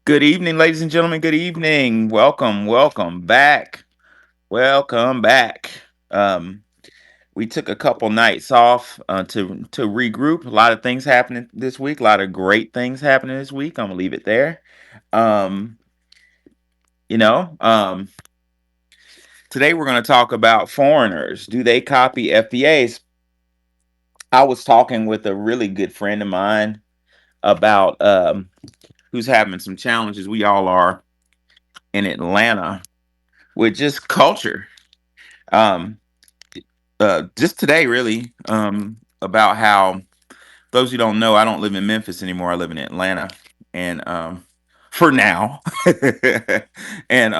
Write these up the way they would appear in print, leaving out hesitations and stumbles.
Good evening, ladies and gentlemen. Good evening. Welcome back. Welcome back. Um, we took a couple nights off to regroup. A lot of things happening this week. A lot of great things happening this week. I'm gonna leave it there. Um, you know, um, Today we're gonna talk about foreigners. Do they copy FBAs? I was talking with a really good friend of mine about who's having some challenges. We all are in Atlanta with just culture. Um, just today, really, about how those who don't know, I don't live in Memphis anymore. I live in Atlanta, and for now, and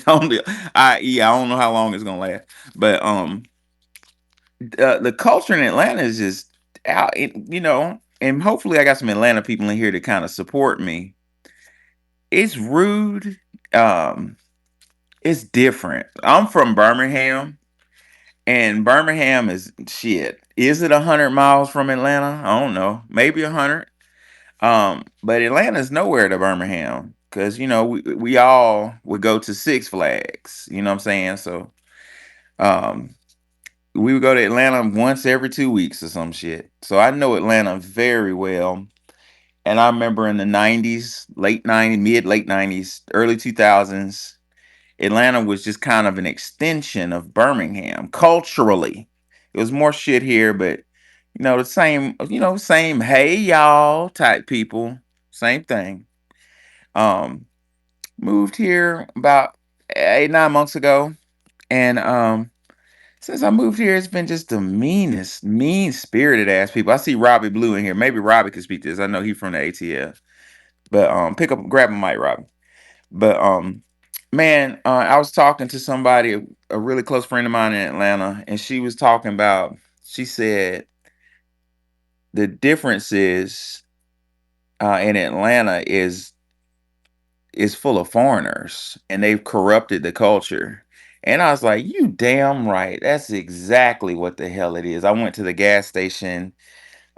only I don't know how long it's gonna last, but the culture in Atlanta is just out, and hopefully I got some Atlanta people in here to kind of support me. It's rude. Um, it's different. I'm from Birmingham. And Birmingham is shit. Is it 100 miles from Atlanta? I don't know. Maybe 100. But Atlanta's nowhere to Birmingham because we all would go to Six Flags. You know what I'm saying? So um, we would go to Atlanta once every 2 weeks or some shit. So I know Atlanta very well. And I remember in the '90s, late '90s, mid late '90s, early 2000s. Atlanta was just kind of an extension of Birmingham culturally. It was more shit here, but same hey y'all type people, same thing. Um, Moved here about 8, 9 months ago, and since I moved here, it's been just the meanest, mean spirited ass people. I see Robbie Blue in here. Maybe Robbie could speak to this. I know he's from the ATL, but grab a mic, Robbie. But man, I was talking to somebody, a really close friend of mine in Atlanta, and she was talking about. She said the difference is in Atlanta is full of foreigners, and they've corrupted the culture. And I was like, "You damn right. That's exactly what the hell it is." I went to the gas station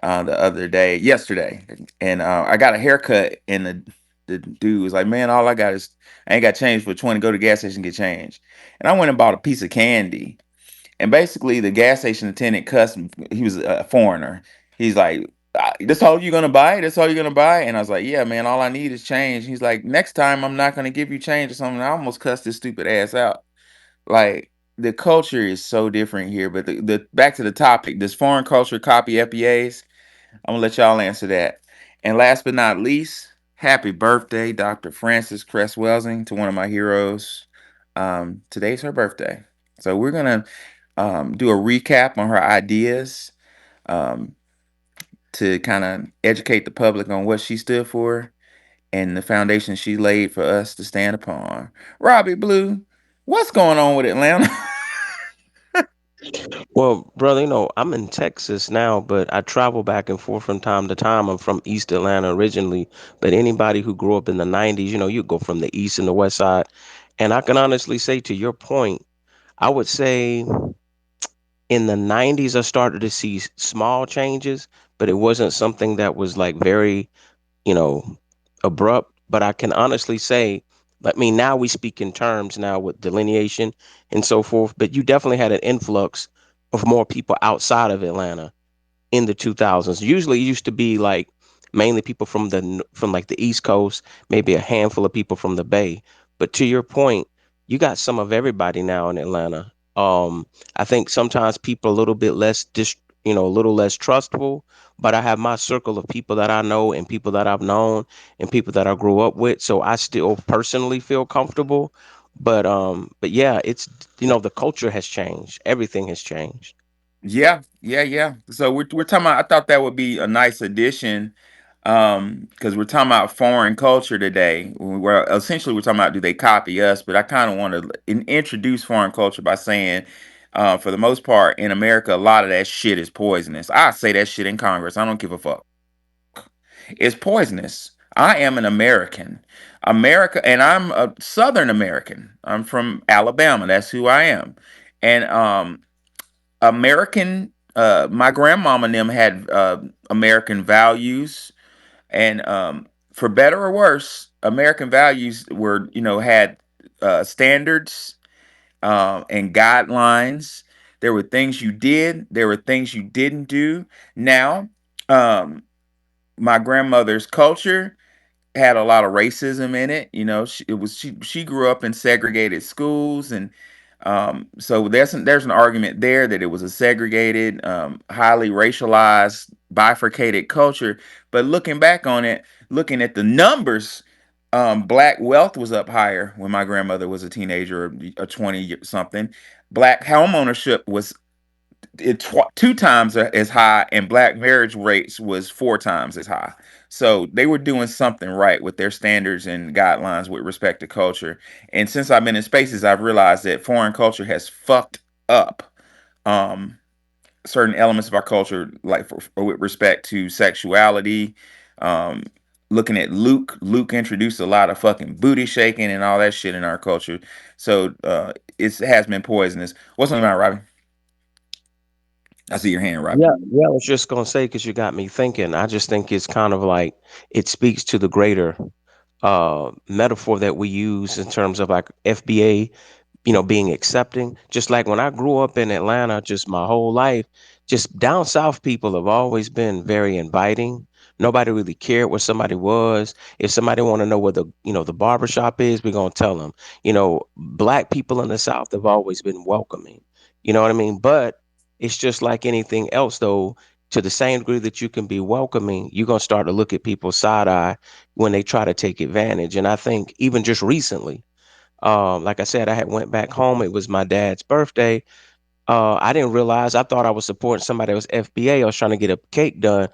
yesterday, and I got a haircut, and the dude was like, "Man, all I got is I ain't got change for 20. Go to the gas station and get change." And I went and bought a piece of candy, and basically the gas station attendant cussed. He was a foreigner. He's like, "That's all you're gonna buy? That's all you're gonna buy?" And I was like, "Yeah, man, all I need is change." He's like, "Next time I'm not gonna give you change or something." I almost cussed this stupid ass out. Like, the culture is so different here. But the back to the topic, does foreign culture copy FBAs? I'm gonna let y'all answer that. And last but not least, happy birthday, Dr. Frances Cress Welsing, to one of my heroes. Today's her birthday. So we're gonna do a recap on her ideas um, to kind of educate the public on what she stood for and the foundation she laid for us to stand upon. Robbie Blue, what's going on with Atlanta? Well, brother, I'm in Texas now, but I travel back and forth from time to time. I'm from East Atlanta originally, but anybody who grew up in the 90s, you go from the East and the West Side. And I can honestly say, to your point, I would say in the 90s, I started to see small changes, but it wasn't something that was like very, you know, abrupt. But I can honestly say, I mean, now we speak in terms now with delineation and so forth, but you definitely had an influx of more people outside of Atlanta in the 2000s. Usually it used to be like mainly people from from like the East Coast, maybe a handful of people from the Bay. But to your point, you got some of everybody now in Atlanta. I think sometimes people a little bit less a little less trustful, but I have my circle of people that I know and people that I've known and people that I grew up with, so I still personally feel comfortable. But yeah, it's the culture has changed. Everything has changed. Yeah, yeah, yeah. So we're talking about. I thought that would be a nice addition, because we're talking about foreign culture today. We're essentially we're talking about do they copy us, but I kind of want to introduce foreign culture by saying, for the most part in America, a lot of that shit is poisonous. I say that shit in Congress. I don't give a fuck. It's poisonous. I am an American, and I'm a Southern American. I'm from Alabama. That's who I am, and American. My grandmama and them had American values. And for better or worse, American values were, had standards and guidelines. There were things you did, there were things you didn't do. Now, um, my grandmother's culture had a lot of racism in it. She grew up in segregated schools, and so there's an argument there that it was a segregated, highly racialized, bifurcated culture. But looking back on it, looking at the numbers, black wealth was up higher when my grandmother was a teenager or 20 something. Black home ownership was two times as high, and black marriage rates was four times as high. So they were doing something right with their standards and guidelines with respect to culture. And since I've been in spaces, I've realized that foreign culture has fucked up um, certain elements of our culture, like with respect to sexuality. Um, Looking at Luke introduced a lot of fucking booty shaking and all that shit in our culture. So it has been poisonous. What's on your mind, Robbie? I see your hand, Robbie. Yeah, yeah. I was just gonna say because you got me thinking. I just think it's kind of like it speaks to the greater metaphor that we use in terms of like FBA, being accepting. Just like when I grew up in Atlanta, just my whole life, just down south people have always been very inviting. Nobody really cared where somebody was. If somebody want to know where the barber shop is, we're gonna tell them. Black people in the South have always been welcoming. You know what I mean? But it's just like anything else, though. To the same degree that you can be welcoming, you're gonna start to look at people side eye when they try to take advantage. And I think even just recently, like I said, I had went back home. It was my dad's birthday. I didn't realize. I thought I was supporting somebody that was FBA. I was trying to get a cake done.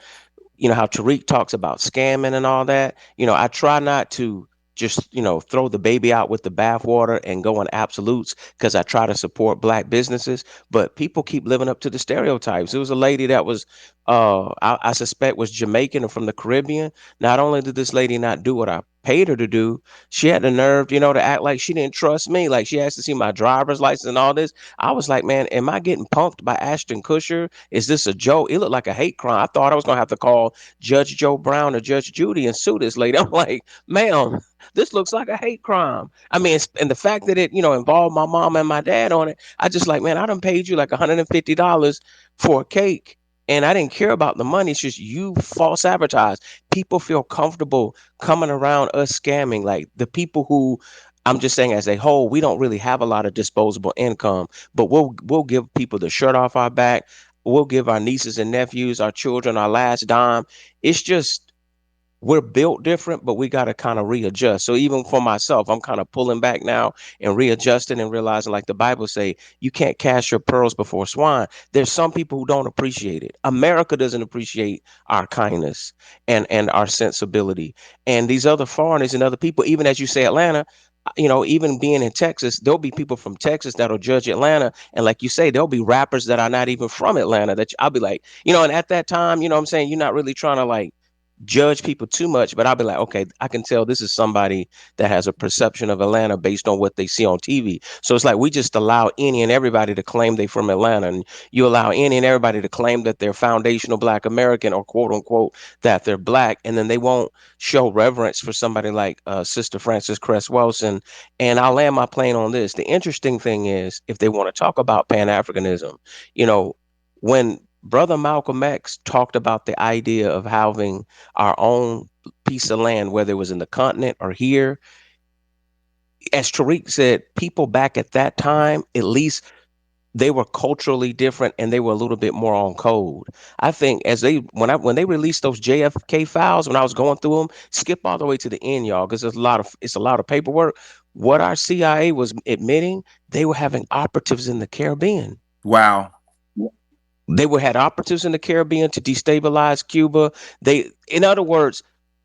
How Tariq talks about scamming and all that. I try not to just, throw the baby out with the bathwater and go on absolutes because I try to support black businesses. But people keep living up to the stereotypes. There was a lady that was, I suspect was Jamaican or from the Caribbean. Not only did this lady not do what I paid her to do, she had the nerve, to act like she didn't trust me. Like she has to see my driver's license and all this. I was like, man, am I getting punked by Ashton Kutcher? Is this a joke? It looked like a hate crime. I thought I was gonna have to call Judge Joe Brown or Judge Judy and sue this lady. I'm like, ma'am, this looks like a hate crime. I mean, and the fact that it, involved my mom and my dad on it, I just like, man, I done paid you like $150 for a cake. And I didn't care about the money. It's just you false advertise. People feel comfortable coming around us scamming. Like the people who I'm just saying as a whole, we don't really have a lot of disposable income, but we'll give people the shirt off our back. We'll give our nieces and nephews, our children, our last dime. It's just we're built different, but we got to kind of readjust. So even for myself, I'm kind of pulling back now and readjusting and realizing, like the Bible say, you can't cast your pearls before swine. There's some people who don't appreciate it. America doesn't appreciate our kindness and our sensibility. And these other foreigners and other people, even as you say, Atlanta. Even being in Texas, there'll be people from Texas that'll judge Atlanta, and like you say, there'll be rappers that are not even from Atlanta that I'll be like, and at that time, what I'm saying, you're not really trying to like judge people too much, but I'll be like, okay, I can tell this is somebody that has a perception of Atlanta based on what they see on TV. So it's like we just allow any and everybody to claim they from Atlanta, and you allow any and everybody to claim that they're foundational Black American or quote unquote that they're Black, and then they won't show reverence for somebody like Sister Frances Cress Welsing. And I'll land my plane on this. The interesting thing is, if they want to talk about Pan Africanism, you know, when Brother Malcolm X talked about the idea of having our own piece of land, whether it was in the continent or here. As Tariq said, people back at that time, at least they were culturally different and they were a little bit more on code. I think as they when they released those JFK files, when I was going through them, skip all the way to the end, y'all, because it's a lot of paperwork. What our CIA was admitting, they were having operatives in the Caribbean. Wow. They were had operatives in the Caribbean to destabilize Cuba. In other words,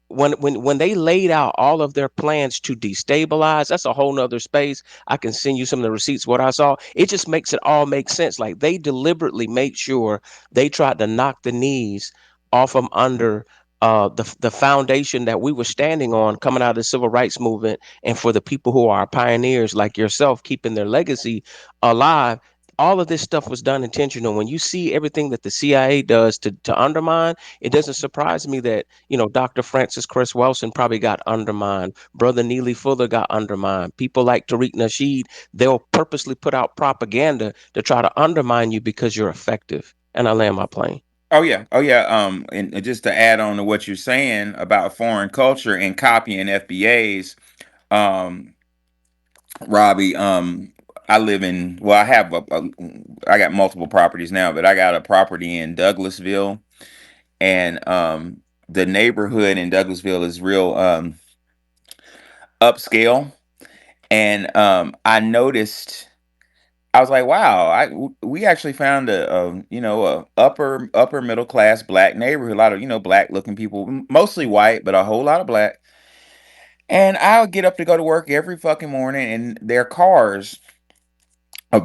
when they laid out all of their plans to destabilize, that's a whole nother space. I can send you some of the receipts what I saw. It just makes it all make sense. Like they deliberately made sure they tried to knock the knees off from under the foundation that we were standing on coming out of the civil rights movement, and for the people who are pioneers like yourself keeping their legacy alive. all of this stuff was done intentional. When you see everything that the CIA does to undermine, it doesn't surprise me that, Dr. Francis Chris Welsing probably got undermined. Brother Neely Fuller got undermined. People like Tariq Nasheed, they'll purposely put out propaganda to try to undermine you because you're effective. And I land my plane. Oh yeah, oh yeah. And just to add on to what you're saying about foreign culture and copying FBA's, um, Robbie, I live in. Well, I got multiple properties now, but I got a property in Douglasville, and the neighborhood in Douglasville is real upscale, and I noticed. I was like, wow, we actually found a upper middle class black neighborhood. A lot of black looking people, mostly white, but a whole lot of black. And I'll get up to go to work every fucking morning, and their cars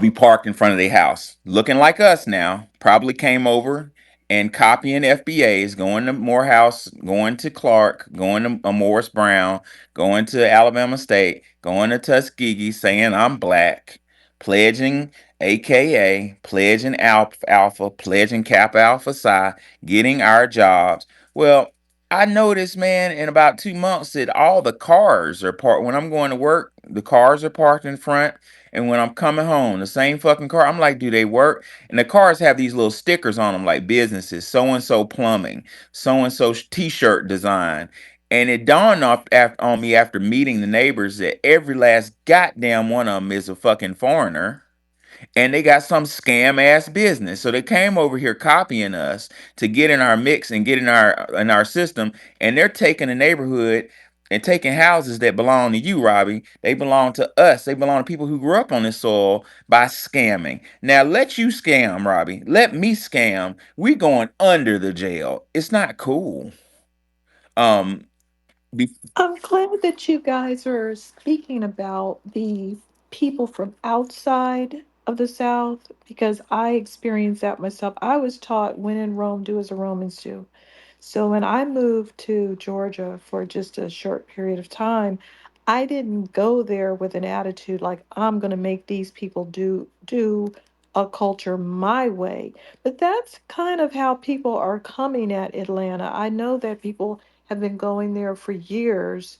be parked in front of their house, looking like us now. Probably came over and copying FBAs, going to Morehouse, going to Clark, going to Morris Brown, going to Alabama State, going to Tuskegee, saying I'm black, pledging AKA, pledging Alpha, pledging Kappa Alpha Psi, getting our jobs. Well, I noticed, man, in about 2 months that all the cars are parked. When I'm going to work, the cars are parked in front, and when I'm coming home, the same fucking car. I'm like, do they work? And the cars have these little stickers on them, like businesses, so and so plumbing, so and so t-shirt design. And it dawned on me after meeting the neighbors that every last goddamn one of them is a fucking foreigner, and they got some scam ass business. So they came over here copying us to get in our mix and get in our system, and they're taking the neighborhood and taking houses that belong to you, Robbie. They belong to us. They belong to people who grew up on this soil by scamming. Now let you scam, Robbie. Let me scam. We going under the jail. It's not cool. Um, be- I'm glad that you guys are speaking about the people from outside of the South because I experienced that myself. I was taught when in Rome, do as the Romans do. So when I moved to Georgia for just a short period of time, I didn't go there with an attitude like I'm going to make these people do a culture my way. But that's kind of how people are coming at Atlanta. I know that people have been going there for years.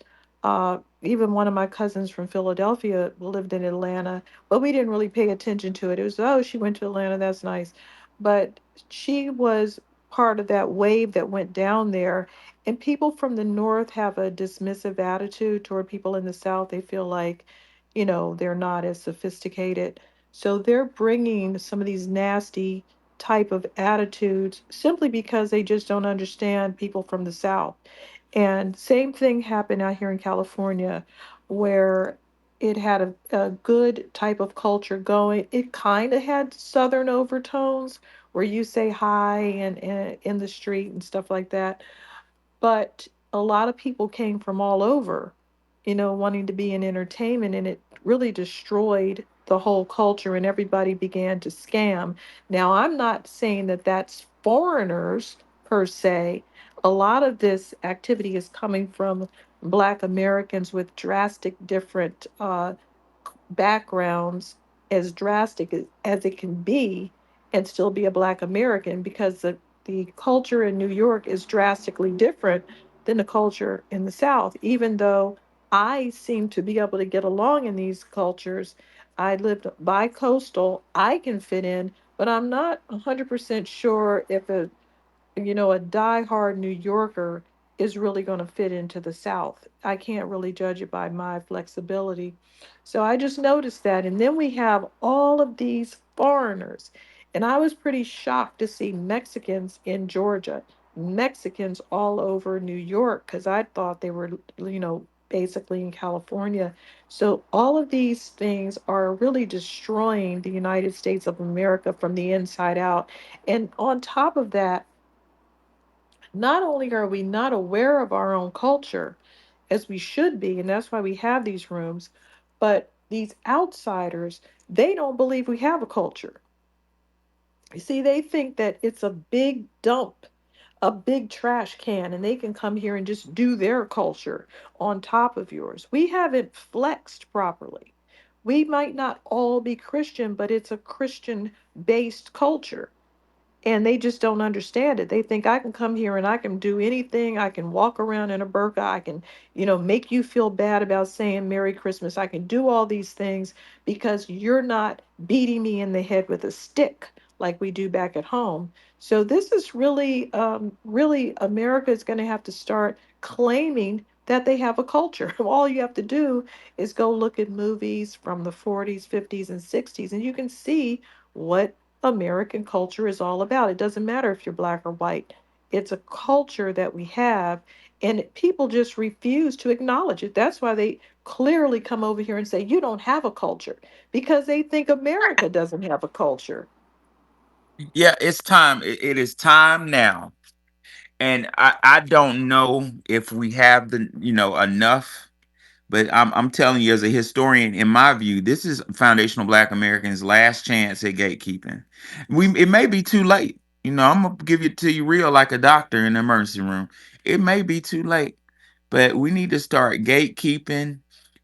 Even one of my cousins from Philadelphia lived in Atlanta, but we didn't really pay attention to it. It was, oh, she went to Atlanta, that's nice. But she was part of that wave that went down there. And people from the North have a dismissive attitude toward people in the South. They feel like, they're not as sophisticated. So they're bringing some of these nasty type of attitudes simply because they just don't understand people from the South. And same thing happened out here in California where it had a good type of culture going. It kind of had Southern overtones where you say hi and in the street and stuff like that. But a lot of people came from all over, wanting to be in entertainment, and it really destroyed the whole culture, and everybody began to scam. Now, I'm not saying that that's foreigners per se. A lot of this activity is coming from Black Americans with drastic different backgrounds, as drastic as it can be, and still be a Black American, because the culture in New York is drastically different than the culture in the South. Even though I seem to be able to get along in these cultures, I lived bi-coastal, I can fit in, but I'm not 100% sure if a die-hard New Yorker is really going to fit into the South. I can't really judge it by my flexibility. So I just noticed that. And then we have all of these foreigners. And I was pretty shocked to see Mexicans in Georgia, Mexicans all over New York, because I thought they were, basically in California. So all of these things are really destroying the United States of America from the inside out. And on top of that, not only are we not aware of our own culture as we should be, and that's why we have these rooms, but these outsiders, they don't believe we have a culture. You see, they think that it's a big dump, a big trash can, and they can come here and just do their culture on top of yours. We haven't flexed properly. We might not all be Christian, but it's a Christian based culture, and they just don't understand it. They think I can come here and I can do anything. I can walk around in a burqa. I can, make you feel bad about saying Merry Christmas. I can do all these things because you're not beating me in the head with a stick like we do back at home. So this is really, really, America is going to have to start claiming that they have a culture. All you have to do is go look at movies from the 40s, 50s, and 60s, and you can see what American culture is all about. It doesn't matter if you're black or white. It's a culture that we have, and people just refuse to acknowledge it. That's why they clearly come over here and say, You don't have a culture, because they think America doesn't have a culture. Yeah, it's time. It is time now. And I don't know if we have enough. But I'm telling you, as a historian, in my view, this is foundational Black Americans' last chance at gatekeeping. It may be too late. I'm gonna give it to you real, like a doctor in the emergency room. It may be too late, but we need to start gatekeeping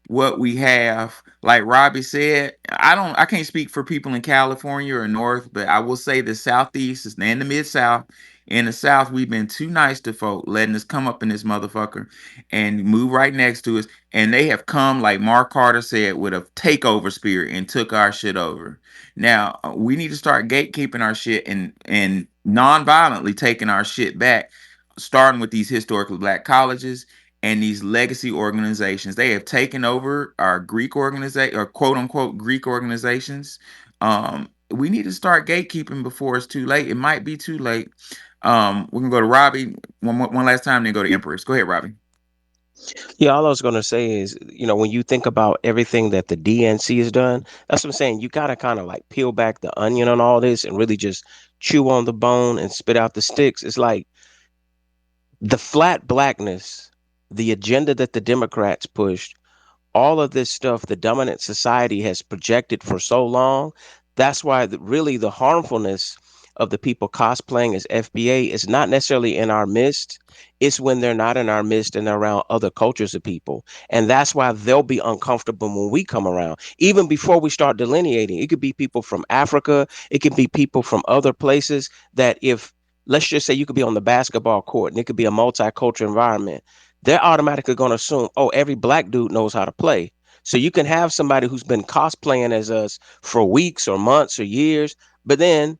what we have. Like Robbie said, I can't speak for people in California or North, but I will say the Southeast and the Mid South. In the South, we've been too nice to folk, letting us come up in this motherfucker and move right next to us, and they have come, like Mark Carter said, with a takeover spirit and took our shit over. Now we need to start gatekeeping our shit and non-violently taking our shit back, starting with these historically Black colleges and these legacy organizations. They have taken over our Greek organization, or quote unquote Greek organizations. We need to start gatekeeping before it's too late. It might be too late. We can go to Robbie one last time, then go to Empress. Go ahead, Robbie. Yeah, all I was gonna say is, when you think about everything that the DNC has done, that's what I'm saying. You gotta kind of like peel back the onion on all this and really just chew on the bone and spit out the sticks. It's like the flat blackness, the agenda that the Democrats pushed, all of this stuff the dominant society has projected for so long. That's why really the harmfulness of the people cosplaying as FBA is not necessarily in our midst. It's when they're not in our midst and they're around other cultures of people. And that's why they'll be uncomfortable when we come around. Even before we start delineating, it could be people from Africa, it could be people from other places that if, let's just say you could be on the basketball court and it could be a multicultural environment, they're automatically going to assume, oh, every black dude knows how to play. So you can have somebody who's been cosplaying as us for weeks or months or years, but then,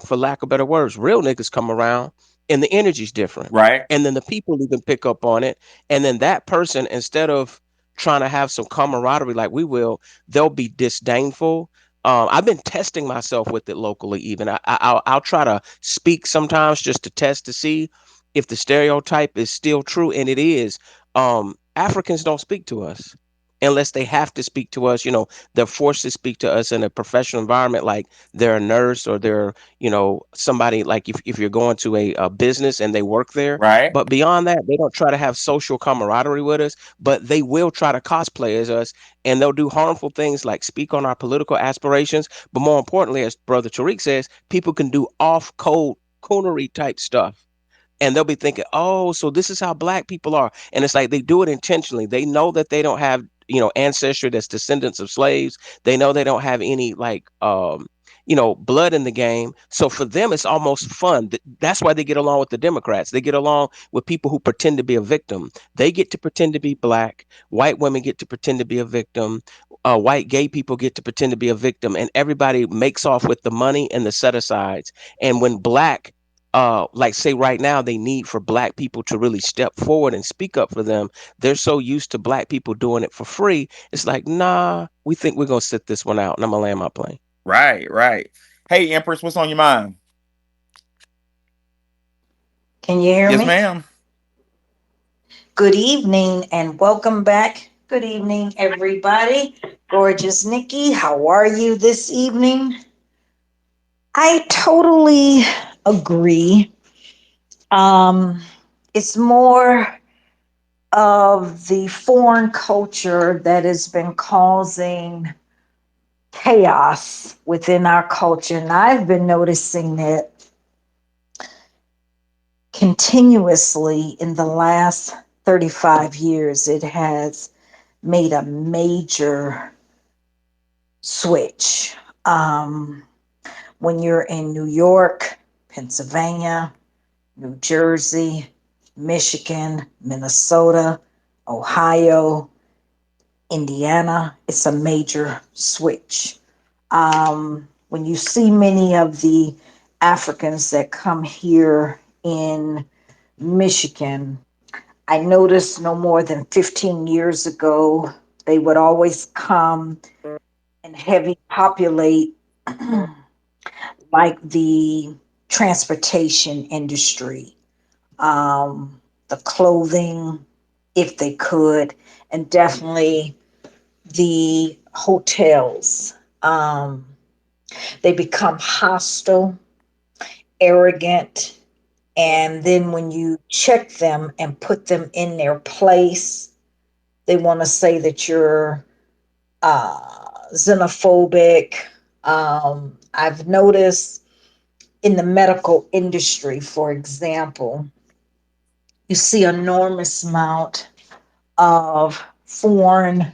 for lack of better words, real niggas come around and the energy's different. Right. And then the people even pick up on it. And then that person, instead of trying to have some camaraderie like we will, they'll be disdainful. I've been testing myself with it locally. Even I'll try to speak sometimes just to test to see if the stereotype is still true, and it is. Africans don't speak to us unless they have to speak to us. They're forced to speak to us in a professional environment, like they're a nurse or they're somebody, like if you're going to a business and they work there. Right. But beyond that, they don't try to have social camaraderie with us, but they will try to cosplay as us, and they'll do harmful things like speak on our political aspirations. But more importantly, as Brother Tariq says, people can do off code coonery type stuff, and they'll be thinking, oh, so this is how black people are. And it's like they do it intentionally. They know that they don't have, ancestry that's descendants of slaves. They know they don't have any like blood in the game. So for them it's almost fun. That's why they get along with the Democrats. They get along with people who pretend to be a victim. They get to pretend to be black. White women get to pretend to be a victim. White gay people get to pretend to be a victim, and everybody makes off with the money and the set asides. And when black, like say right now, they need for black people to really step forward and speak up for them. They're so used to black people doing it for free. It's like, nah, we think we're gonna sit this one out, and I'm gonna land my plane. Right. Right. Hey, Empress, what's on your mind? Can you hear Yes, me? ma'am. Good evening and welcome back. Good evening, everybody. Gorgeous Nikki, how are you this evening? I totally agree. Um, it's more of the foreign culture that has been causing chaos within our culture. And I've been noticing it continuously in the last 35 years. It has made a major switch. Um, when you're in New York, Pennsylvania, New Jersey, Michigan, Minnesota, Ohio, Indiana, it's a major switch. When you see many of the Africans that come here in Michigan, I noticed no more than 15 years ago, they would always come and heavy populate like the transportation industry, the clothing, if they could, and definitely the hotels. Um, they become hostile, arrogant, and then when you check them and put them in their place, they want to say that you're xenophobic. I've noticed in the medical industry, for example, you see enormous amount of foreign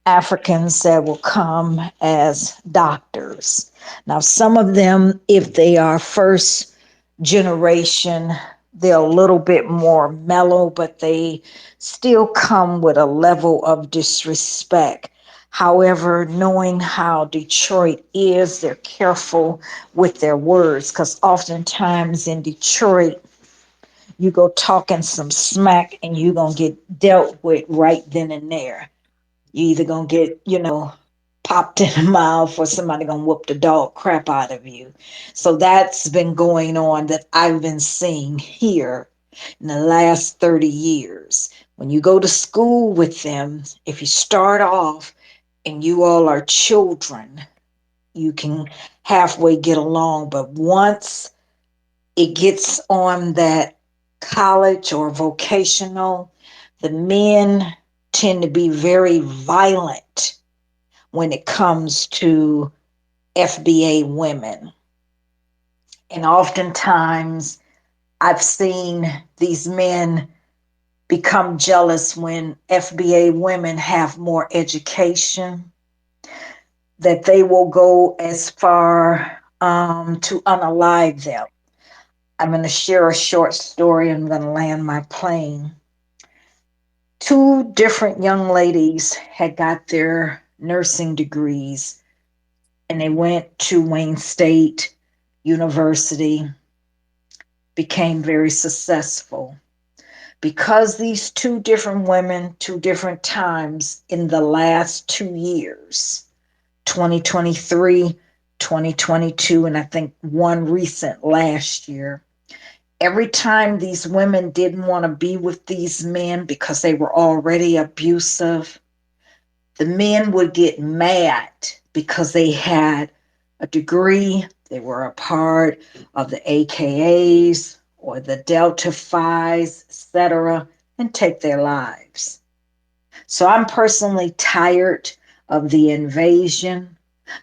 Africans that will come as doctors. Now, some of them, if they are first generation, they're a little bit more mellow, but they still come with a level of disrespect. However, knowing how Detroit is, they're careful with their words because oftentimes in Detroit, you go talking some smack and you're going to get dealt with right then and there. You either gonna get, popped in the mouth or somebody gonna whoop the dog crap out of you. So that's been going on that I've been seeing here in the last 30 years. When you go to school with them, if you start off and you all are children, you can halfway get along. But once it gets on that college or vocational, the men tend to be very violent when it comes to FBA women. And oftentimes I've seen these men become jealous when FBA women have more education, that they will go as far to unalive them. I'm going to share a short story. I'm going to land my plane. Two different young ladies had got their nursing degrees and they went to Wayne State University, became very successful. Because these two different women, two different times in the last 2 years, 2023, 2022, and I think one recent last year, every time these women didn't want to be with these men because they were already abusive, the men would get mad because they had a degree, they were a part of the AKAs or the Delta Phi's, etc., and take their lives. So I'm personally tired of the invasion,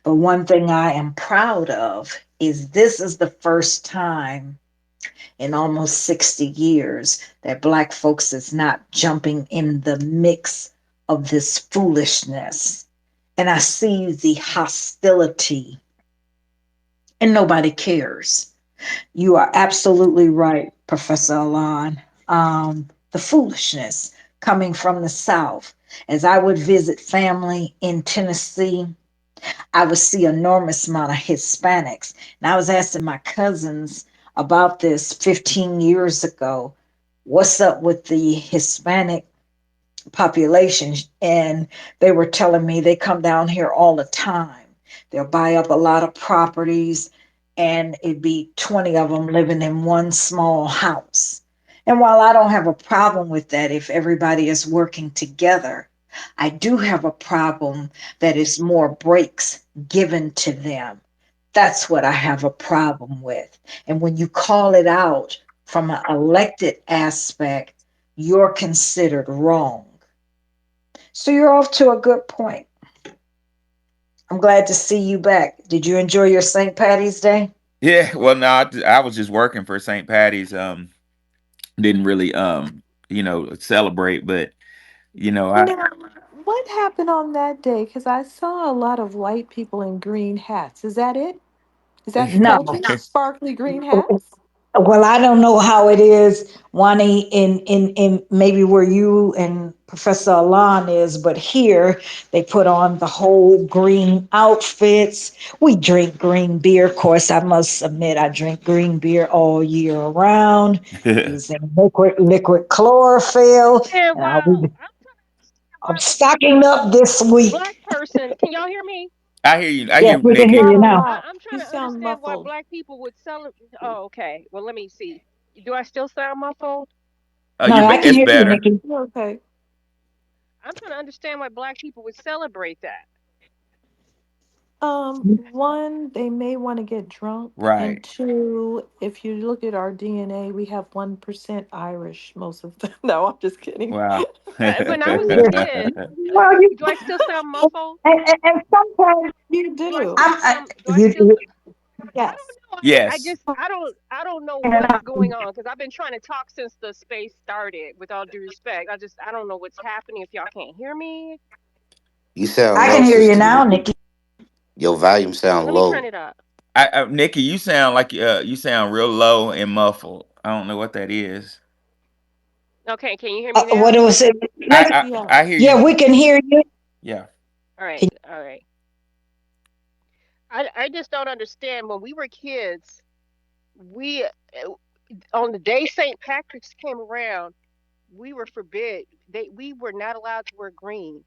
but one thing I am proud of is this is the first time in almost 60 years that Black folks is not jumping in the mix of this foolishness. And I see the hostility, and nobody cares. You are absolutely right, Professor Alon. The foolishness coming from the South. As I would visit family in Tennessee, I would see enormous amount of Hispanics. And I was asking my cousins about this 15 years ago. What's up with the Hispanic population? And they were telling me they come down here all the time. They'll buy up a lot of properties and it'd be 20 of them living in one small house. And while I don't have a problem with that if everybody is working together, I do have a problem that is more breaks given to them. That's what I have a problem with. And when you call it out from an elected aspect, you're considered wrong. So you're off to a good point. I'm glad to see you back. Did you enjoy your St. Patty's Day? Yeah, well, no, I was just working for St. Patty's. Didn't really, celebrate, but you know, I Now, what happened on that day? Because I saw a lot of white people in green hats. Is that it? Is that the No. culture? Sparkly green hats? Well, I don't know how it is, Wani, in maybe where you and Professor Alon is, but here they put on the whole green outfits. We drink green beer. Of course, I must admit I drink green beer all year around using liquid chlorophyll. And And I'll be wow, I'm trying to understand I'm why stocking up this week. black person. Can y'all hear me? I hear you. I Yes, hear you, we can hear Nikki. Not you a now. lot. I'm You trying to sound understand why muffled. black people would celebrate. Oh, okay. Well, let me see. Do I still sound muffled? No, I can It's hear you, better. Nikki. You're okay. I'm trying to understand why black people would celebrate that. One, they may want to get drunk, and Right. two, if you look at our DNA, we have 1% Irish. Most of them. No, I'm just kidding. Wow. When I was a Yes. kid, Well, do I still sound muffled? and sometimes You Do I do. still sound? Do I still? I Yes. don't know. I Yes. just I don't know what's going you, on because I've been trying to talk since the space started. With all due respect, I don't know what's happening. If y'all can't hear me, You sound I low, can hear you Sister now, Nikki. Nikki. Your volume sound let me turn low. it up. Nikki, you sound like you sound real low and muffled. I don't know what that is. Okay, can you hear me What now? it was it? I Yes. hear Yeah, you. we can hear you. Yeah. All Can- right, all right. I just don't understand. When we were kids, we on the day St. Patrick's came around, we were forbid. We were not allowed to wear green.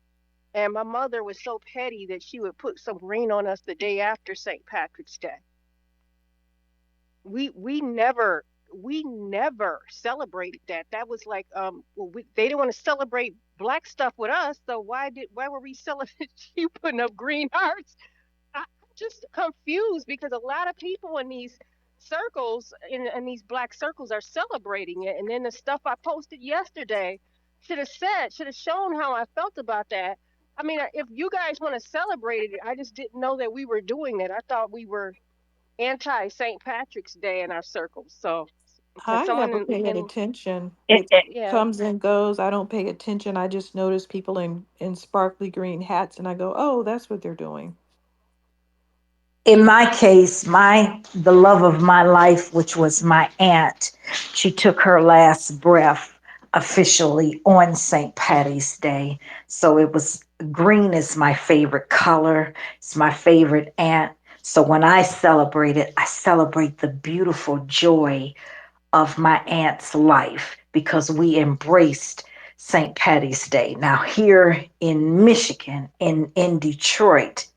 And my mother was so petty that she would put some green on us the day after St. Patrick's Day. We never celebrated that. That was like well, they didn't want to celebrate black stuff with us, so why were we celebrating you putting up green hearts? I'm just confused because a lot of people in these circles, in these black circles, are celebrating it. And then the stuff I posted yesterday should have shown how I felt about that. I mean, if you guys want to celebrate it, I just didn't know that we were doing that. I thought we were anti St. Patrick's Day in our circles. So, can I someone never paid can attention. it- It it- yeah? comes and goes. I don't pay attention. I just notice people in sparkly green hats, and I go, "Oh, that's what they're doing." in my case, my the love of my life, which was my aunt, she took her last breath officially on St. Patty's Day. So it was green is my favorite color. It's my favorite aunt. So when I celebrate it, I celebrate the beautiful joy of my aunt's life because we embraced St. Patty's Day. Now, here in Michigan, in Detroit,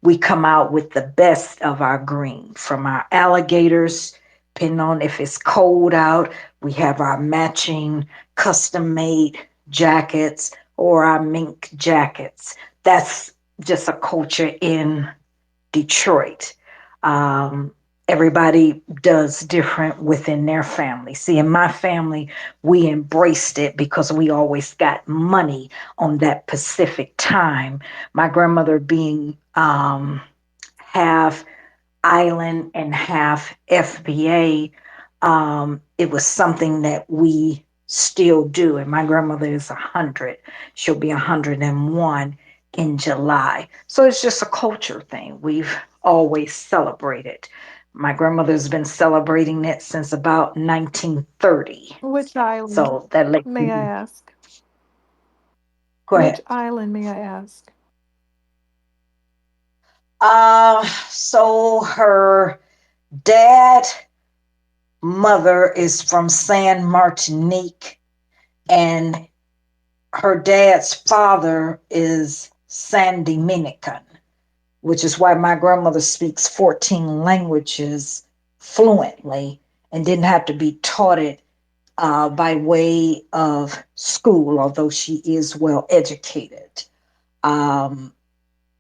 we come out with the best of our green from our alligators, depending on if it's cold out. We have our matching custom made jackets or our mink jackets. That's just a culture in Detroit. Um, Everybody does different within their family. See, in my family, we embraced it because we always got money on that Pacific time. My grandmother being half island and half FBA, it was something that we still do. And my grandmother is 100. She'll be 101 in July. So it's just a culture thing. We've always celebrated. My grandmother's been celebrating it since about 1930. Which island, So that let may I you ask? go Which ahead. island, may I ask? So her dad mother is from San Martinique, and her dad's father is San Dominican, which is why my grandmother speaks 14 languages fluently and didn't have to be taught it by way of school, although she is well educated. Um,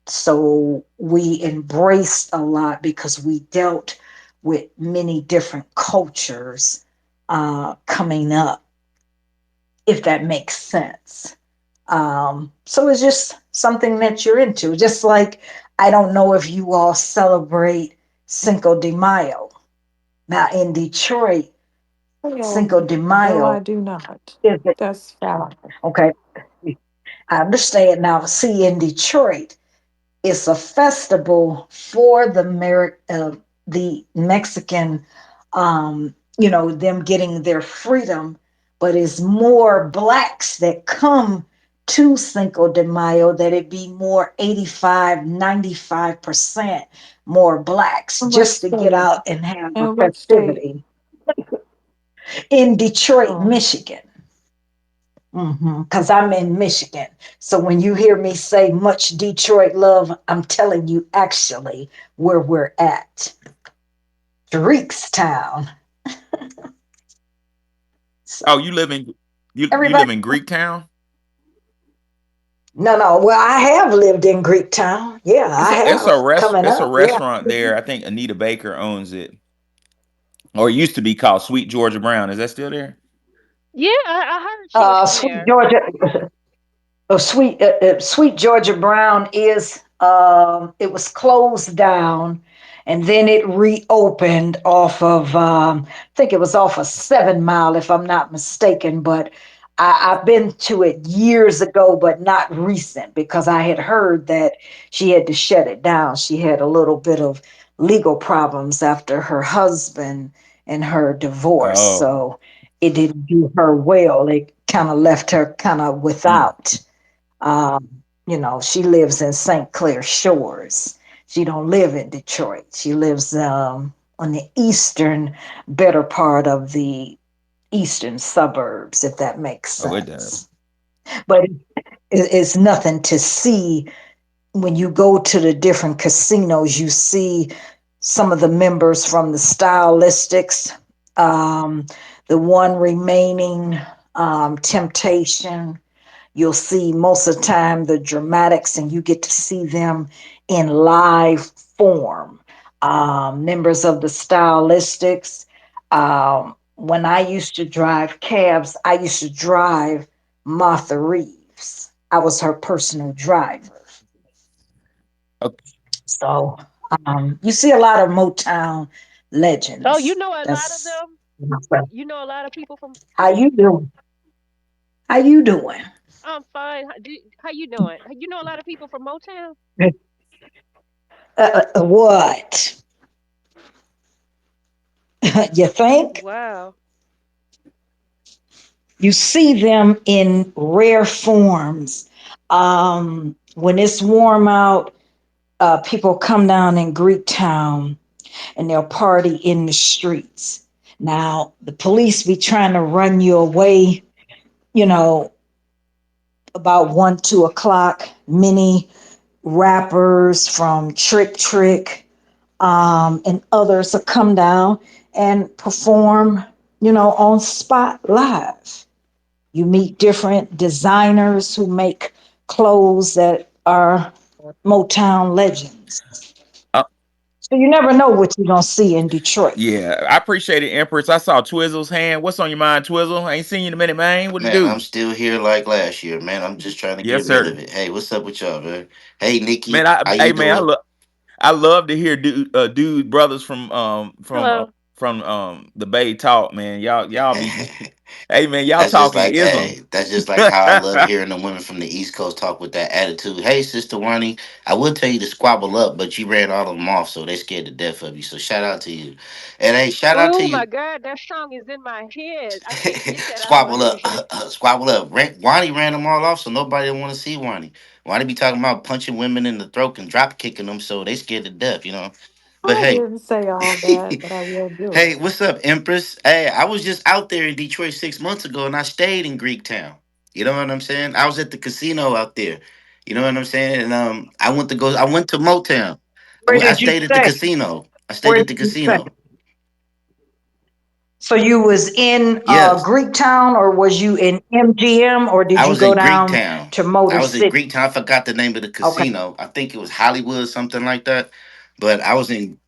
so we embraced a lot because we dealt with many different cultures coming up, if that makes sense. So it's just something that you're into. Just like I don't know if you all celebrate Cinco de Mayo. Now in Detroit, No, Cinco de no, I Mayo do not. is it That's foul. okay? I understand now. See, in Detroit, it's a festival for the Mexican, them getting their freedom, but it's more blacks that come to Cinco de Mayo, that it be more 85, 95% more blacks In what just to get state? out and have a In what state? festivity in Detroit, Oh, Michigan. Because I'm in Michigan. So when you hear me say much Detroit love, I'm telling you actually where we're at. Dreekstown. Oh, So you everybody, live in Greektown? no, no. Well, I have lived in Greektown. Yeah, I have coming It's a up. Yeah. restaurant there. I think Anita Baker owns it, or it used to be called Sweet Georgia Brown. Is that still there? Yeah, I heard she was from Sweet there. Georgia. Sweet Georgia Brown is it was closed down, and then it reopened off of I think it was off of 7 Mile, if I'm not mistaken. But I've been to it years ago, but not recent, because I had heard that she had to shut it down. She had a little bit of legal problems after her husband and her divorce, Oh, so it didn't do her well. It kind of left her kind of mm. without. She lives in St. Clair Shores. She don't live in Detroit. She lives on the eastern, better part of the eastern suburbs, if that makes Oh, it does. sense. But it's nothing to see when you go to the different casinos. You see some of the members from the stylistics, um, the one remaining Temptation. You'll see most of the time the dramatics, and you get to see them in live form. Members of the stylistics. When I used to drive cabs, I used to drive Martha Reeves. I was her personal driver. Okay. So you see a lot of Motown Oh, you legends. know a lot of That's them. You know a lot of people from. how you doing. How you doing? I'm fine. How you doing? You know a lot of people from Motown. What you think? Wow. You see them in rare forms. When it's warm out, people come down in Greektown and they'll party in the streets. Now, the police be trying to run you away, you know, about 1, 2 o'clock. Many rappers from Trick, and others will come down and perform, on spot live. You meet different designers who make clothes that are Motown legends. Uh, So you never know what you're gonna see in Detroit. yeah, I appreciate it, Empress. I saw Twizzle's hand. What's on your mind, Twizzle? I ain't seen you in a minute, man. What it Man, I'm do? still here like last year, man. I'm just trying to Yes, get rid sir. of it. Hey, what's up with y'all, man? Hey, Man, Nikki, how you hey, man, doing? I love to hear dude brothers Hello. from the Bay talk, man. Y'all be hey man, y'all talking ism. That's just like how I love hearing the women from the East Coast talk with that attitude. Hey, Sister Wani, I would tell you to squabble up, but you ran all of them off, so they scared to death of you. So shout out to you, and hey, shout out to Oh my you. God, that song is in my head. I can't get that out of my Squabble up, head. squabble up. Wani ran them all off, so nobody want to see Wani. Wani be talking about punching women in the throat and drop kicking them, so they scared to death, you know. But I hey, didn't say all that, but I will do hey, it. what's up, Empress? Hey, I was just out there in Detroit 6 months ago, and I stayed in Greektown. You know what I'm saying? I was at the casino out there. You know what I'm saying? And I went to Motown. Where I did you stayed at the stay? casino. I stayed Where at did the you stay? casino. So you was in Yes. Greektown, or was you in MGM, or did I you was go in down Greektown. to Motor I was in City? Greektown. I forgot the name of the Okay. casino. I think it was Hollywood, or something like that. But I was in.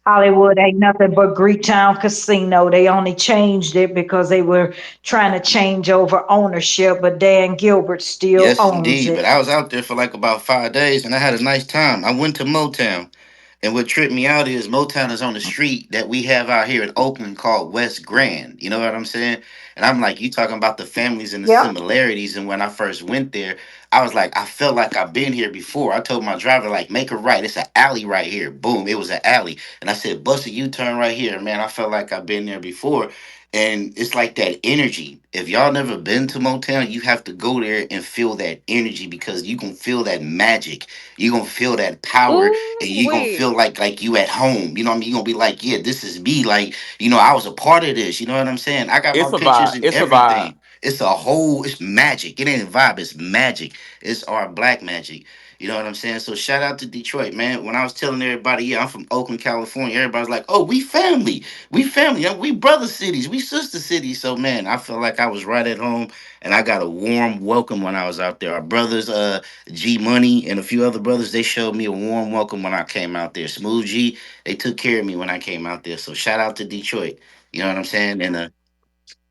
Hollywood ain't nothing but Greektown Casino. They only changed it because they were trying to change over ownership, but Dan Gilbert still Yes, owns indeed. But it. I was out there for like about 5 days, and I had a nice time. I went to Motown. And what tripped me out is Motown is on the street that we have out here in Oakland called West Grand. You know what I'm saying? And I'm like, you talking about the families and the Yep. similarities. And when I first went there, I was like, I felt like I've been here before. I told my driver, like, make a right. It's an alley right here. Boom. It was an alley. And I said, bust a U-turn right here. Man, I felt like I've been there before. And it's like that energy. If y'all never been to Motown, you have to go there and feel that energy because you can feel that magic. You gonna feel that power, and Ooh, you gonna wait. feel like you at home. You know what I mean? You gonna be like, yeah, this is me. Like, I was a part of this. You know what I'm saying? I got my It's a pictures vibe. and It's a vibe. everything. It's magic. It ain't a vibe, it's magic. It's our black magic. You know what I'm saying? So shout out to Detroit, man. When I was telling everybody, yeah, I'm from Oakland, California, everybody's like, oh, we family. We family. We brother cities. We sister cities. So man, I felt like I was right at home and I got a warm welcome when I was out there. Our brothers, G Money and a few other brothers, they showed me a warm welcome when I came out there. Smooth G, they took care of me when I came out there. So shout out to Detroit. You know what I'm saying? And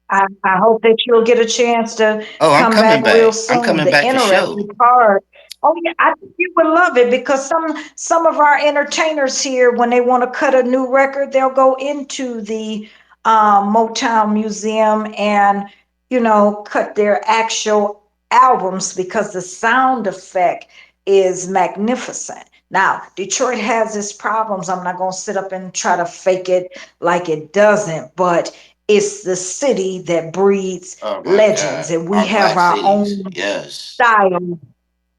I hope that you'll get a chance to oh, I'm come coming back real back. I'm soon. coming The back for interesting sure. part. Oh yeah, I think you would love it because some of our entertainers here, when they want to cut a new record, they'll go into the Motown Museum and cut their actual albums because the sound effect is magnificent. Now, Detroit has its problems. I'm not going to sit up and try to fake it like it doesn't, but it's the city that breeds Oh my legends, God. and we Our have black our cities. own Yes. style.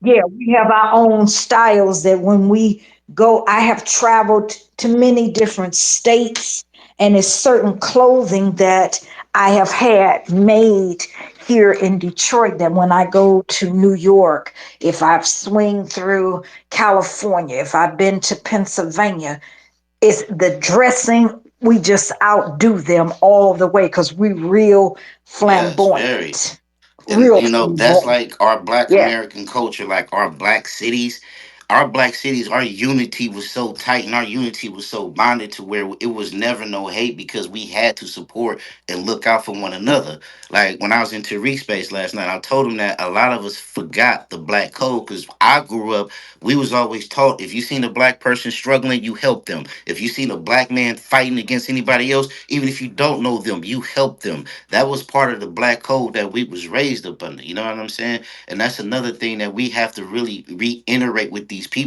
Yeah, we have our own styles that when we go, I have traveled to many different states, and it's certain clothing that I have had made here in Detroit that when I go to New York, if I've swing through California, if I've been to Pennsylvania, it's the dressing. We just outdo them all the way because we real Yes, very. flamboyant, And real that's flamboyant. like our black Yeah. American culture, like our black cities, our unity was so tight and our unity was so bonded to where it was never no hate because we had to support and look out for one another. Like when I was in Tariq space last night, I told him that a lot of us forgot the black code because I grew up, we was always taught if you seen a black person struggling, you help them. If you seen a black man fighting against anybody else, even if you don't know them, you help them. That was part of the black code that we was raised up under. You know what I'm saying? And that's another thing that we have to really reiterate with these people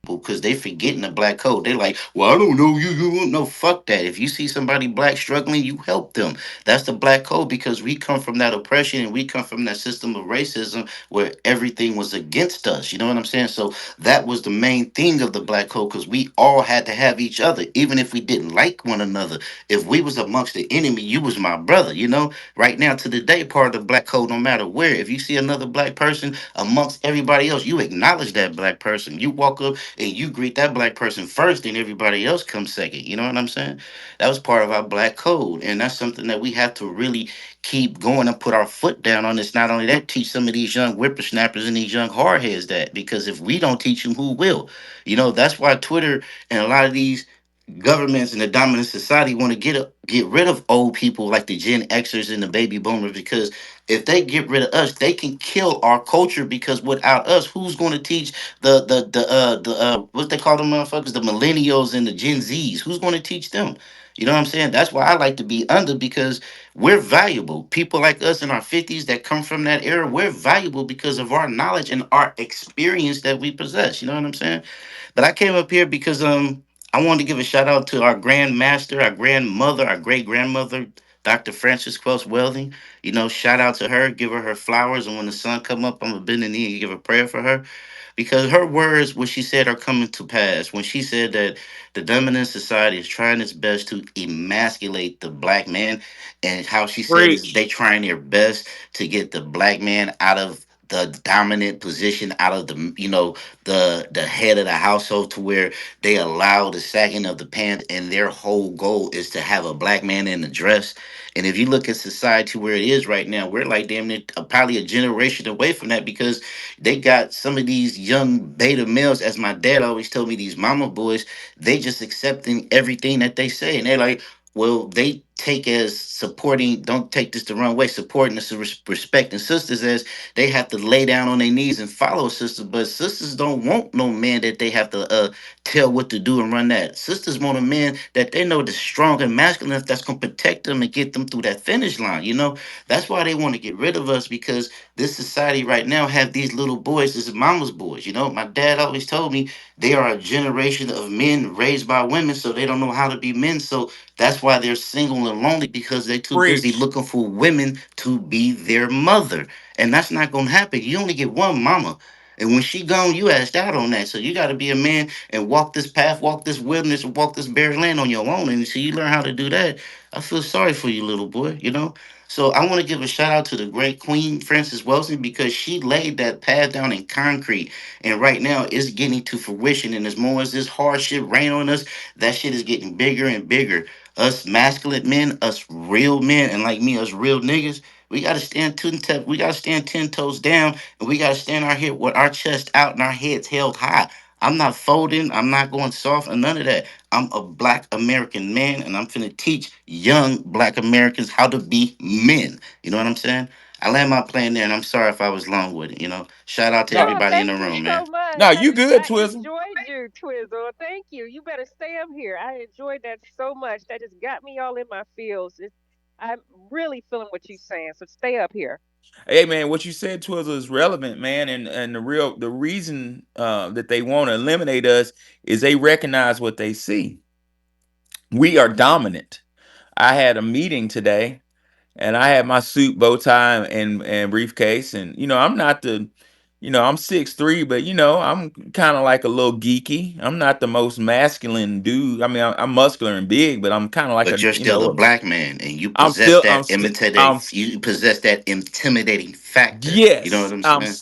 because they forgetting the black code. They like, well, I don't know you. You don't know. Fuck that. If you see somebody black struggling, you help them. That's the black code because we come from that oppression and we come from that system of racism where everything was against us. You know what I'm saying? So that was the main thing of the black code because we all had to have each other, even if we didn't like one another. If we was amongst the enemy, you was my brother. Right now to the day, part of the black code, no matter where, if you see another black person amongst everybody else, you acknowledge that black person. You walk up and you greet that black person first, and everybody else comes second. You know what I'm saying? That was part of our black code, and that's something that we have to really keep going and put our foot down on. It's not only that, teach some of these young whippersnappers and these young hardheads that, because if we don't teach them, who will? That's why Twitter and a lot of these governments and the dominant society want to get rid of old people like the Gen Xers and the baby boomers because if they get rid of us, they can kill our culture because without us, who's going to teach the what they call them motherfuckers, the millennials and the Gen Zs? Who's going to teach them? You know what I'm saying? That's why I like to be under because we're valuable. People like us in our 50s that come from that era, we're valuable because of our knowledge and our experience that we possess. You know what I'm saying? But I came up here because I wanted to give a shout out to our grandmaster, our grandmother, our great grandmother, Dr. Frances Quelch Welding. Shout out to her, give her flowers, and when the sun come up, I'm gonna bend the knee and give a prayer for her because her words, what she said, are coming to pass. When she said that the dominant society is trying its best to emasculate the black man, and how she said is Preach. they trying their best to get the black man out of the dominant position, out of the head of the household, to where they allow the sagging of the pants, and their whole goal is to have a black man in the dress. And if you look at society where it is right now, we're like damn near probably a generation away from that because they got some of these young beta males, as my dad always told me, these mama boys, they just accepting everything that they say. And they're like, well, take as supporting, don't take this the wrong way, supporting us, respecting sisters as they have to lay down on their knees and follow sisters. But sisters don't want no man that they have to tell what to do and run that. Sisters want a man that they know that's strong and masculine, that's going to protect them and get them through that finish line. You know, that's why they want to get rid of us, because this society right now have these little boys as mama's boys. You know, my dad always told me they are a generation of men raised by women, so they don't know how to be men. So that's why they're single and lonely, because they're too busy Preach. looking for women to be their mother. And that's not gonna happen. You only get one mama. And when she gone, you asked out on that. So you gotta be a man and walk this path, walk this wilderness, and walk this bare land on your own. And until you learn how to do that, I feel sorry for you, little boy, you know? So I want to give a shout out to the great Queen Frances Welsing, because she laid that path down in concrete. And right now it's getting to fruition. And as more as this hardship rain on us, that shit is getting bigger and bigger. Us masculine men, us real men, and like me, us real niggas, we gotta stand we gotta stand 10 toes down, and we gotta stand our head with our chest out and our heads held high. I'm not folding, I'm not going soft, and none of that. I'm a black American man, and I'm finna teach young black Americans how to be men. You know what I'm saying? I land my plane there, and I'm sorry if I was long with it. You know, shout out to No, No, everybody in thank the you room, man. so much. no, you good, I Twizzle. enjoyed you, Twizzle. Thank you. You better stay up here. I enjoyed that so much. That just got me all in my feels. I'm really feeling what you're saying. So stay up here. Hey man, what you said, Twizzle, is relevant, man. And the reason that they want to eliminate us is they recognize what they see. We are dominant. I had a meeting today, and I had my suit, bow tie, and briefcase. And I'm not the, I'm 6'3", but I'm kind of like a little geeky. I'm not the most masculine dude. I mean, I'm muscular and big, but I'm kind of like But you're still the black man, and you I'm possess still, I'm that still, imitating. You possess that intimidating factor. You know what yes, I'm saying?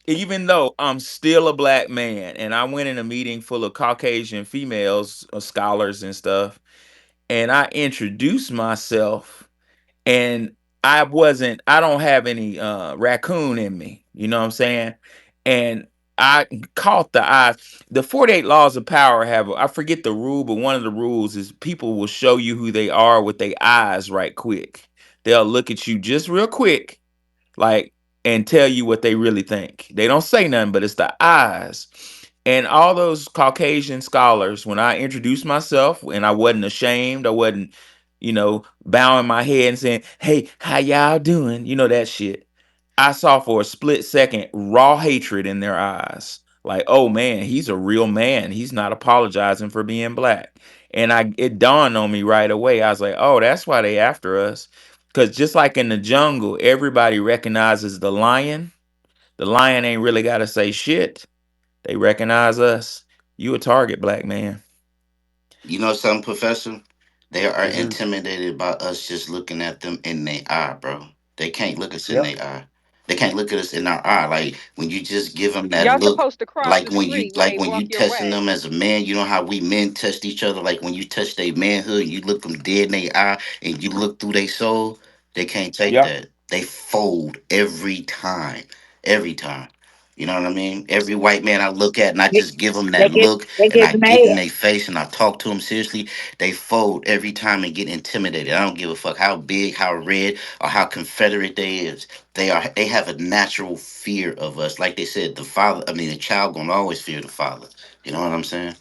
even though I'm still a black man, and I went in a meeting full of Caucasian females, scholars and stuff, and I introduced myself, and I don't have any raccoon in me, you know what I'm saying? And I caught the eye. The 48 laws of power have, I forget the rule, but one of the rules is people will show you who they are with their eyes right quick. They'll look at you just real quick, like, and tell you what they really think. They don't say nothing, but it's the eyes. And all those Caucasian scholars, when I introduced myself and I wasn't ashamed, I wasn't, bowing my head and saying, "Hey, how y'all doing?" That shit. I saw for a split second raw hatred in their eyes. Like, oh man, he's a real man. He's not apologizing for being black. And it dawned on me right away. I was like, oh, that's why they after us. Because just like in the jungle, everybody recognizes the lion. The lion ain't really got to say shit. They recognize us. You a target, black man. You know something, Professor? They are Hmm. intimidated by us just looking at them in their eye, bro. They can't look us in Yep. their eye. They can't look at us in our eye. Like when you just give them that Y'all look, supposed to cross the street when like they when walk you your testing way. them as a man. You know how we men test each other. Like when you touch their manhood, you look them dead in their eye, and you look through their soul. They can't take Yep. that. They fold every time. Every time. You know what I mean? Every white man I look at and I They, just give them that they get look they and get I get in mad. their face and I talk to them seriously, they fold every time and get intimidated. I don't give a fuck how big, how red, or how Confederate they is. They have a natural fear of us. Like they said, the child gonna always fear the father. You know what I'm saying?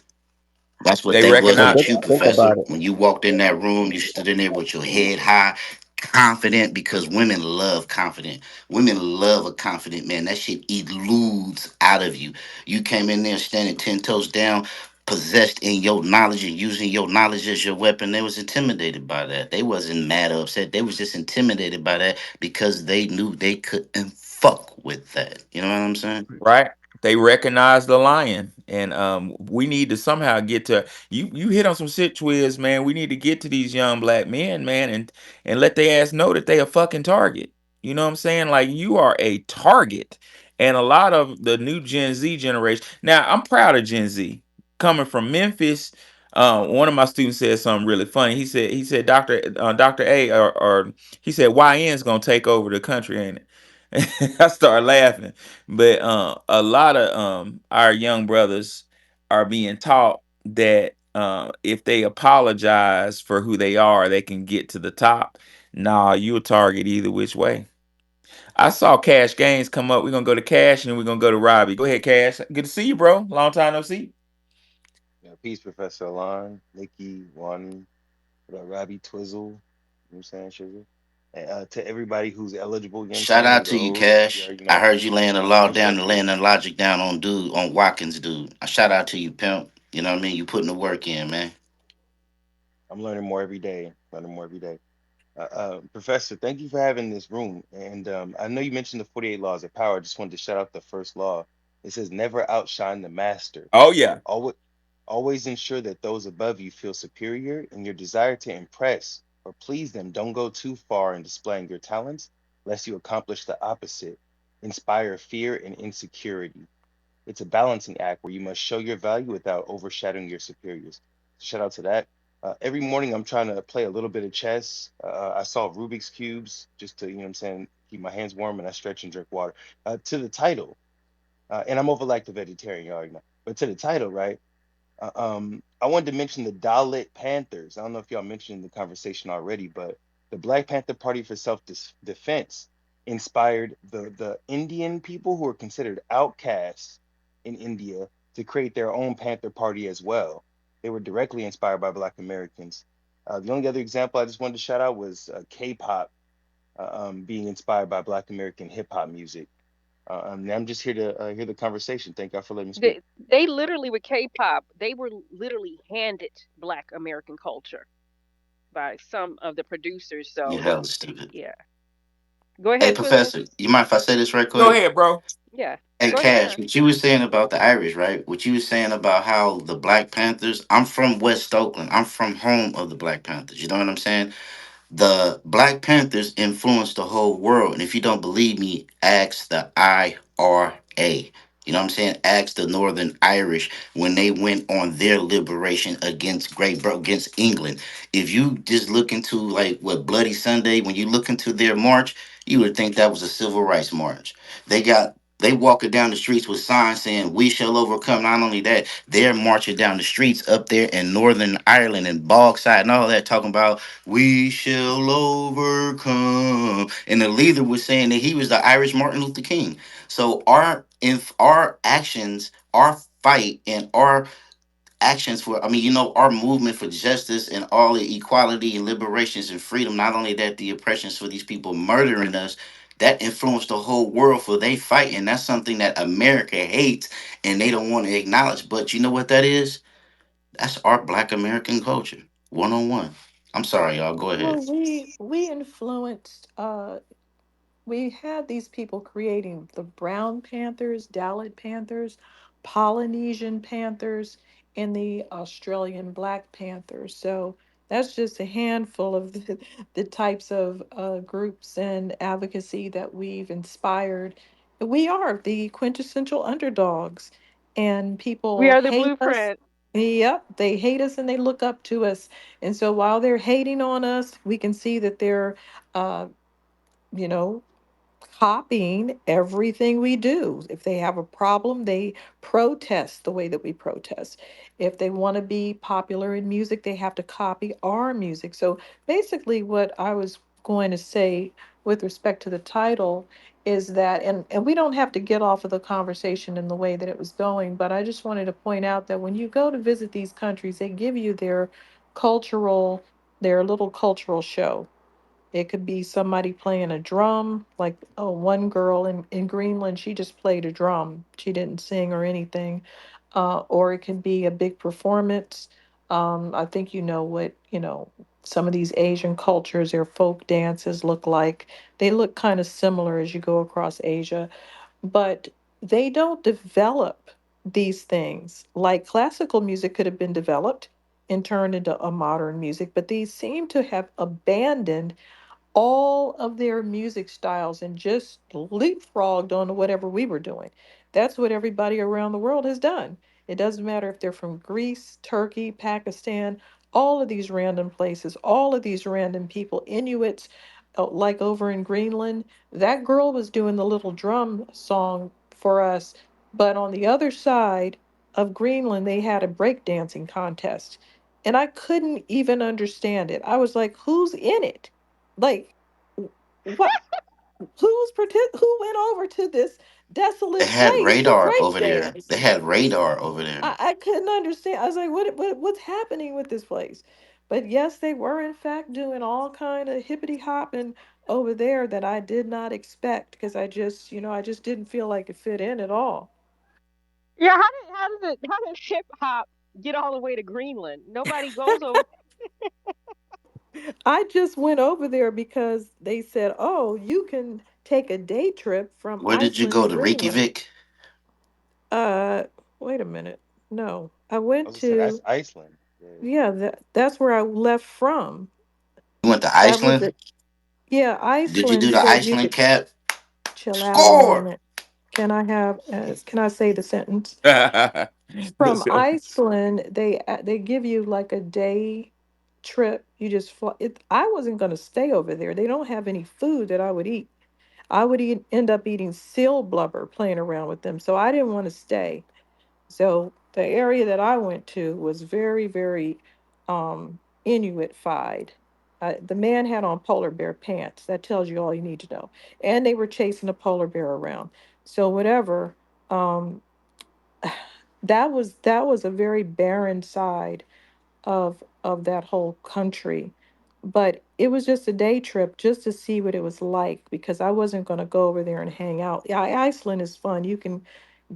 That's what They they was But recognize. with think you, think Professor. about it. When you walked in that room, you stood in there with your head high, confident, because women love confident. Women love a confident man. That shit eludes out of you. You came in there standing 10 toes down, possessed in your knowledge and using your knowledge as your weapon. They was intimidated by that. They wasn't mad or upset. They was just intimidated by that because they knew they couldn't fuck with that. You know what I'm saying? Right? They recognize the lion, and we need to somehow get to you. You hit on some shit, Twiz, man. We need to get to these young black men, man, and let their ass know that they a fucking target. You know what I'm saying? Like, you are a target, and a lot of the new Gen Z generation. Now, I'm proud of Gen Z coming from Memphis. One of my students said something really funny. He said, Doctor A, or he said, YN's gonna take over the country, ain't it? I started laughing. But a lot of our young brothers are being taught that If they apologize for who they are, they can get to the top. Nah, you a target either which way. I saw Cash Gaines come up. We're gonna go to Cash and then we're gonna go to Robbie. Go ahead, Cash. Good to see you, bro. Long time no see. Yeah, peace, Professor Alon, Nikki, Wani, what up, Robbie Twizzle, you know what I'm saying, Sugar? And to everybody who's eligible, you know what I'm Shout saying, out the to you, O's, you Cash. already I know, heard you laying the law happy down and laying birthday. the logic down on dude on Watkins, dude. I shout out to you, pimp. You know what I mean? You putting the work in, man. I'm learning more every day, learning more every day. Professor, thank you for having this room. And I know you mentioned the 48 laws of power. I just wanted to shout out the first law. It says, never outshine the master. Oh yeah. Always, always ensure that those above you feel superior, and your desire to impress or please them don't go too far in displaying your talents, lest you accomplish the opposite, inspire fear and insecurity. It's a balancing act where you must show your value without overshadowing your superiors. Shout out to that. Every morning I'm trying to play a little bit of chess. I solve Rubik's cubes just to, you know what I'm saying, keep my hands warm, and I stretch and drink water. To the title, and I'm over like the vegetarian, you already know. But to the title, right? I wanted to mention the Dalit Panthers. I don't know if y'all mentioned in the conversation already, but the Black Panther Party for Self-Defense inspired the Indian people who are considered outcasts in India to create their own Panther Party as well. They were directly inspired by Black Americans. The only other example I just wanted to shout out was K-pop being inspired by Black American hip hop music. I'm just here to hear the conversation. Thank y'all for letting me speak. They literally with K-pop, they were literally handed Black American culture by some of the producers. You So hella stupid. yeah, go Hey, ahead, Twizzle. Professor, you mind if I say this right Go quick? ahead, bro. Yeah, Hey, go ahead, Cash, son. what you was saying about the Irish, right? What you was saying about how the Black Panthers, I'm from West Oakland. I'm from home of the Black Panthers. You know what I'm saying? The Black Panthers influenced the whole world. And if you don't believe me, ask the IRA. You know what I'm saying? Ask the Northern Irish when they went on their liberation against against England. If you just look into like what Bloody Sunday, when you look into their march, you would think that was a civil rights march. They walking down the streets with signs saying "We shall overcome." Not only that, they're marching down the streets up there in Northern Ireland and Bogside and all that, talking about we shall overcome. And the leader was saying that he was the Irish Martin Luther King. So our actions, our fight, and our actions for, I mean, our movement for justice and all the equality and liberations and freedom, not only that, the oppressions for these people murdering us, that influenced the whole world for they fight. And that's something that America hates and they don't want to acknowledge. But you know what that is? That's our Black American culture, one on one. I'm sorry, y'all. Go Well, ahead. we influenced we had these people creating the brown panthers, Dalit panthers, Polynesian panthers, and the Australian black panthers. So that's just a handful of the types of groups and advocacy that we've inspired. We are the quintessential underdogs, and We people are the hate us. blueprint. Yep, they hate us and they look up to us. And so while they're hating on us, we can see that they're uh, you know, copying everything we do. If they have a problem, they protest the way that we protest. If they want to be popular in music, they have to copy our music. So basically, what I was going to say with respect to the title is that, and we don't have to get off of the conversation in the way that it was going, but I just wanted to point out that when you go to visit these countries, they give you cultural, their little cultural show. It could be somebody playing a drum, like one girl in Greenland, she just played a drum. She didn't sing or anything. Or it can be a big performance. I think some of these Asian cultures, their folk dances look like. They look kind of similar as you go across Asia, but they don't develop these things. Like classical music could have been developed and turned into a modern music, but these seem to have abandoned all of their music styles and just leapfrogged onto whatever we were doing. That's what everybody around the world has done. It doesn't matter if they're from Greece, Turkey, Pakistan, all of these random places, all of these random people, Inuits, like over in Greenland. That girl was doing the little drum song for us, but on the other side, of Greenland, they had a breakdancing contest. And I couldn't even understand it. I was like, who's in it? Like, what? Who went over to this They desolate had place to radar break over there. They dance? had radar over there. I couldn't understand. I was like, what's happening with this place? But yes, they were in fact doing all kind of hippity hopping over there that I did not expect because I just didn't feel like it fit in at all. Yeah, how did hip hop get all the way to Greenland? Nobody goes over. I just went over there because they said, "Oh, you can take a day trip from Where did you Iceland to go to Greenland." Reykjavik? Uh, Wait a minute. No, I I went was gonna say that's to, Iceland. Yeah. yeah, that's where I left from. You went to That was Iceland? it. Yeah, Did you do Iceland the said you Iceland could cap? chill out a Score! minute. Can I say the sentence? From So, Iceland, they give you like a day trip. You just fly. I wasn't going to stay over there. They don't have any food that I would eat. I would end up eating seal blubber playing around with them. So I didn't want to stay. So the area that I went to was very, very Inuit-fied. The man had on polar bear pants. That tells you all you need to know. And they were chasing a polar bear around. So whatever. Um, that was a very barren side of that whole country. But it was just a day trip just to see what it was like because I wasn't going to go over there and hang out. Yeah, Iceland is fun. You can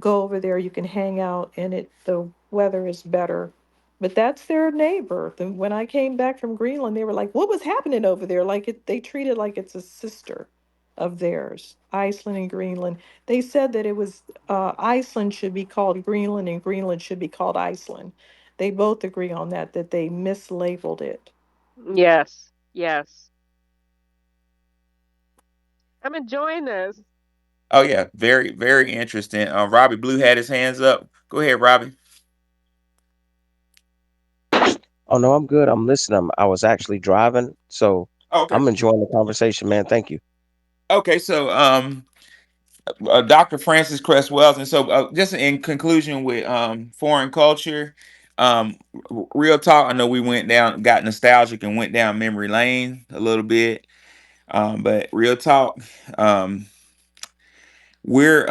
go over there, you can hang out, and the weather is better. But that's their neighbor. When I came back from Greenland, they were like, "What was happening over there?" Like they treat it like it's a sister of theirs. Iceland and Greenland. They said that it was Iceland should be called Greenland and Greenland should be called Iceland. They both agree on that they mislabeled it. Yes, yes. I'm enjoying this. oh yeah, very very interesting. Robbie Blue had his hands up. Go ahead, Robbie. Oh no, I'm good. I'm listening. I was actually driving, so Okay. I'm enjoying the conversation, man. Thank you. Okay, so Dr. Francis Cress Wells, and so just in conclusion with foreign culture, real talk. I know we went down, got nostalgic, and went down memory lane a little bit, but real talk, um, we're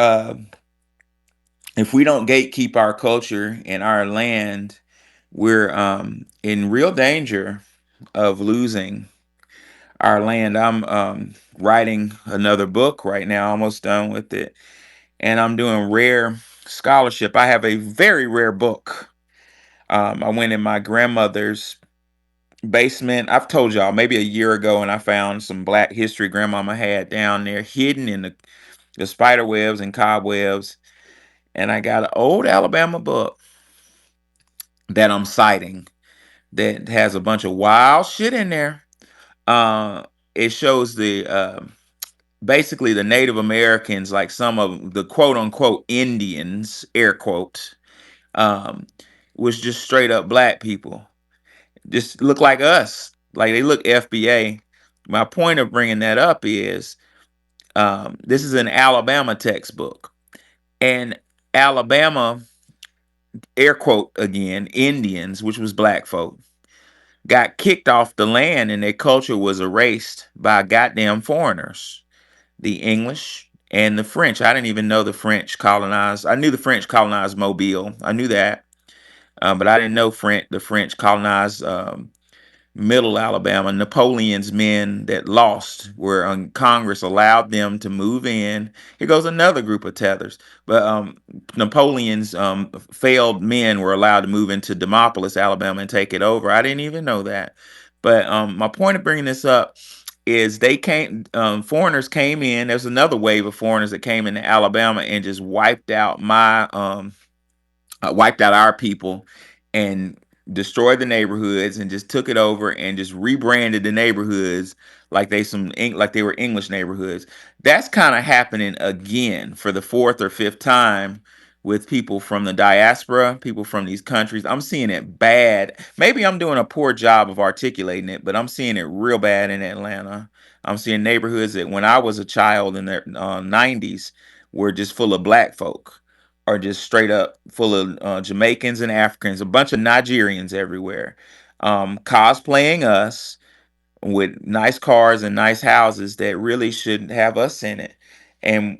if we don't gatekeep our culture and our land, we're in real danger of losing our land. I'm writing another book right now, almost done with it, and I'm doing rare scholarship. I have a very rare book. I went in my grandmother's basement. I've told y'all maybe a year ago, and I found some Black history grandmama had down there, hidden in the spider webs and cobwebs. And I got an old Alabama book that I'm citing that has a bunch of wild shit in there. Uh, it shows the basically the Native Americans, like some of the quote unquote Indians, air quotes, um, was just straight up black people. Just look like us. Like they look FBA. My point of bringing that up is this is an Alabama textbook. And Alabama, air quote again, Indians, which was black folk, got kicked off the land and their culture was erased by goddamn foreigners, the English and the French. I didn't even know the French colonized. I knew the French colonized Mobile. I knew that, but I didn't know the French colonized Middle Alabama. Napoleon's men that lost were on Congress allowed them to move in. Here goes another group of tethers. But Napoleon's failed men were allowed to move into Demopolis, Alabama, and take it over. I didn't even know that. But my point of bringing this up is they came, foreigners came in. There's another wave of foreigners that came into Alabama and just wiped out our people and destroyed the neighborhoods and just took it over and just rebranded the neighborhoods like like they were English neighborhoods. That's kind of happening again for the fourth or fifth time with people from the diaspora, people from these countries. I'm seeing it bad. Maybe I'm doing a poor job of articulating it, but I'm seeing it real bad in Atlanta. I'm seeing neighborhoods that when I was a child in the 90s were just full of black folk, are just straight up full of Jamaicans and Africans, a bunch of Nigerians everywhere, cosplaying us with nice cars and nice houses that really shouldn't have us in it. And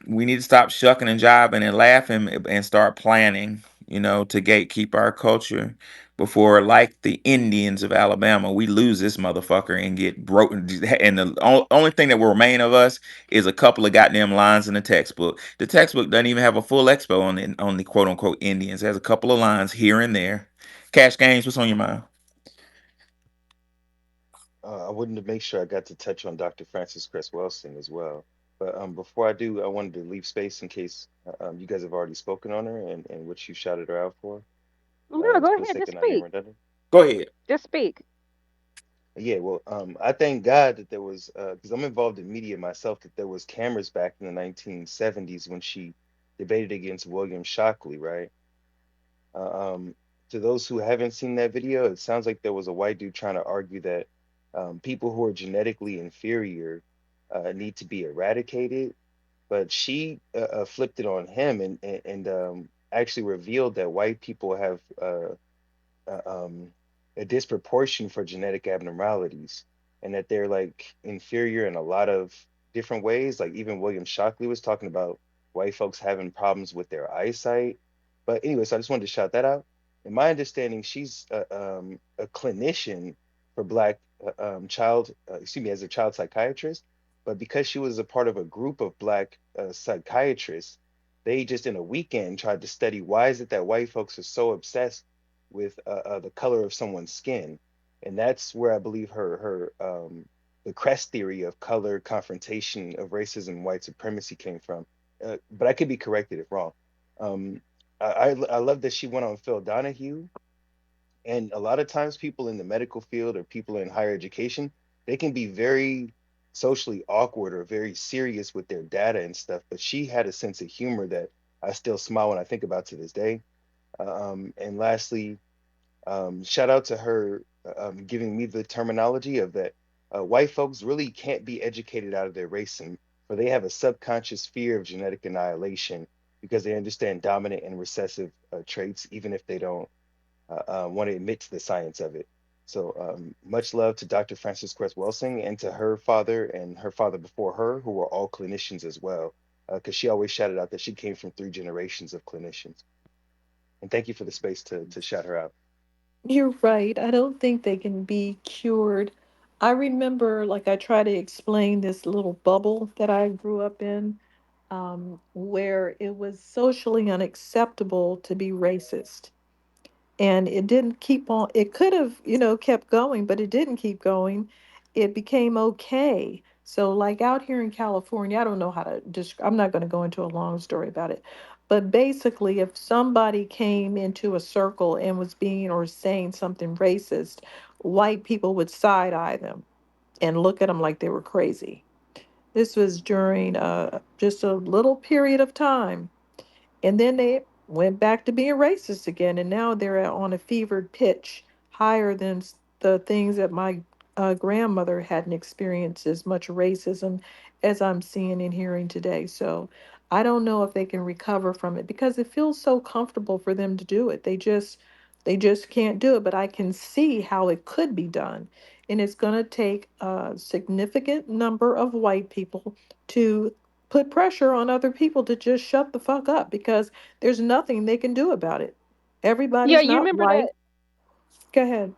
we need to stop shucking and jiving and laughing and start planning, to gatekeep our culture before, like the Indians of Alabama, we lose this motherfucker and get broken. And the only thing that will remain of us is a couple of goddamn lines in the textbook. The textbook doesn't even have a full expo on the quote unquote Indians. It has a couple of lines here and there. Cash Games, what's on your mind? I wanted to make sure I got to touch on Dr. Frances Cress Welsing as well. But before I do, I wanted to leave space in case you guys have already spoken on her and what you shouted her out for, No, and go for the ahead, sake just of not being speak. redundant. Go ahead. Just speak. Yeah, well, I thank God that there was, because I'm involved in media myself, that there was cameras back in the 1970s when she debated against William Shockley, right? Uh, um, to those who haven't seen that video, it sounds like there was a white dude trying to argue that people who are genetically inferior need to be eradicated, but she flipped it on him and actually revealed that white people have uh, um, a disproportion for genetic abnormalities, and that they're like inferior in a lot of different ways. Like even William Shockley was talking about white folks having problems with their eyesight. But anyway, so I just wanted to shout that out. In my understanding, she's a clinician for Black excuse me, as a child psychiatrist. But because she was a part of a group of Black psychiatrists, they just in a weekend tried to study why is it that white folks are so obsessed with the color of someone's skin, and that's where I believe her the crest theory of color confrontation of racism, white supremacy came from. But I could be corrected if wrong. Um, I love that she went on Phil Donahue, and a lot of times people in the medical field or people in higher education, they can be very socially awkward or very serious with their data and stuff. But she had a sense of humor that I still smile when I think about to this day. And lastly, shout out to her giving me the terminology of that white folks really can't be educated out of their racism, for they have a subconscious fear of genetic annihilation because they understand dominant and recessive traits, even if they don't want to admit to the science of it. So much love to Dr. Frances Cress Welsing and to her father and her father before her, who were all clinicians as well, because she always shouted out that she came from 3 generations of clinicians. And thank you for the space to shout her out. You're right. I don't think they can be cured. I remember, like, I try to explain this little bubble that I grew up in, where it was socially unacceptable to be racist. And it didn't keep on, it could have, kept going, but it didn't keep going. It became okay. So, like out here in California, I don't know how to describe, I'm not going to go into a long story about it, but basically if somebody came into a circle and was being or saying something racist, white people would side eye them and look at them like they were crazy. This was during just a little period of time, and then they went back to being racist again, and now they're on a fevered pitch, higher than the things that my grandmother hadn't experienced as much racism as I'm seeing and hearing today. So I don't know if they can recover from it because it feels so comfortable for them to do it. They just can't do it, but I can see how it could be done. And it's going to take a significant number of white people to put pressure on other people to just shut the fuck up because there's nothing they can do about it. Yeah, Everybody's you not remember white. that? Go ahead.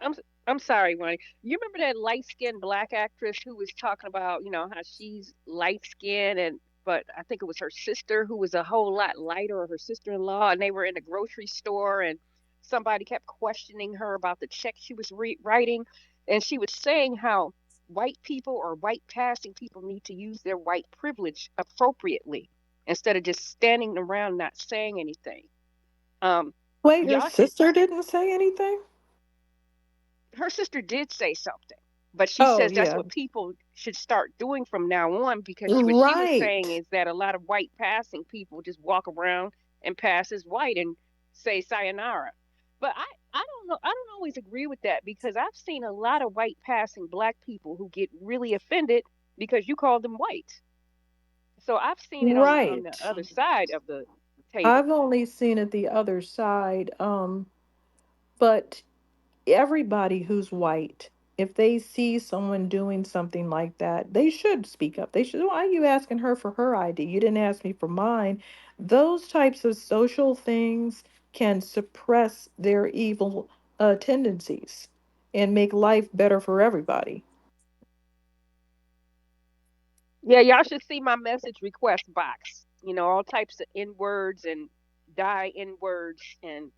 I'm sorry, Ronnie. You remember that light skinned black actress who was talking about, how she's light skinned and but I think it was her sister who was a whole lot lighter, or her sister-in-law, and they were in a grocery store and somebody kept questioning her about the check she was writing, and she was saying how white people or white passing people need to use their white privilege appropriately instead of just standing around not saying anything. Um, Wait, her y'all should sister didn't say anything? her sister did say something, but she Oh, says that's yeah. what people should start doing from now on because what she was saying Right. is that a lot of white passing people just walk around and pass as white and say sayonara. But I don't know. I don't always agree with that because I've seen a lot of white passing black people who get really offended because you call them white. So I've seen it on the Right. other side of the table. I've only seen it the other side. But everybody who's white, if they see someone doing something like that, they should speak up. They should, why are you asking her for her ID? You didn't ask me for mine. Those types of social things can suppress their evil tendencies and make life better for everybody. Yeah, y'all should see my message request box. All types of N words and die N words and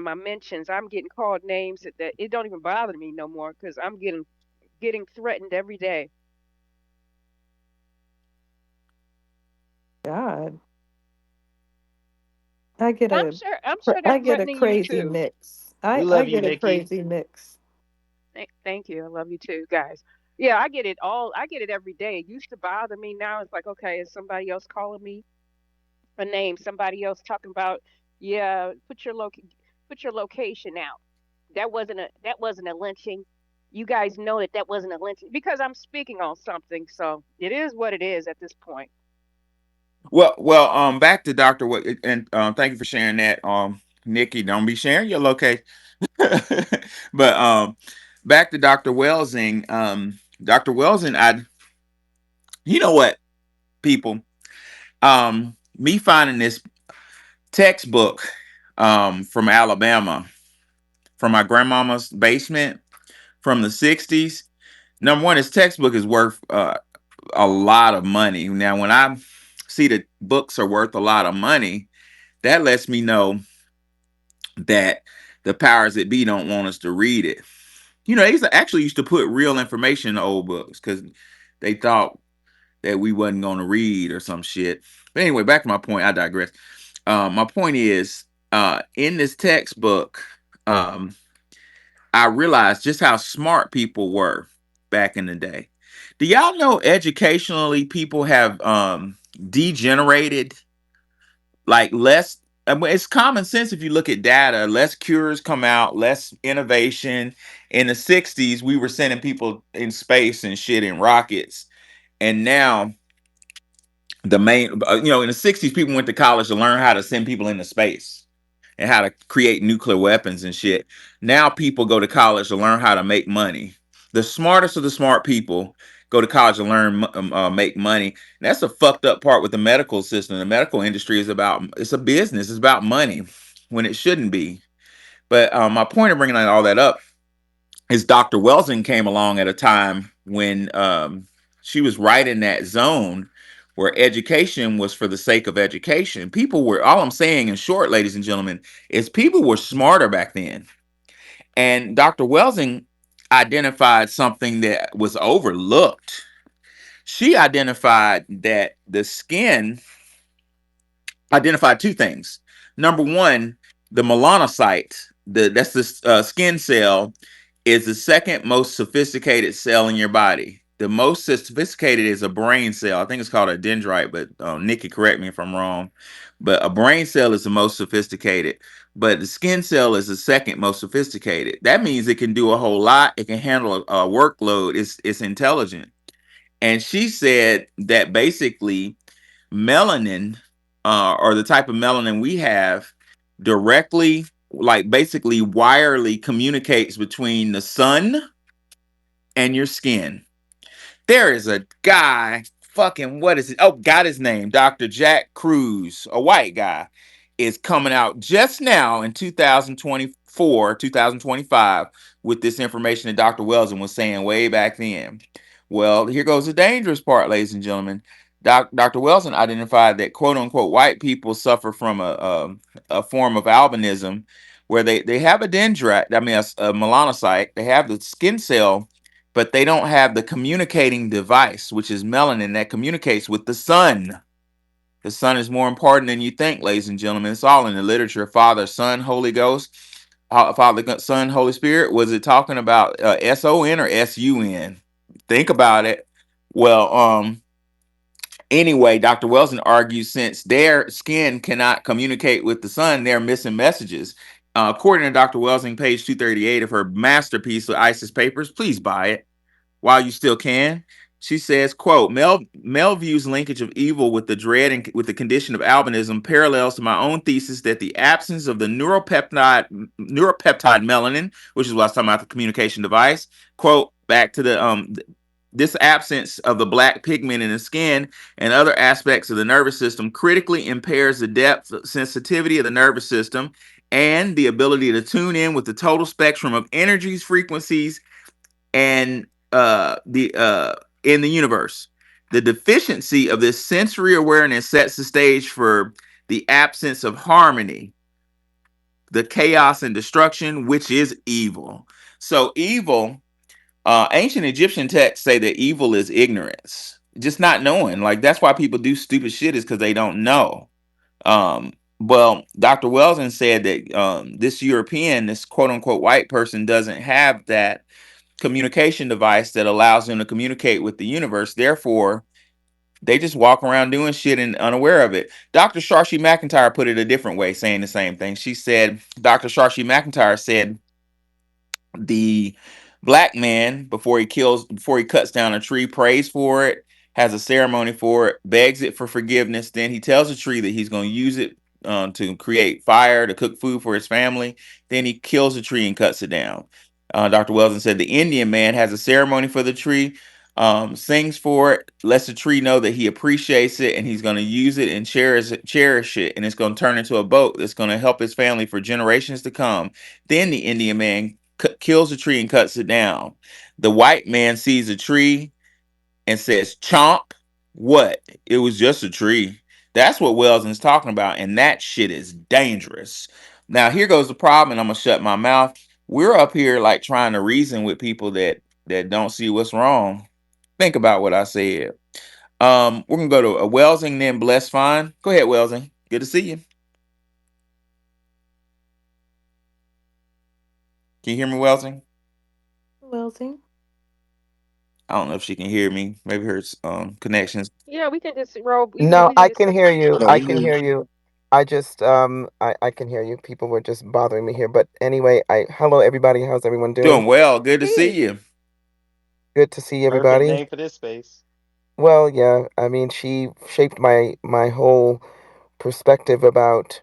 my mentions. I'm getting called names that it don't even bother me no more because I'm getting threatened every day. God, I get I'm a sure I'm sure they're I get a threatening you crazy too. mix. We I love you, get a Nikki. crazy mix. Thank you. I love you too, guys. Yeah, I get it all. I get it every day. It used to bother me. Now it's like, okay, is somebody else calling me a name? Somebody else talking about, yeah, put your location out. That wasn't a lynching. You guys know that wasn't a lynching because I'm speaking on something. So it is what it is at this point. Back to Doctor. And thank you for sharing that. Nikki, don't be sharing your location. But back to Doctor Welsing. Doctor Welsing, you know what, people, me finding this textbook, from Alabama, from my grandmama's basement from the '60s. Number one, this textbook is worth a lot of money. Now, when I see that books are worth a lot of money, that lets me know that the powers that be don't want us to read it. They actually used to put real information in the old books because they thought that we wasn't going to read or some shit. But anyway, back to my point. I digress. My point is, in this textbook, um, I realized just how smart people were back in the day. Do y'all know educationally people have degenerated, like less? I mean, it's common sense if you look at data. Less cures come out, less innovation. In the '60s, we were sending people in space and shit in rockets, and now in the '60s, people went to college to learn how to send people into space and how to create nuclear weapons and shit. Now people go to college to learn how to make money. The smartest of the smart people go to college to learn make money. And that's the fucked up part with the medical system. The medical industry it's a business. It's about money when it shouldn't be. But my point of bringing all that up is Dr. Welsing came along at a time when she was right in that zone where education was for the sake of education. All I'm saying in short, ladies and gentlemen, is people were smarter back then. And Dr. Welsing identified something that was overlooked. She identified two things. Number one, the melanocyte, that's the skin cell, is the second most sophisticated cell in your body. The most sophisticated is a brain cell. I think it's called a dendrite, but Nikki, correct me if I'm wrong. But a brain cell is the most sophisticated, but the skin cell is the second most sophisticated. That means it can do a whole lot. It can handle a workload. It's intelligent. And she said that basically melanin, or the type of melanin we have, directly, like basically wirely communicates between the sun and your skin. There is a guy, fucking, what is it? Oh, got his name. Dr. Jack Cruz, a white guy, is coming out just now in 2024, 2025, with this information that Dr. Welsing was saying way back then. Well, here goes the dangerous part, ladies and gentlemen. Dr. Welsing identified that quote unquote white people suffer from a form of albinism where they have a dendrite, I mean, a melanocyte, they have the skin cell, but they don't have the communicating device, which is melanin that communicates with the sun. The sun is more important than you think, ladies and gentlemen. It's all in the literature. Father, Son, Holy Ghost, Father, Son, Holy Spirit. Was it talking about SON or SUN? Think about it. Well, anyway, Dr. Welsing argues since their skin cannot communicate with the sun, they're missing messages. According to Dr. Welsing, page 238 of her masterpiece, The ISIS Papers, please buy it while you still can. She says, quote, Mel views linkage of evil with the dread and with the condition of albinism parallels to my own thesis that the absence of the neuropeptide melanin, which is what I was talking about, the communication device, quote, back to the this absence of the black pigment in the skin and other aspects of the nervous system critically impairs the depth sensitivity of the nervous system and the ability to tune in with the total spectrum of energies, frequencies, and the in the universe. The deficiency of this sensory awareness sets the stage for the absence of harmony, the chaos and destruction, which is evil. So evil, ancient Egyptian texts say that evil is ignorance, just not knowing. Like that's why people do stupid shit is because they don't know. Um, well, Dr. Welsing said that this European, this quote unquote white person, doesn't have that communication device that allows them to communicate with the universe. Therefore, they just walk around doing shit and unaware of it. Dr. Sharshi McIntyre put it a different way, saying the same thing. She said, Dr. Sharshi McIntyre said, the black man before he cuts down a tree prays for it, has a ceremony for it, begs it for forgiveness. Then he tells the tree that he's going to use it to create fire to cook food for his family. Then he kills the tree and cuts it down. Dr. Weldon said the Indian man has a ceremony for the tree, sings for it, lets the tree know that he appreciates it and he's going to use it and cherish it, and it's going to turn into a boat that's going to help his family for generations to come. Then the Indian man kills a tree and cuts it down. The white man sees a tree and says, "Chomp." What? It was just a tree. That's what Welsing's talking about, and that shit is dangerous. Now here goes the problem, and I'm gonna shut my mouth. We're up here like trying to reason with people that don't see what's wrong. Think about what I said. We're gonna go to a Welsing, then Bless Fine. Go ahead, Welsing. Good to see you. Can you hear me, Welsing? Welsing. I don't know if she can hear me. Maybe her connections. Yeah, we can just roll. No, We can I just can hear you. No, I we can good. hear you. I just I can hear you. People were just bothering me here. But anyway, I hello everybody. How's everyone Doing doing? well. Good to see Hey, you. Good to see Perfect everybody. name for this space. Well, yeah, I mean she shaped my whole perspective about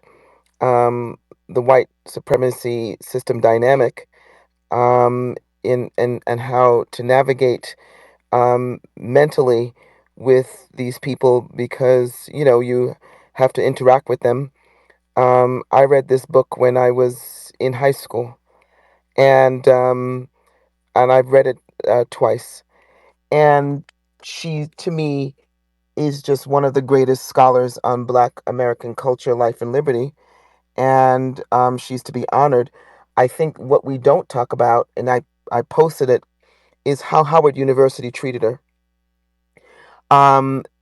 um the white supremacy system dynamic and how to navigate mentally with these people because you have to interact with them. I read this book when I was in high school, and I've read it twice. And she, to me, is just one of the greatest scholars on Black American culture, life, and liberty. And she's to be honored. I think what we don't talk about, and I posted it, is how Howard University treated her.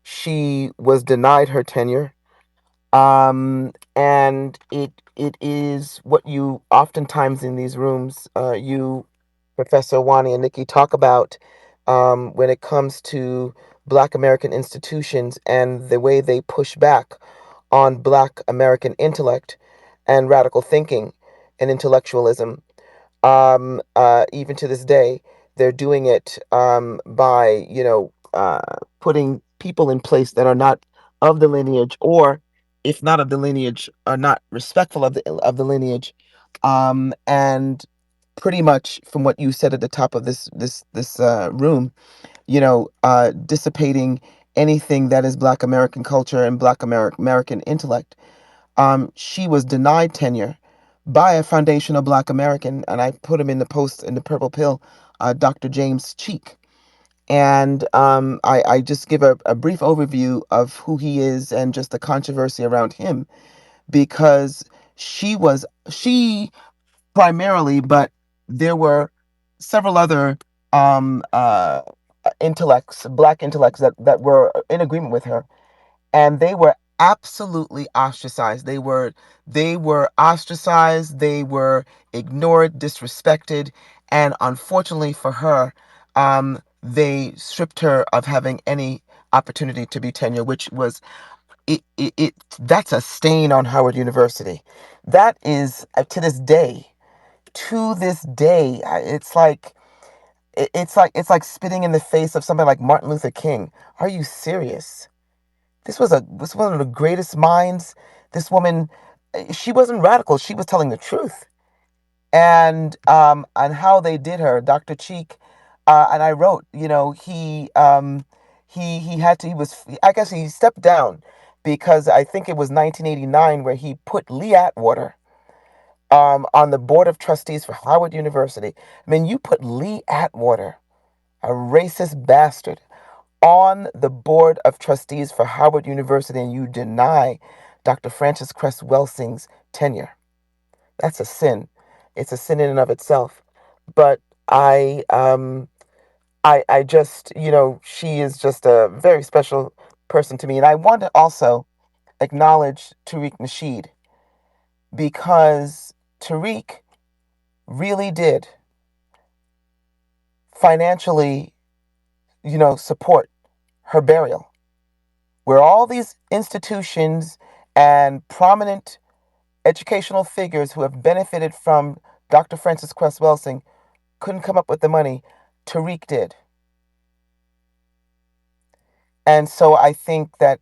She was denied her tenure. And it is what you oftentimes in these rooms, you, Professor Wani and Nikki, talk about when it comes to Black American institutions and the way they push back on Black American intellect and radical thinking and intellectualism. Even to this day, they're doing it by putting people in place that are not of the lineage, or if not of the lineage, are not respectful of the lineage. And pretty much from what you said at the top of this room, dissipating anything that is Black American culture and Black American intellect. She was denied tenure by a foundational Black American, and I put him in the post in the Purple Pill, Dr. James Cheek. And I just give a brief overview of who he is and just the controversy around him, because she primarily, but there were several other um, uh, intellects, Black intellects that were in agreement with her, and they were absolutely ostracized. They were ostracized. They were ignored, disrespected, and unfortunately for her, they stripped her of having any opportunity to be tenured, which was it that's a stain on Howard University. That is to this day, it's like it's like spitting in the face of somebody like Martin Luther King. Are you serious? This was one of the greatest minds. This woman, she wasn't radical. She was telling the truth. And how they did her, Dr. Cheek, and I wrote, he had to, he was, I guess he stepped down because I think it was 1989 where he put Lee Atwater on the board of trustees for Howard University. I mean, you put Lee Atwater, a racist bastard, on the board of trustees for Howard University, and you deny Dr. Francis Cress Welsing's tenure. That's a sin. It's a sin in and of itself. But I just, she is just a very special person to me. And I want to also acknowledge Tariq Nasheed because Tariq really did financially, support her burial, where all these institutions and prominent educational figures who have benefited from Dr. Francis Cress Welsing couldn't come up with the money. Tariq did. And so I think that,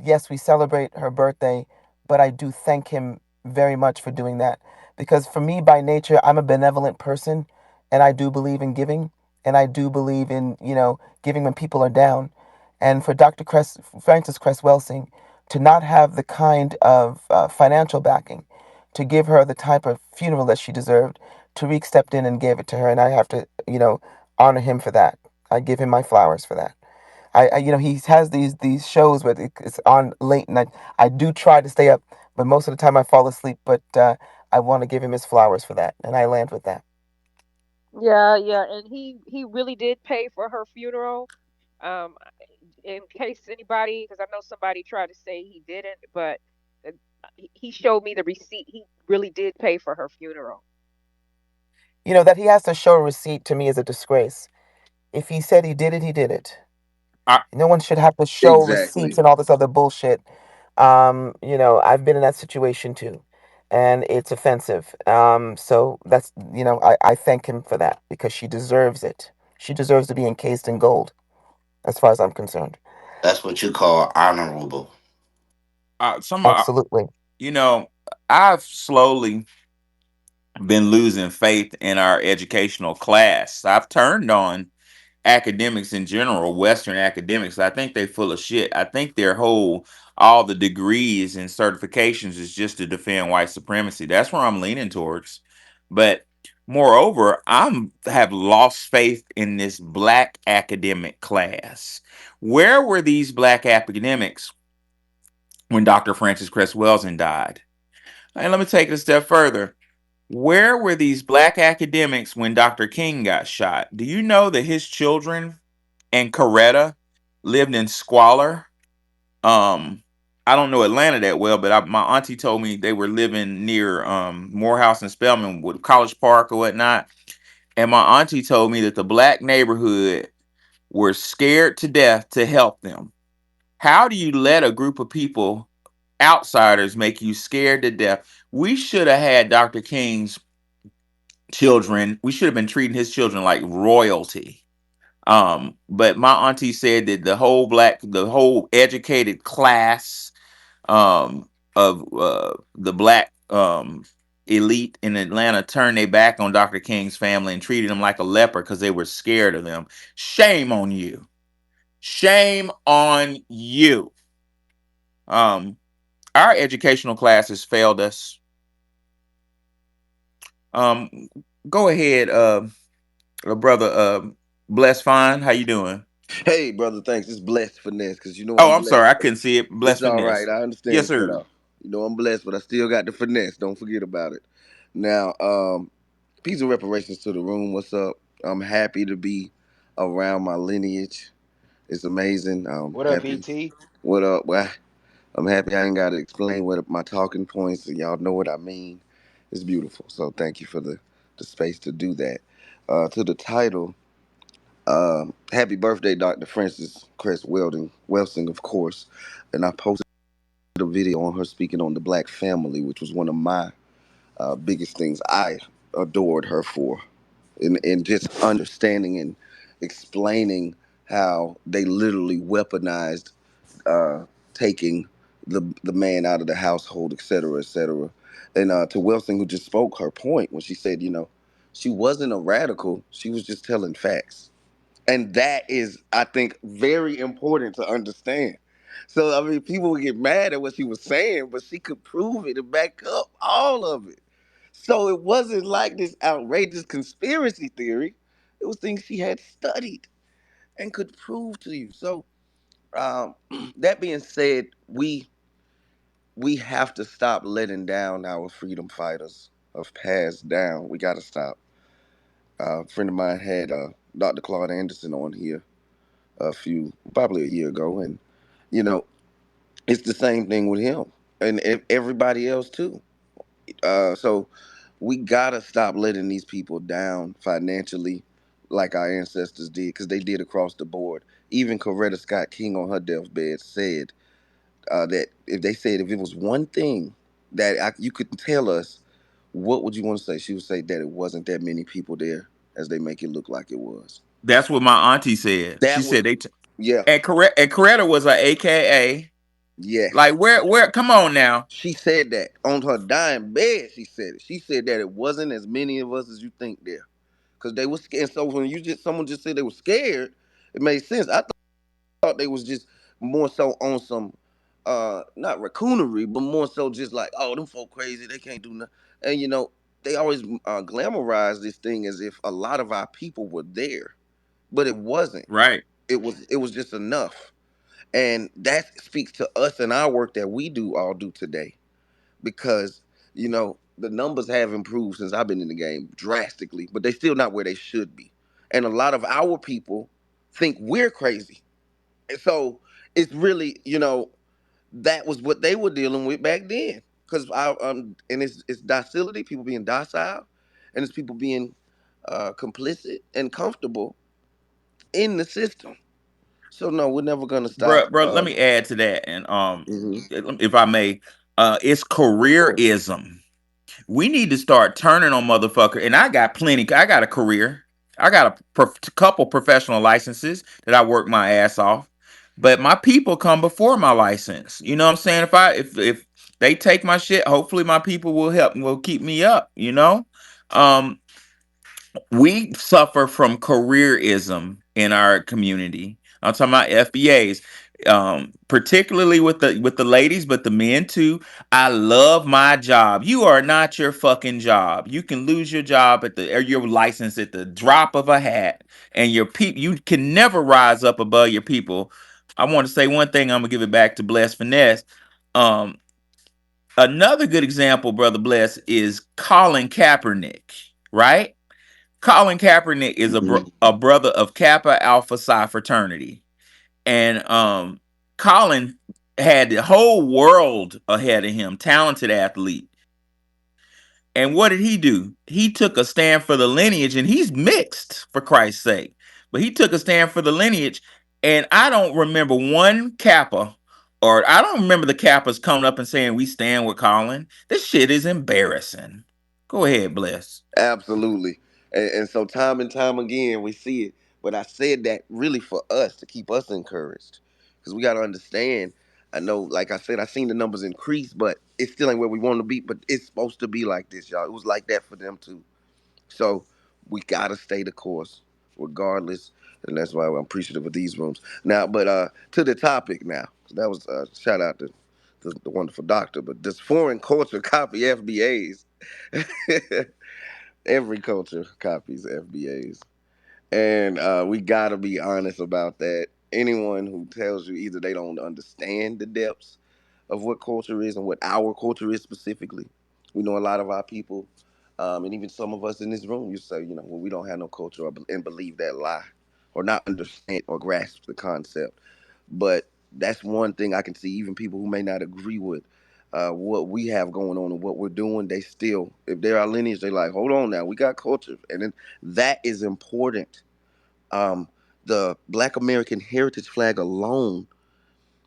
yes, we celebrate her birthday, but I do thank him very much for doing that. Because for me, by nature, I'm a benevolent person, and I do believe in giving, and I do believe in, giving when people are down. And for Francis Cress Welsing to not have the kind of financial backing to give her the type of funeral that she deserved, Tariq stepped in and gave it to her, and I have to, honor him for that. I give him my flowers for that. He has these shows where it's on late, and I do try to stay up, but most of the time I fall asleep. But I want to give him his flowers for that, and I land with that. Yeah, yeah, and he really did pay for her funeral. Um, in case anybody, because I know somebody tried to say he didn't, but uh, he showed me the receipt. He really did pay for her funeral. That he has to show a receipt to me is a disgrace. If he said he did it, he did it. I, No one should have to show receipts Exactly. and all this other bullshit. I've been in that situation too, and it's offensive. So that's, I thank him for that because she deserves it. She deserves to be encased in gold, as far as I'm concerned. That's what you call honorable. some, Absolutely. you know, I've slowly been losing faith in our educational class. I've turned on academics in general, Western academics. I think they're full of shit. I think their whole all the degrees and certifications is just to defend white supremacy. That's where I'm leaning towards. But moreover, I'm have lost faith in this black academic class. Where were these black academics when Dr. Francis Cress Welsing died? And let me take it a step further. Where were these black academics when Dr. King got shot? Do you know that his children and Coretta lived in squalor? Um, I don't know Atlanta that well, but my auntie told me they were living near Morehouse and Spelman with College Park or whatnot. And my auntie told me that the black neighborhood were scared to death to help them. How do you let a group of people, outsiders, make you scared to death? We should have had Dr. King's children. We should have been treating his children like royalty. But my auntie said that the whole educated class of the black elite in Atlanta turned their back on Dr. King's family and treated him like a leper because they were scared of them. Shame on you. Shame on you. Um, our educational classes failed us. Um, Go ahead, brother. Bless fine. How you doing? Hey, brother, thanks. It's blessed finesse because Oh, I'm I'm sorry, blessed. I couldn't see it. Bless It's all right. finesse. I understand Yes, the sir. cutoff. I'm blessed, but I still got the finesse. Don't forget about it. Now, peace and reparations to the room. What's up? I'm happy to be around my lineage. It's amazing. What up, Happy. ET? What up? Well, I'm happy I ain't got to explain what my talking points, and y'all know what I mean. It's beautiful. So thank you for the space to do that. To the title, happy birthday, Dr. Francis Cress Welsing, of course. And I posted a video on her speaking on the black family, which was one of my biggest things I adored her for. and just understanding and explaining how they literally weaponized taking the man out of the household, et cetera, et cetera. And to Welsing, who just spoke her point when she said, she wasn't a radical; she was just telling facts, and that is, I think, very important to understand. So I mean, people would get mad at what she was saying, but she could prove it and back up all of it. So it wasn't like this outrageous conspiracy theory. It was things she had studied and could prove to you. So um, that being said, we have to stop letting down our freedom fighters of past down. We got to stop. A friend of mine had Dr. Claude Anderson on here probably a year ago, and you know, it's the same thing with him and everybody else too. So we gotta stop letting these people down financially, like our ancestors did, because they did across the board. Even Coretta Scott King on her deathbed said that if it was one thing that you could tell us, what would you want to say? She would say that it wasn't that many people there as they make it look like it was. That's what my auntie said. She That was, said yeah, and Coretta was a AKA. Like yes. where? Come on now. She said that on her dying bed. She said it. She said that it wasn't as many of us as you think there, because they were scared. So when someone just said they were scared, it made sense. I thought they was just more so on some, not raccoonery, but more so just like, oh, them folk crazy. They can't do nothing. And they always glamorize this thing as if a lot of our people were there, but it wasn't. Right. It was just enough, and that speaks to us and our work that we do today, because the numbers have improved since I've been in the game drastically, but they still not where they should be. And a lot of our people think we're crazy. And so it's really, that was what they were dealing with back then. Because and it's docility, people being docile, and it's people being complicit and comfortable in the system. So no, we're never gonna stop. Bro, let me add to that, and Mhm, if I may, it's of course. careerism. We need to start turning on motherfucker. And I got plenty. I got a career. I got a couple professional licenses that I work my ass off. But my people come before my license. You know what I'm saying? If they take my shit, hopefully my people will help and will keep me up. Um, we suffer from careerism in our community. I'm talking about FBAs, particularly with the ladies, but the men too. I love my job. You are not your fucking job. You can lose your job or your license at the drop of a hat, and your people. You can never rise up above your people. I want to say one thing. I'm gonna give it back to Bless Finesse. Um, Another good example, brother Bless, is Colin Kaepernick. Right? Colin Kaepernick is Mhm. a brother of Kappa Alpha Psi fraternity, and Colin had the whole world ahead of him, talented athlete. And what did he do? He took a stand for the lineage, and he's mixed, for Christ's sake. But he took a stand for the lineage, and I don't remember one Kappa, or I don't remember the Kappas coming up and saying we stand with Colin. This shit is embarrassing. Go ahead, Bless. Absolutely. And so time and time again we see it. But I said that really for us to keep us encouraged. Because we gotta understand. I know, like I said, I seen the numbers increase, but it still ain't where we want to be. But it's supposed to be like this, y'all. It was like that for them too. So we gotta stay the course, regardless. And that's why I'm appreciative of these rooms. Now, but to the topic now. That was shout out to the wonderful doctor. But does foreign culture copy FBAs? Every culture copies FBAs, and we gotta be honest about that. Anyone who tells you either they don't understand the depths of what culture is and what our culture is specifically, we know a lot of our people, and even some of us in this room, you say, well, we don't have no culture, and believe that lie, or not understand or grasp the concept. But that's one thing I can see. Even people who may not agree with what we have going on and what we're doing, they still, if they're our lineage, they like, hold on now, we got culture, and then that is important. Um, the Black American Heritage flag alone,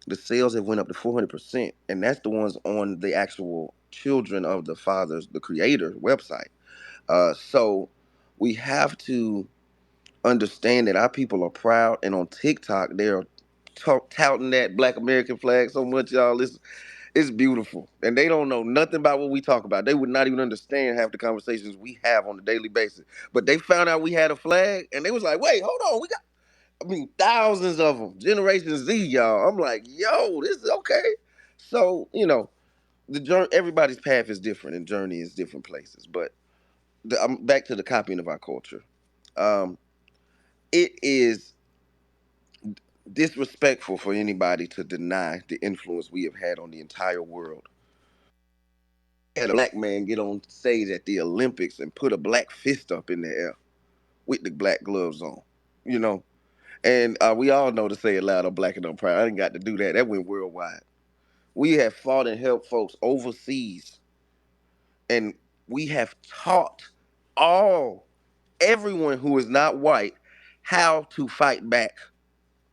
the sales have went up to 400%, and that's the ones on the actual Children of the Fathers, the Creator website. So We have to understand that our people are proud, and on TikTok they are touting that Black American flag so much, y'all. It's beautiful, and they don't know nothing about what we talk about. They would not even understand half the conversations we have on a daily basis. But they found out we had a flag, and they was like, "Wait, hold on, we got." I mean, thousands of them, Generation Z, y'all. I'm like, "Yo, this is okay." So the journey. Everybody's path is different, and journey is different places. But I'm back to the copying of our culture. Um, it is disrespectful for anybody to deny the influence we have had on the entire world. We had a black man get on stage at the Olympics and put a black fist up in the air with the black gloves on, you know. And we all know to say it loud, I'm black and I'm proud. I didn't got to do that. That went worldwide. We have fought and helped folks overseas, and we have taught all everyone who is not white how to fight back,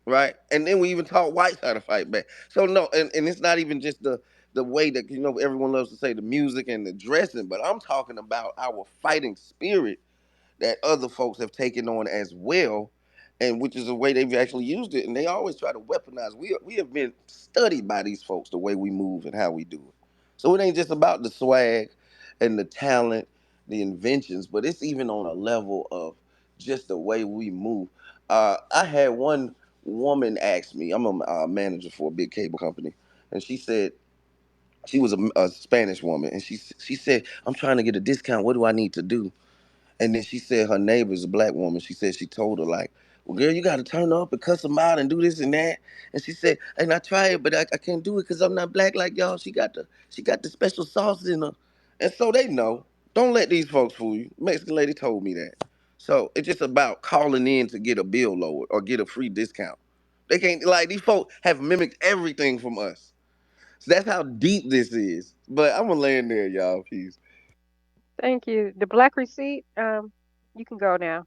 right? And then we even taught whites how to fight back. So no, and it's not even just the way that everyone loves to say the music and the dressing, but I'm talking about our fighting spirit that other folks have taken on as well, and which is a way they've actually used it. And they always try to weaponize. We have been studied by these folks the way we move and how we do it. So it ain't just about the swag and the talent, the inventions, but it's even on a level of just the way we move. I had one woman ask me. I'm a manager for a big cable company, and she said she was a Spanish woman, and she said, "I'm trying to get a discount. What do I need to do?" And then she said her neighbor's a black woman. She said she told her like, "Well, girl, you got to turn up and cuss them out and do this and that." And she said, "And I try it, but I can't do it because I'm not black like y'all. She got the special sauce in her." And so they know. Don't let these folks fool you. Mexican lady told me that. So it's just about calling in to get a bill lowered or get a free discount. They can't like these folks have mimicked everything from us. So that's how deep this is. But I'm gonna land there, y'all. Peace. Thank you. The black receipt, you can go now.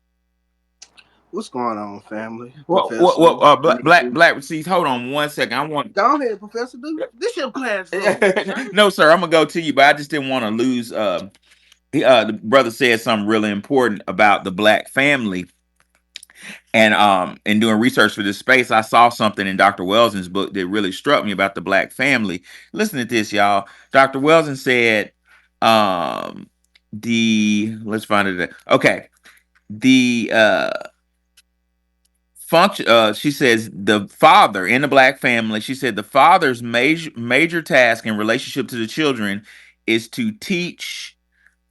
What's going on, family? Professor, Black receipts. Hold on one second. I want. go ahead, Professor. Do this your classroom, sir? No, sir. I'm gonna go to you, but I just didn't want to lose. The brother said something really important about the black family, and in doing research for this space, I saw something in Dr. Welsing's book that really struck me about the black family. Listen to this, y'all. Dr. Welsing said, the let's find it. Okay, the function. She says the father in the black family. She said the father's major task in relationship to the children is to teach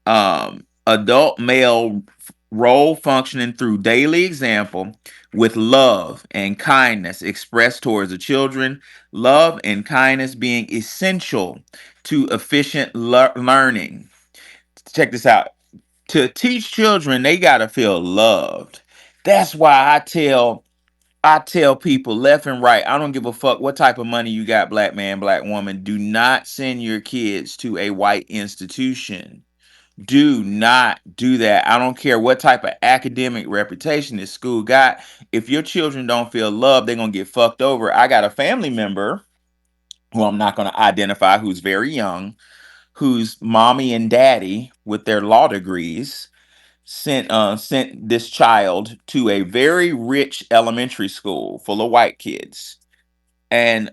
adult male role functioning through daily example with love and kindness expressed towards the children, love and kindness being essential to efficient learning. Check this out. To teach children, they got to feel loved. That's why I tell people left and right, I don't give a fuck what type of money you got, black man, black woman. Do not send your kids to a white institution. Do not do that. I don't care what type of academic reputation this school got. If your children don't feel loved, they're going to get fucked over. I got a family member who I'm not going to identify who's very young, whose mommy and daddy, with their law degrees, sent this child to a very rich elementary school full of white kids. And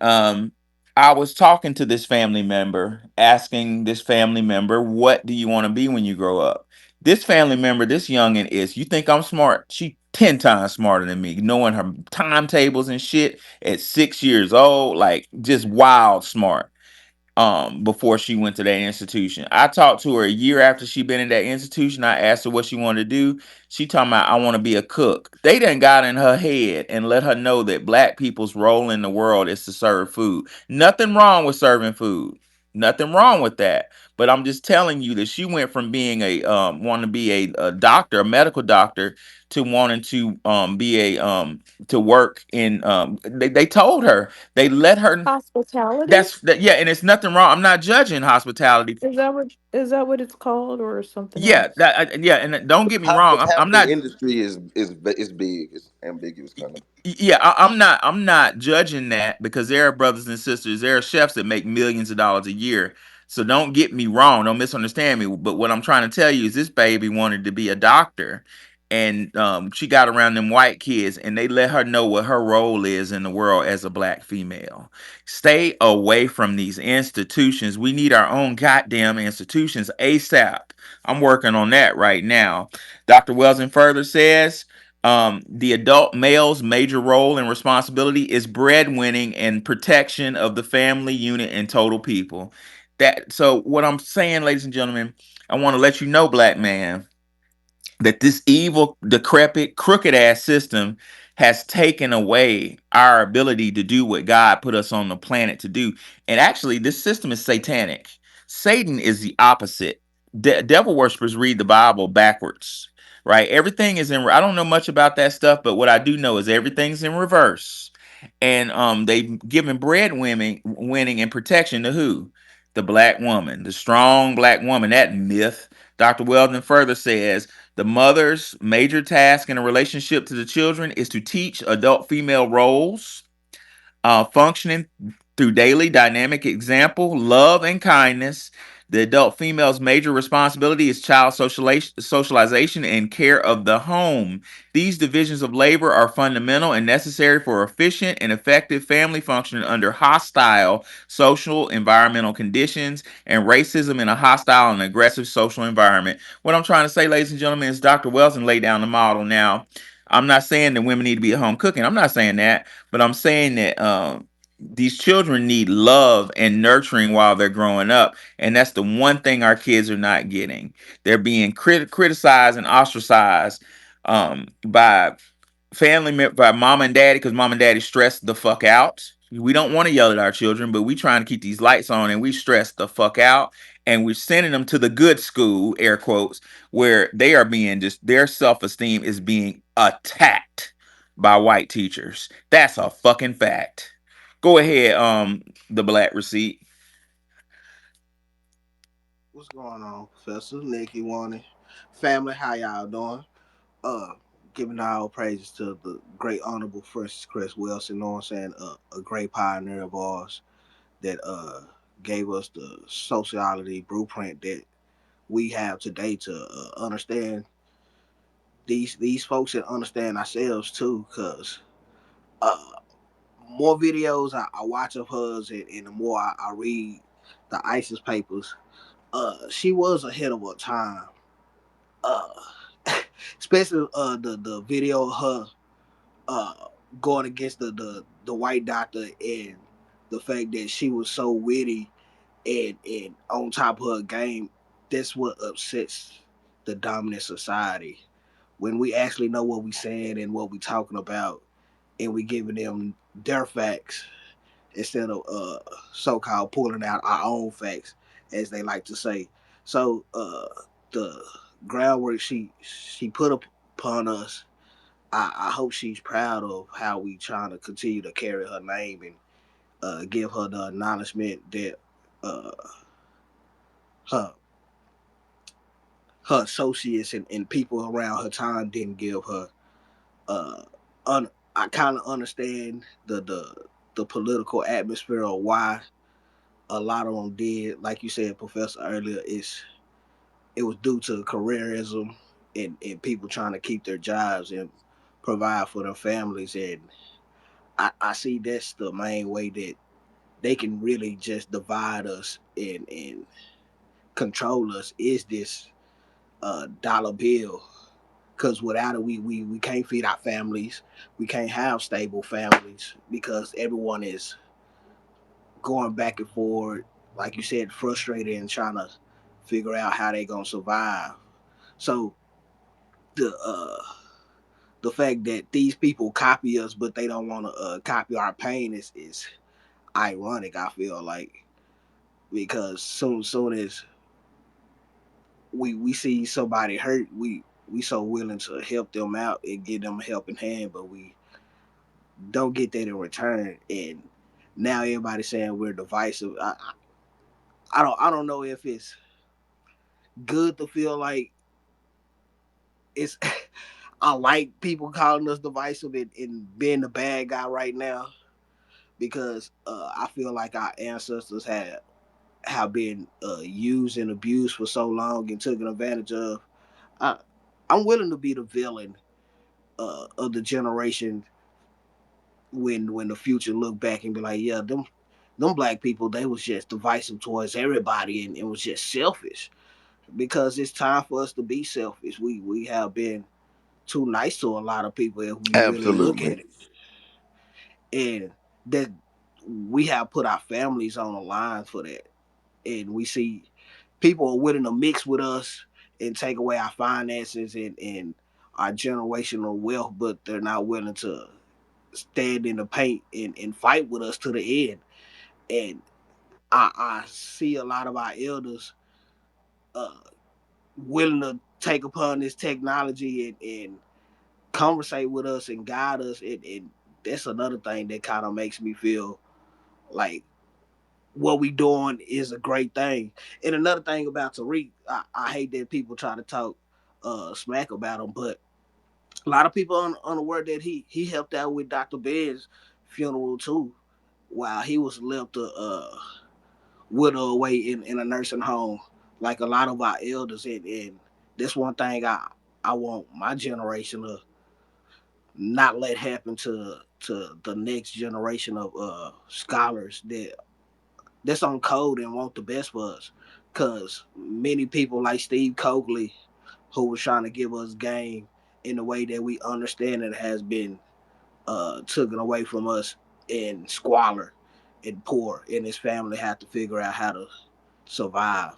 I was talking to this family member, asking this family member, what do you want to be when you grow up? This family member, this youngin' is, you think I'm smart? She 10 times smarter than me, knowing her timetables and shit at 6 years old, like just wild smart before she went to that institution. I talked to her a year after she been in that institution. I asked her what she wanted to do. She talking about I want to be a cook. They done got in her head and let her know that black people's role in the world is to serve food. Nothing wrong with serving food. Nothing wrong with that. But I'm just telling you that she went from being a wanting to be a doctor, a medical doctor, to wanting to be a to work in they told her, they let her. Hospitality? Yeah, and it's nothing wrong. I'm not judging hospitality. Is that what it's called or something Yeah, else? yeah, and don't get me wrong. I'm Hospitality not. industry is big. It's ambiguous kind of. Yeah, I'm not judging that because there are brothers and sisters, there are chefs that make millions of dollars a year. So don't get me wrong, don't misunderstand me. But what I'm trying to tell you is this baby wanted to be a doctor, and she got around them white kids, and they let her know what her role is in the world as a black female. Stay away from these institutions. We need our own goddamn institutions ASAP. I'm working on that right now. Dr. Welsing further says. The adult male's major role and responsibility is breadwinning and protection of the family unit and total people. That so what I'm saying, ladies and gentlemen, I want to let you know, black man, that this evil, decrepit, crooked ass system has taken away our ability to do what God put us on the planet to do. And actually, this system is satanic. Satan is the opposite. Devil worshippers read the Bible backwards, right? Everything is in. I don't know much about that stuff, but what I do know is everything's in reverse. And they've given bread winning and protection to who? The black woman, the strong black woman. That myth. Dr. Weldon further says the mother's major task in a relationship to the children is to teach adult female roles, functioning through daily dynamic example, love, and kindness. The adult female's major responsibility is child socialization and care of the home. These divisions of labor are fundamental and necessary for efficient and effective family functioning under hostile social environmental conditions and racism in a hostile and aggressive social environment. What I'm trying to say, ladies and gentlemen, is Dr. Wilson laid down the model. Now, I'm not saying that women need to be at home cooking. I'm not saying that, but I'm saying that these children need love and nurturing while they're growing up, and that's the one thing our kids are not getting. They're being criticized and ostracized by by mom and daddy, because mom and daddy stress the fuck out. We don't want to yell at our children, but we trying to keep these lights on, and we stress the fuck out, and we're sending them to the good school, air quotes, where they are being just their self-esteem is being attacked by white teachers. That's a fucking fact. Go ahead, the black receipt. What's going on, Professor Nikki Warning? Family, how y'all doing? Uh, Giving all praises to the great honorable Francis Chris Wilson, you know what I'm saying? A great pioneer of ours that gave us the sociology blueprint that we have today to understand these folks and understand ourselves too, cause uh more videos I watch of hers, and the more I read the ISIS papers, she was ahead of her time. Uh, Especially the video of her uh going against the white doctor, and the fact that she was so witty and on top of her game. That's what upsets the dominant society. When we actually know what we saying and what we talking about, and we giving them their facts instead of so-called pulling out our own facts, as they like to say. So the groundwork she put upon us, I hope she's proud of how we trying to continue to carry her name and give her the acknowledgement that uh, her her associates and people around her time didn't give her. Uh, I kind of understand the political atmosphere of why a lot of them did. Like you said, Professor, earlier, it was due to careerism and people trying to keep their jobs and provide for their families. And I see that's the main way that they can really just divide us and control us, is this dollar bill. Because without it, we can't feed our families. We can't have stable families because everyone is going back and forth, like you said, frustrated and trying to figure out how they gonna survive. So the fact that these people copy us, but they don't want to copy our pain is ironic. I feel like, because soon as we see somebody hurt, we so willing to help them out and give them a helping hand, but we don't get that in return. And now everybody's saying we're divisive. I don't know if it's good to feel like it's. I like people calling us divisive and being the bad guy right now, because I feel like our ancestors had have been used and abused for so long and taken advantage of. I, I'm willing to be the villain of the generation when the future look back and be like, yeah, them black people, they was just divisive towards everybody and it was just selfish. Because it's time for us to be selfish. We have been too nice to a lot of people if we really look Absolutely. at it, and that we have put our families on the line for that, and we see people are willing to mix with us and take away our finances and our generational wealth, but they're not willing to stand in the paint and fight with us to the end. And I see a lot of our elders uh, willing to take upon this technology and conversate with us and guide us. And that's another thing that kind of makes me feel like what we doing is a great thing. And another thing about Tariq, I hate that people try to talk smack about him, but a lot of people unaware that he helped out with Dr. Ben's funeral too, while he was left to wither away in a nursing home, like a lot of our elders. And that's one thing I want my generation to not let happen to the next generation of scholars that's on code and want the best for us. Cause many people like Steve Coakley, who was trying to give us game in the way that we understand it, has been taken away from us in squalor and poor, and his family had to figure out how to survive.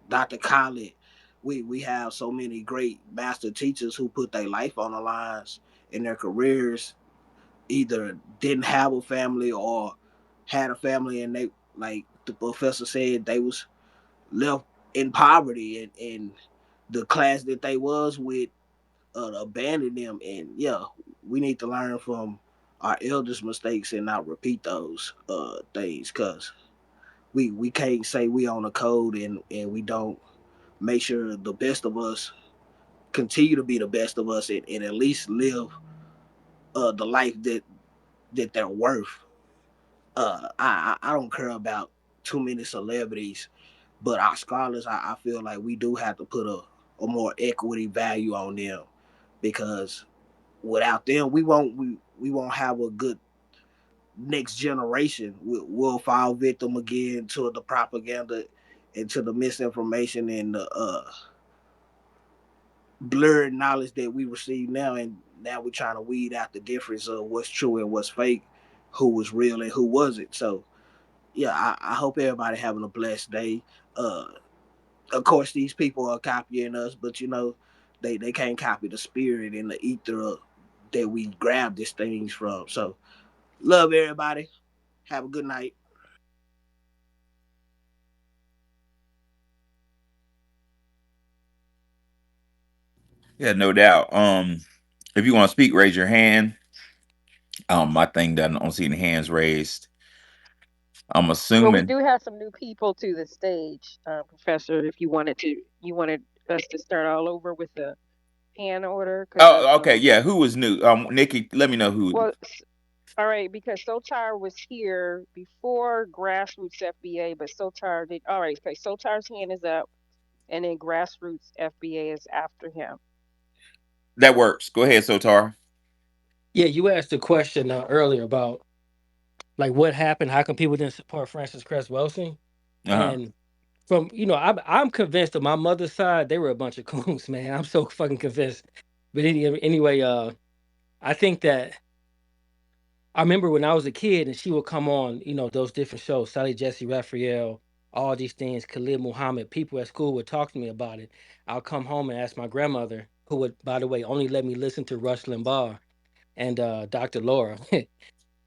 Dr. Khaled, we have so many great master teachers who put their life on the lines in their careers, either didn't have a family or had a family, and they, like the professor said, they was left in poverty, and the class that they was with abandoned them. And yeah, we need to learn from our elders' mistakes and not repeat those things, because we can't say we on a code and we don't make sure the best of us continue to be the best of us and at least live the life that they're worth. I don't care about too many celebrities, but our scholars, I feel like we do have to put a more equity value on them, because without them, we won't have a good next generation. We'll fall victim again to the propaganda and to the misinformation and the blurred knowledge that we receive now. And now we're trying to weed out the difference of what's true and what's fake, who was real and who wasn't. So yeah, I hope everybody having a blessed day. Uh, of course, these people are copying us, but they can't copy the spirit and the ether that we grab these things from. So love everybody. Have a good night. Yeah, no doubt. If you want to speak, raise your hand. My thing doesn't, I don't see any hands raised. I'm Well, we assuming. do have some new people to the stage, Professor. If you wanted us to start all over with the hand order, because Oh, okay, yeah. Who was new? Nikki, let me know who. well, all right, because Sotar was here before Grassroots FBA, but Sotar did. All right, okay, Sotar's hand is up, and then Grassroots FBA is after him. That works. Go ahead, Sotar. Yeah, you asked a question earlier about like what happened. How come people didn't support Francis Cress Welsing? Uh huh. And from I'm convinced that my mother's side they were a bunch of coons, man. I'm so fucking convinced. But anyway, I think that I remember when I was a kid and she would come on, those different shows, Sally Jesse Raphael, all these things, Khalid Muhammad. People at school would talk to me about it. I'll come home and ask my grandmother, who would, by the way, only let me listen to Rush Limbaugh and Dr. Laura.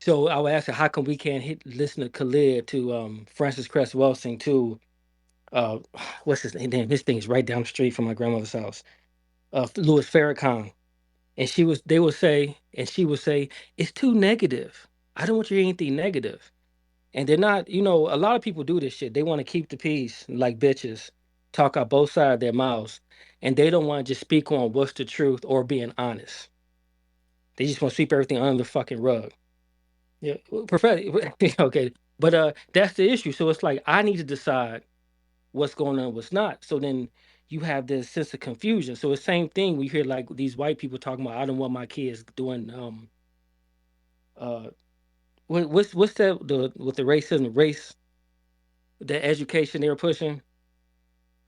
So I would ask her, how come we can't listen to Khalid, to Francis Cress Welsing, to uh, what's his name? Damn, his thing is right down the street from my grandmother's house. Louis Farrakhan, and she would say, it's too negative. I don't want to hear anything negative. And they're not, a lot of people do this shit. They want to keep the peace, like bitches, talk out both sides of their mouths, and they don't want to just speak on what's the truth or being honest. They just want to sweep everything under the fucking rug. Yeah, Professor. Okay. But that's the issue. So it's like I need to decide what's going on, what's not. So then you have this sense of confusion. So it's same thing we hear like these white people talking about I don't want my kids doing uh what's that the with the racism race the education they were pushing.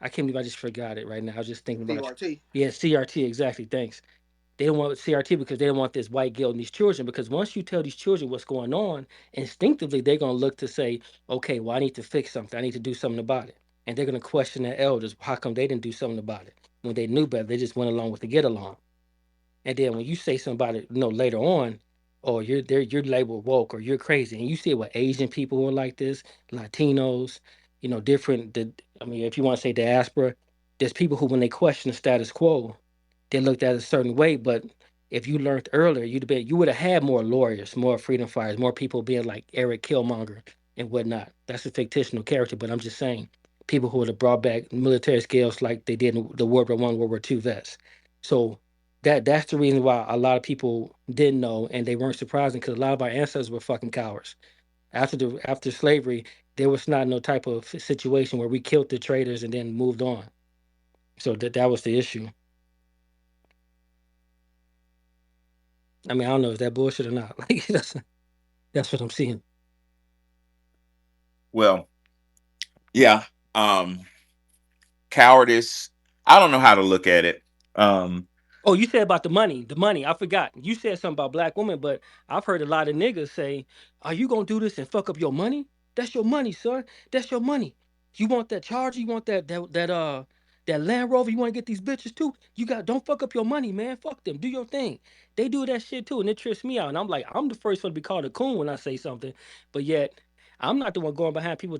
I can't believe I just forgot it right now. I was just thinking about CRT. yeah, CRT, exactly. Thanks. They don't want CRT because they don't want this white guilt in these children. Because once you tell these children what's going on, instinctively they're gonna look to say, okay, well, I need to fix something. I need to do something about it. And they're gonna question their elders. How come they didn't do something about it? When they knew better, they just went along with the get along. And then when you say something about it, later on, or you're labeled woke or you're crazy. And you see it with Asian people who are like this, Latinos, different I mean, if you want to say diaspora, there's people who when they question the status quo, they looked at it a certain way. But if you learned earlier, you would have had more lawyers, more freedom fighters, more people being like Eric Killmonger and whatnot. That's a fictional character, but I'm just saying people who would have brought back military skills like they did in the World War I, World War II vets. So that's the reason why a lot of people didn't know and they weren't surprising because a lot of our ancestors were fucking cowards. After slavery, there was not no type of situation where we killed the traitors and then moved on. So that was the issue. I mean, I don't know, is that bullshit or not? Like that's what I'm seeing. Well, yeah. Um, Cowardice. I don't know how to look at it. Um, Oh, you said about the money. The money. I forgot. You said something about black women, but I've heard a lot of niggas say, "Are you gonna do this and fuck up your money? That's your money, son. That's your money. You want that charger? You want that Land Rover? You want to get these bitches too? Don't fuck up your money, man. Fuck them. Do your thing. They do that shit too, and it trips me out. And I'm like, I'm the first one to be called a coon when I say something, but yet I'm not the one going behind people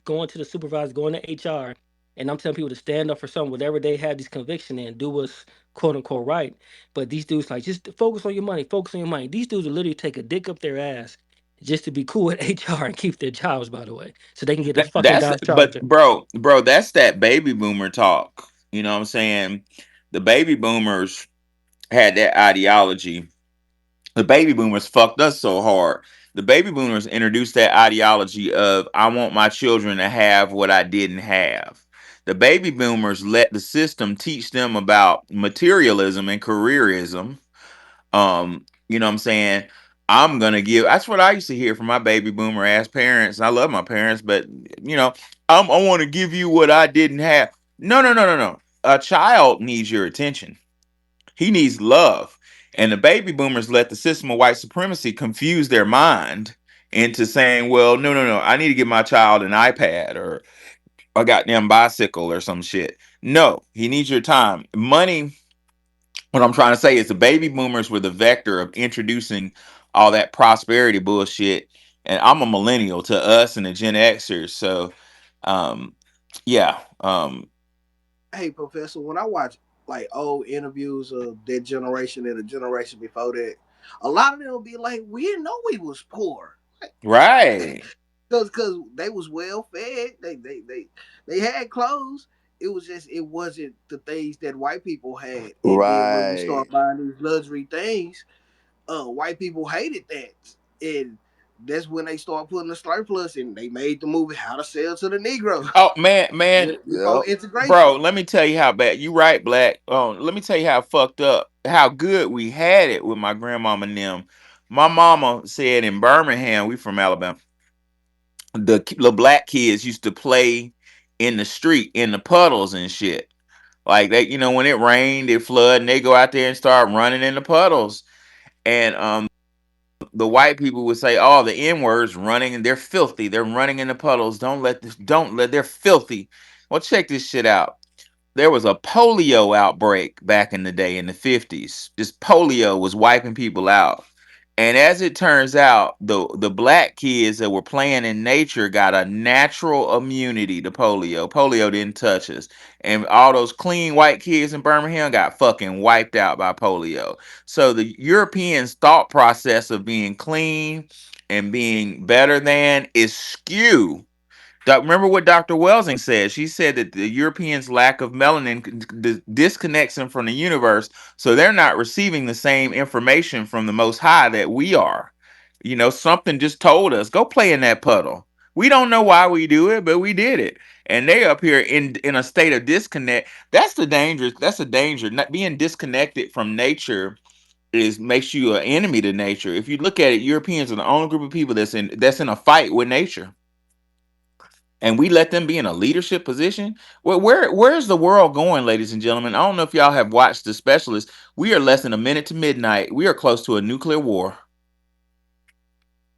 going to the supervisor, going to HR, and I'm telling people to stand up for something, whatever they have this conviction in, do what's quote unquote right. But these dudes like just focus on your money, focus on your money. These dudes will literally take a dick up their ass just to be cool with HR and keep their jobs, by the way, so they can get a fucking that's Dodge but Charger. bro, that's that baby boomer talk. You know what I'm saying? The baby boomers had that ideology. The baby boomers fucked us so hard. The baby boomers introduced that ideology of I want my children to have what I didn't have. The baby boomers let the system teach them about materialism and careerism. You know what I'm saying? I'm gonna give. That's what I used to hear from my baby boomer ass parents. I love my parents, but you know, I want to give you what I didn't have. No, no, no, no, no. A child needs your attention. He needs love. And the baby boomers let the system of white supremacy confuse their mind into saying, well, no, no, no, I need to give my child an iPad or a goddamn bicycle or some shit. No, he needs your time. Money, what I'm trying to say is the baby boomers were the vector of introducing all that prosperity bullshit. And I'm a millennial to us and the Gen Xers. So, um, yeah. Hey, Professor, when I watch like old interviews of that generation and the generation before that, a lot of them will be like, "We didn't know we was poor." Right. Because they was well fed, they had clothes. It was just it wasn't the things that white people had. And then when we Right. start buying these luxury things, white people hated that, and that's when they start putting the surplus and they made the movie How to Sell to the Negro Oh man, man, before Yep. integration. bro, let me tell you how bad you right, Black. Let me tell you how fucked up, how good we had it with my grandmama and them. My mama said in Birmingham, we from Alabama, the black kids used to play in the street in the puddles and shit. Like they, when it rained, it flooded, and they go out there and start running in the puddles. And the white people would say, "Oh, the N words running, and they're filthy. They're running in the puddles. Don't let, they're filthy." Well, check this shit out. There was a polio outbreak back in the day in the 50s. This polio was wiping people out. And as it turns out, the black kids that were playing in nature got a natural immunity to polio. Polio didn't touch us. And all those clean white kids in Birmingham got fucking wiped out by polio. So the Europeans' thought process of being clean and being better than is skewed. Remember what Dr. Welsing said? She said that the Europeans' lack of melanin disconnects them from the universe, so they're not receiving the same information from the Most High that we are. Something just told us, go play in that puddle. We don't know why we do it, but we did it. And they up here in a state of disconnect. That's the dangerous. That's a danger. Not being disconnected from nature is makes you an enemy to nature. If you look at it, Europeans are the only group of people that's in a fight with nature, and we let them be in a leadership position. Well, where's the world going, ladies and gentlemen? I don't know if y'all have watched The Specialist. We are less than a minute to midnight. We are close to a nuclear war.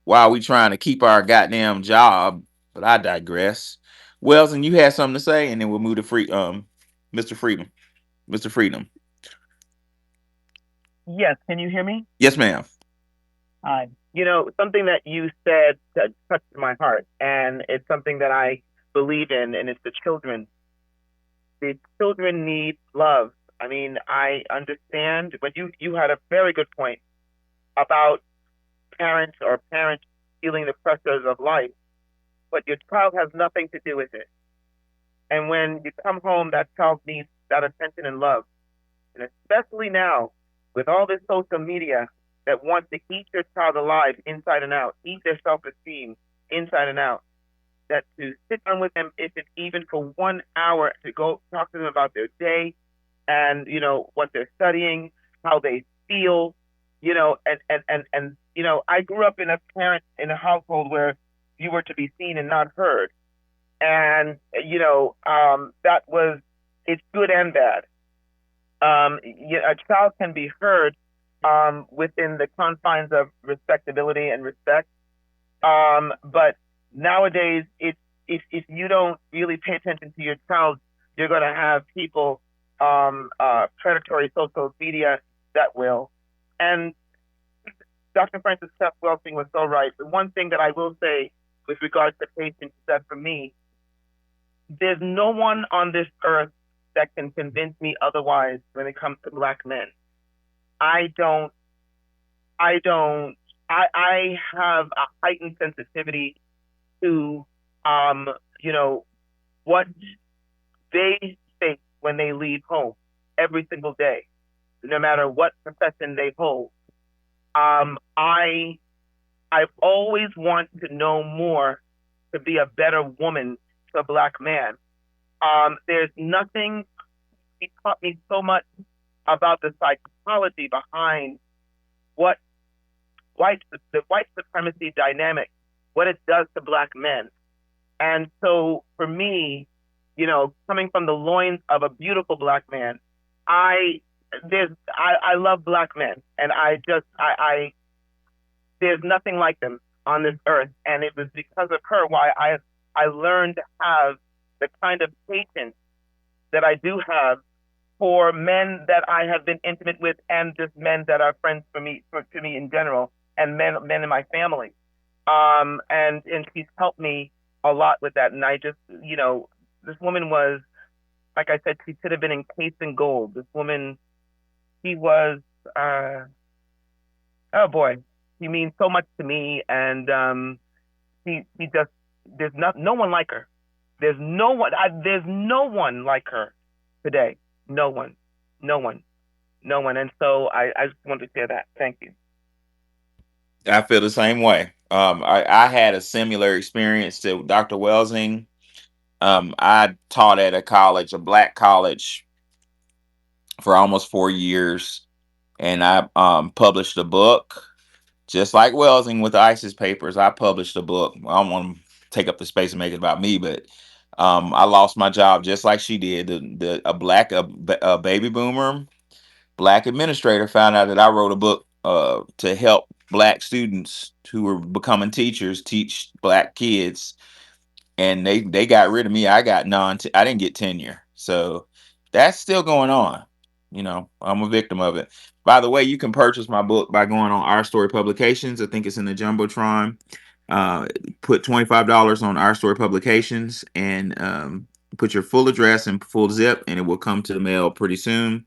While we trying to keep our goddamn job, but I digress. Wells, and you had something to say, and then we'll move to Mr. Freedom, Mr. Freedom. Yes, can you hear me? Yes, ma'am. Hi. You know, something that you said that touched my heart, and it's something that I believe in, and it's the children. The children need love. I mean, I understand, but you had a very good point about parents feeling the pressures of life, but your child has nothing to do with it. And when you come home, that child needs that attention and love. And especially now, with all this social media that wants to eat your child alive inside and out, eat their self esteem inside and out, that to sit down with them, if it's even for 1 hour, to go talk to them about their day and, you know, what they're studying, how they feel, you know, and you know, I grew up in a household where you were to be seen and not heard. And, you know, that was, it's good and bad. A child can be heard within the confines of respectability and respect. But nowadays, if you don't really pay attention to your child, you're going to have people, predatory social media that will. And Dr. Francis Scott Welsing was so right. The one thing that I will say with regards to patience is that for me, there's no one on this earth that can convince me otherwise when it comes to black men. I don't, I don't, I have a heightened sensitivity to, um, you know, what they face when they leave home every single day, no matter what profession they hold. I've always wanted to know more to be a better woman to a black man. There's nothing, he taught me so much about the psychology behind what the white supremacy dynamic, what it does to black men. And so for me, you know, coming from the loins of a beautiful black man, I love black men, and I there's nothing like them on this earth, and it was because of her why I learned to have the kind of patience that I do have for men that I have been intimate with, and just men that are friends to me in general, and men in my family. And she's helped me a lot with that. And I just, you know, this woman was, like I said, she could have been encased in gold. This woman, she was, uh, oh boy, she means so much to me. And she just, no one like her. There's no one like her today. No one, no one, no one. And so I just wanted to share that. Thank you. I feel the same way. I had a similar experience to Dr. Welsing. I taught at a college, a black college, for almost 4 years, and I published a book, just like Welsing with the ISIS papers. I published a book. I don't want to take up the space and make it about me, but I lost my job just like she did. A baby boomer black administrator found out that I wrote a book to help black students who were becoming teachers teach black kids, and they got rid of me. I didn't get tenure, so that's still going on. You know, I'm a victim of it. By the way, you can purchase my book by going on Our Story Publications. I think it's in the jumbotron. uh Put $25 on Our Story Publications, and put your full address and full zip, and it will come to the mail pretty soon.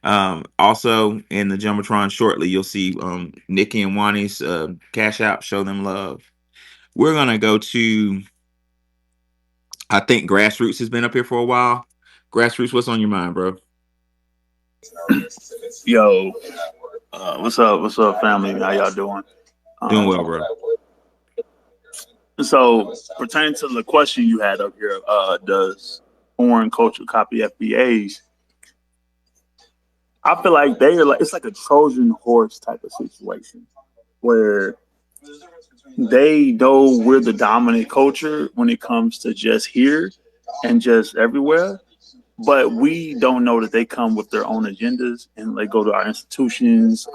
Also in the jumbotron shortly, you'll see Nikki and Wani's cash app. Show them love. We're gonna go to, I think Grassroots has been up here for a while. Grassroots, what's on your mind, bro? Yo, what's up? What's up, family? How y'all doing? Doing Um, well, bro. So pertaining to the question you had up here, does foreign culture copy FBAs? I feel like they're like it's like a Trojan horse type of situation where they know we're the dominant culture when it comes to just here and just everywhere, but we don't know that they come with their own agendas and they go to our institutions.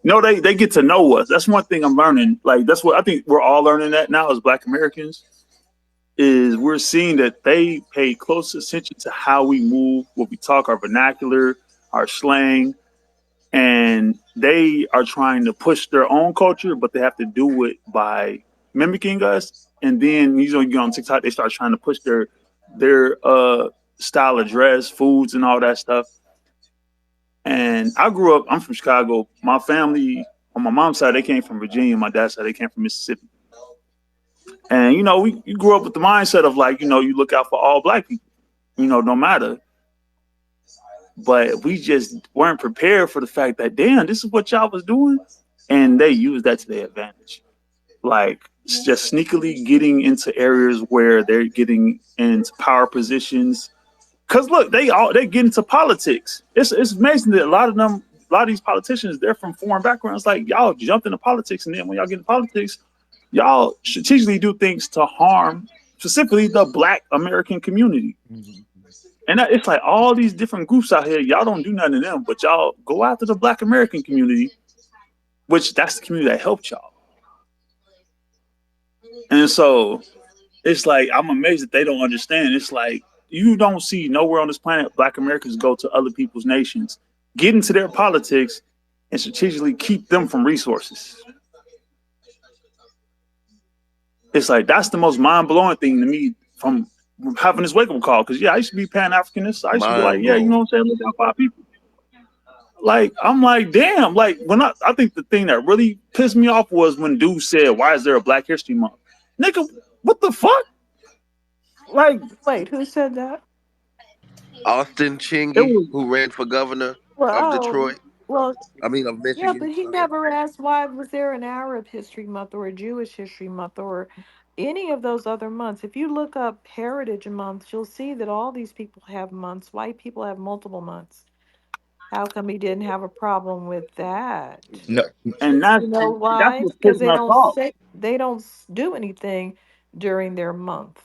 They get to know us. That's one thing I'm learning. Like that's what I think we're all learning that now as Black Americans is we're seeing that they pay close attention to how we move, what we talk, our vernacular, our slang, and they are trying to push their own culture, but they have to do it by mimicking us. And then you get on TikTok, they start trying to push their style of dress, foods, and all that stuff. And I grew up. I'm from Chicago. My family on my mom's side they came from Virginia. My dad's side they came from Mississippi. And you grew up with the mindset of like you look out for all Black people. No matter. But we just weren't prepared for the fact that damn, this is what y'all was doing, and they used that to their advantage. Like just sneakily getting into areas where they're getting into power positions. Cause look, they get into politics. It's amazing that a lot of these politicians, they're from foreign backgrounds. Like y'all jumped into politics, and then when y'all get into politics, y'all strategically do things to harm specifically the Black American community. And it's like all these different groups out here, y'all don't do nothing to them, but y'all go after the Black American community, which that's the community that helped y'all. And so it's like I'm amazed that they don't understand. It's like you don't see nowhere on this planet Black Americans go to other people's nations, get into their politics, and strategically keep them from resources. It's like that's the most mind blowing thing to me from having this wake up call. Because I used to be Pan Africanist. I used to be like, Mind yeah, blowing. what I'm saying, look out for our people. Like I'm like, damn. Like when I think the thing that really pissed me off was when dude said, "Why is there a Black History Month?" Nigga, what the fuck? Like Wait, who said that? Austin it Chingy, was who ran for governor of Well, Detroit, well, of yeah, Michigan. but he never asked why was there an Arab History Month or a Jewish History Month or any of those other months. If you look up Heritage Months, you'll see that all these people have months. White people have multiple months. How come he didn't have a problem with that? No, Exactly. and You know that's why? what's Because pissing us off. they don't do anything during their month.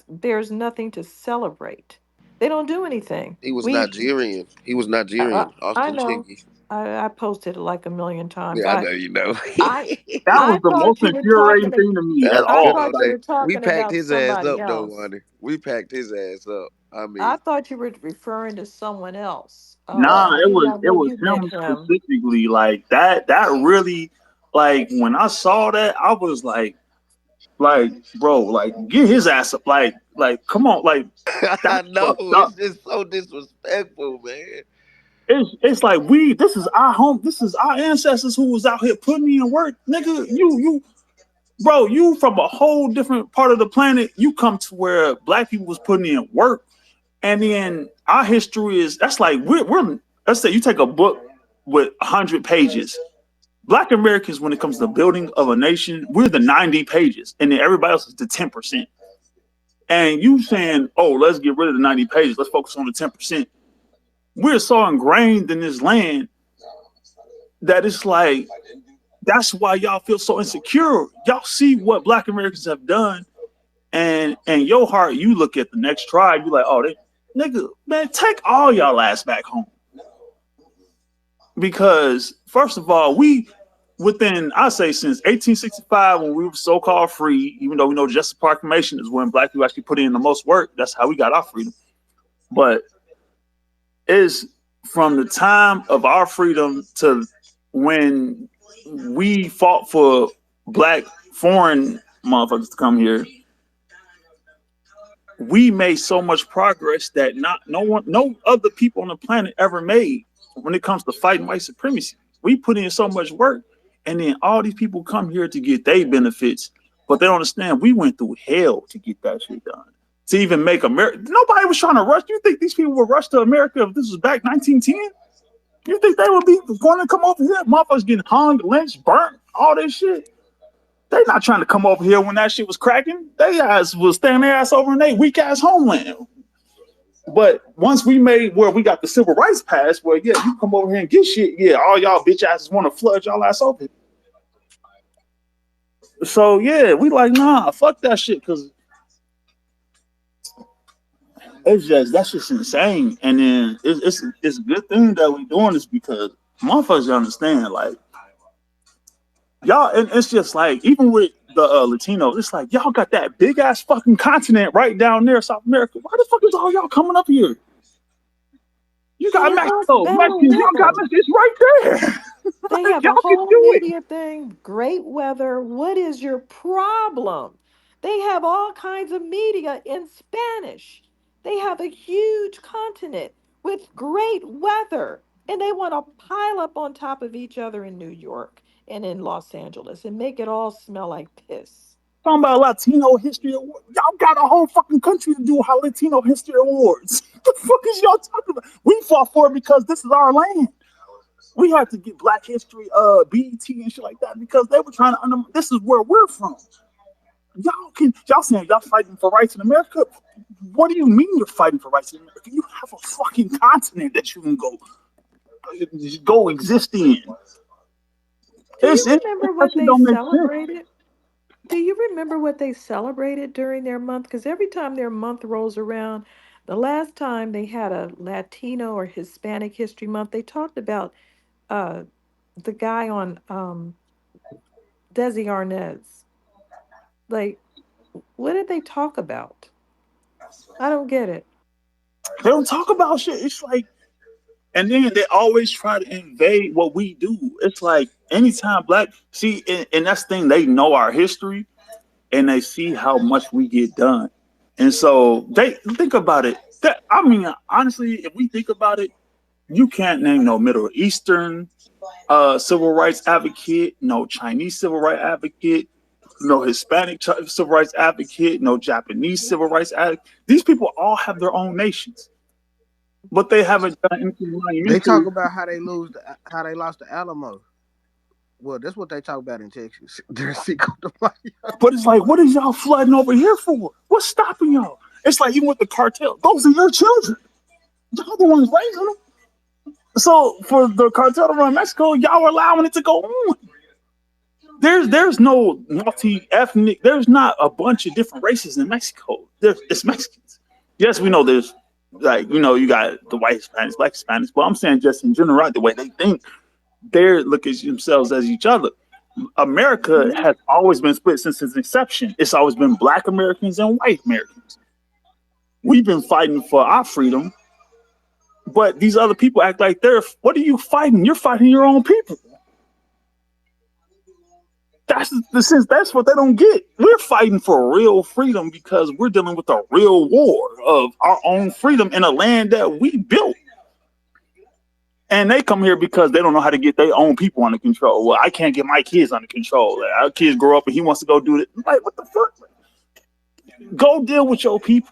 There's nothing to celebrate. They don't do anything. He was We Nigerian. He was I, Nigerian. I Austin know. Chingy. I posted it like a million times. Yeah, I know you know. I That was I the most thought you were infuriating talking to, thing to me That at was I good all. though. thought you Like They were we talking packed about his ass somebody up though, else. Wanda. We packed his ass up. I I mean, thought you were referring to someone else. nah, I it did was not it know was you meant him him. specifically. Like that really like when I saw that, I was like, bro, like get his ass up. Like come on, like I that's know fucked up. it's just so disrespectful, man. It's like this is our home, this is our ancestors who was out here putting in work, nigga. You bro, you from a whole different part of the planet. You come to where Black people was putting in work, and then our history is that's like we're let's say you take a book with 100 pages. Black Americans, when it comes to the building of a nation, we're the 90 pages, and then everybody else is the 10%. And you saying, oh, let's get rid of the 90 pages, let's focus on the 10%. We're so ingrained in this land that it's like that's why y'all feel so insecure. Y'all see what Black Americans have done, and your heart, you look at the next tribe, you like, oh, they nigga, man, take all y'all ass back home. Because first of all, we within I say since 1865 when we were so called free, even though we know just the proclamation is when Black people actually put in the most work. That's how we got our freedom. But is from the time of our freedom to when we fought for Black foreign motherfuckers to come here, we made so much progress that no other people on the planet ever made when it comes to fighting white supremacy. We put in so much work, and then all these people come here to get their benefits, but they don't understand we went through hell to get that shit done. To even make America, nobody was trying to rush. You think these people would rush to America if this was back 1910? You think they would be going to come over here? Motherfuckers getting hung, lynched, burnt, all this shit. They not trying to come over here when that shit was cracking. They ass was staying their ass over in their weak ass homeland. But once we made where we got the civil rights passed, where yeah, you come over here and get shit, yeah, all y'all bitch asses want to flood y'all ass over. So yeah, we like nah, fuck that shit, because it's just that's just insane. And then it's a good thing that we doing this because motherfuckers understand like y'all, and it's just like even with the Latinos, it's like y'all got that big ass fucking continent right down there, South America. Why the fuck is all y'all coming up here? You So got they want Mexico, better Mexicans, y'all got weather. Mexico, it's right there. They Like have a y'all can whole do it. media thing, great weather. What is your problem? They have all kinds of media in Spanish. They have a huge continent with great weather. And they want to pile up on top of each other in New York and in Los Angeles and make it all smell like piss. Talking about Latino History Award. Y'all got a whole fucking country to do Latino History Awards. What the fuck is y'all talking about? We fought for it because this is our land. We had to get Black History, BET and shit like that because they were trying to this is where we're from. Y'all saying y'all fighting for rights in America? What do you mean you're fighting for rights in America? You have a fucking continent that you can go exist in. Do you That remember what shit they don't make sense. celebrated? Do you remember what they celebrated during their month? Because every time their month rolls around, the last time they had a Latino or Hispanic History Month, they talked about uh, the guy on Desi Arnaz. Like, what did they talk about? I don't get it. They don't talk about shit. It's like, and then they always try to invade what we do. It's like anytime black see, and that's the thing. They know our history, and they see how much we get done. And so they think about it. That I mean, honestly, if we think about it, you can't name no Middle Eastern civil rights advocate, no Chinese civil rights advocate, no Hispanic civil rights advocate, no Japanese civil rights advocate. These people all have their own nations, but they haven't done anything They talk monumental. about how they lost the Alamo. Well, that's what they talk about in Texas. They're Cinco de Mayo. But it's like, what is y'all flooding over here for? What's stopping y'all? It's like even with the cartel, those are your children. Y'all the ones raising them. So for the cartel to run Mexico, y'all are allowing it to go on. There's no multi ethnic. There's not a bunch of different races in Mexico. It's Mexicans. Yes, we know there's like you got the white Hispanics, black Hispanics, but I'm saying just in general, right, the way they think, they look at themselves as each other. America Mhm. has always been split since its inception. It's always been black Americans and white Americans. We've been fighting for our freedom, but these other people act like they're. What are you fighting? You're fighting your own people. That's the sense. That's what they don't get. We're fighting for real freedom because we're dealing with a real war of our own freedom in a land that we built. And they come here because they don't know how to get their own people under control. Well, I can't get my kids under control. Our kids grow up and he wants to go do it. Like, what the fuck? Go deal with your people.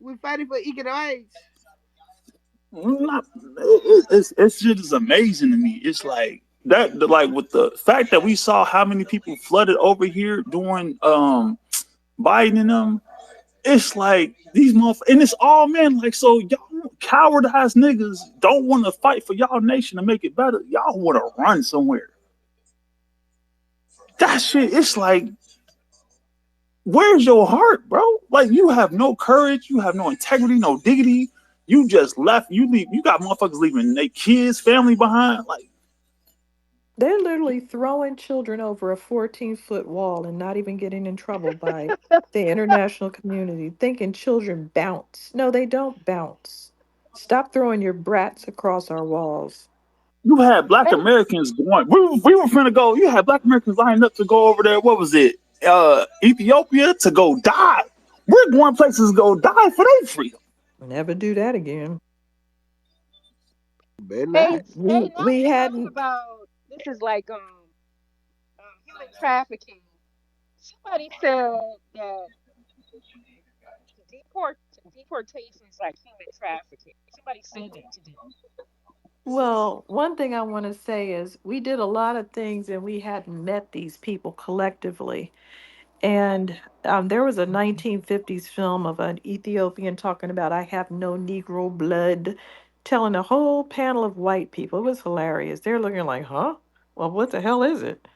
We're fighting for economics. Not, it's just amazing to me. It's like that, like with the fact that we saw how many people flooded over here during Biden and them. It's like these motherfuckers, and it's all men. Like, so y'all coward ass niggas don't want to fight for y'all nation to make it better. Y'all want to run somewhere. That shit. It's like, where's your heart, bro? Like, you have no courage, you have no integrity, no dignity. You just left. You leave. You got motherfuckers leaving their kids, family behind. Like, They're literally throwing children over a 14-foot wall and not even getting in trouble by the international community, thinking children bounce. No, they don't bounce. Stop throwing your brats across our walls. you had black And Americans going. We were finna go. You had black Americans lining up to go over there. What was it? Ethiopia to go die. We're going places to go die for their freedom. Never do that again. Better hey, not. hey, We not we to talk hadn't. about this is like human trafficking. Somebody said that deportation is like human trafficking. Somebody said that today. Well, one thing I want to say is we did a lot of things and we hadn't met these people collectively. And there was a 1950s film of an Ethiopian talking about, I have no Negro blood, telling a whole panel of white people. It was hilarious. They're looking like, huh? Well, what the hell is it?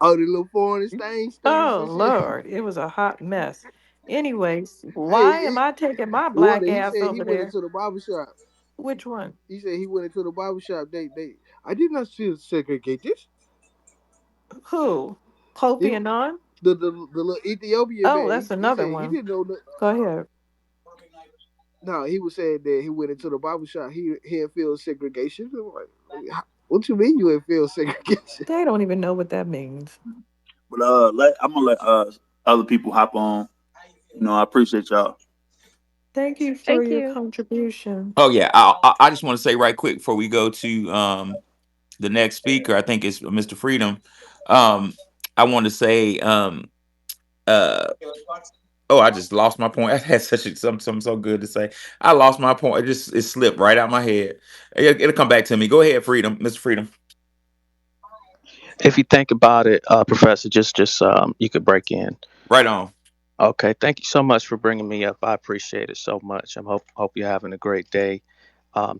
Oh, the little foreign exchange students Oh, and shit. Lord. It was a hot mess. Anyways, Hey, why am I taking my the one black that he ass said he over went there? into the barber shop. Which one? He said he went into the barber shop. They. I did not feel segregated. Who? He, Kofi Annan? the little Ethiopian Oh, man. that's He another said he one. didn't know. Go ahead. No, he was saying that he went into the barber shop. He didn't feel segregation. I'm like, what you mean you didn't feel segregation? They don't even know what that means. But I'm gonna let other people hop on. You know, I appreciate y'all. Thank you for Thank your you. contribution. Oh yeah, I just want to say right quick before we go to the next speaker. I think it's Mr. Freedom. Um, I want to say uh oh, I just lost my point. I had something so good to say. I lost my point. It slipped right out my head. It'll come back to me. Go ahead, Freedom, Mr. Freedom. If you think about it, Professor, just you could break in. Right on. Okay, thank you so much for bringing me up. I appreciate it so much. I hope you're having a great day.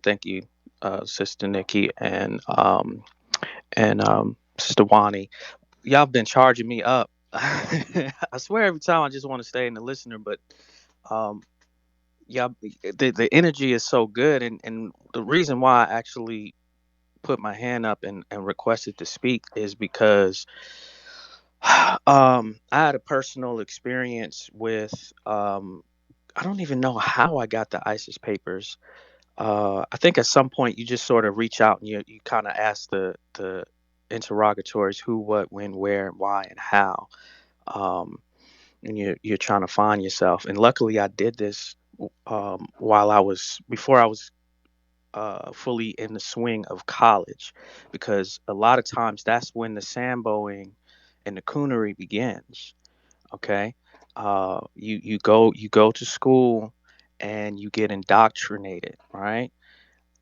Thank you, Sister Nikki and Sister Wani. Y'all been charging me up. I swear every time I just want to stay in the listener, but um, yeah, the energy is so good, and the reason why I actually put my hand up and requested to speak is because I had a personal experience with I don't even know how I got the ISIS papers. I think at some point you just sort of reach out and you kind of ask the interrogatories who, what, when, where, why, and how. Um, and you're trying to find yourself. And luckily, I did this while I was before I was fully in the swing of college, because a lot of times that's when the samboing and the coonery begins. Okay, you go to school and you get indoctrinated, right?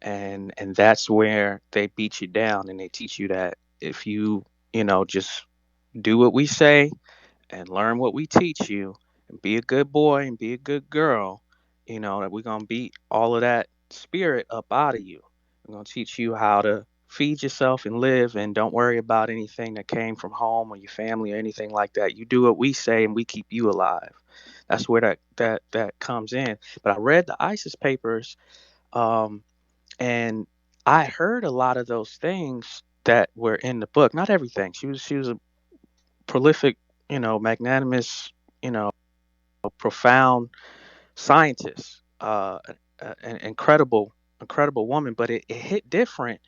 And that's where they beat you down and they teach you that if you just do what we say and learn what we teach you and be a good boy and be a good girl, that we're going to beat all of that spirit up out of you. We're going to teach you how to feed yourself and live and don't worry about anything that came from home or your family or anything like that. You do what we say and we keep you alive. That's where that comes in. But I read the ISIS papers, um, and I heard a lot of those things that were in the book. Not everything. She was a prolific, magnanimous, you know, profound scientist, an incredible woman. But it hit different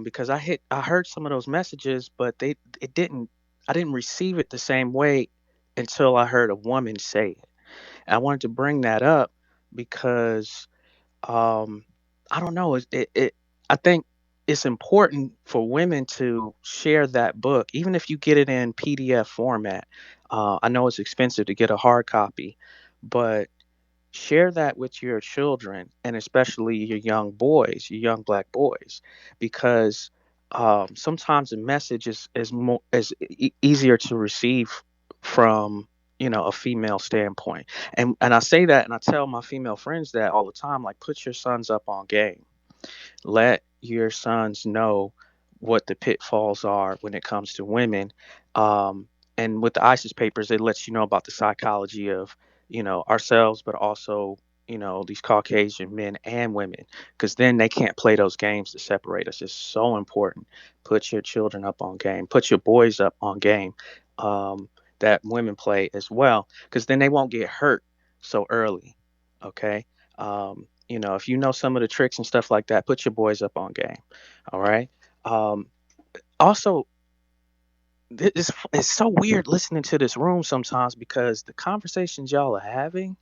because I heard some of those messages, but it didn't. I didn't receive it the same way until I heard a woman say it. And I wanted to bring that up because um, I don't know. I think it's important for women to share that book, even if you get it in PDF format. I know it's expensive to get a hard copy, but share that with your children and especially your young boys, your young black boys, because sometimes the message is more easier to receive from a female standpoint. And I say that and I tell my female friends that all the time, like, put your sons up on game. Let your sons know what the pitfalls are when it comes to women. Um, and with the ISIS papers, it lets you know about the psychology of, ourselves, but also, these Caucasian men and women, because then they can't play those games to separate us. It's so important. Put your children up on game, put your boys up on game, that women play as well, because then they won't get hurt so early. Okay. If you know some of the tricks and stuff like that, put your boys up on game. All right. Um, Also, it's so weird listening to this room sometimes because the conversations y'all are having,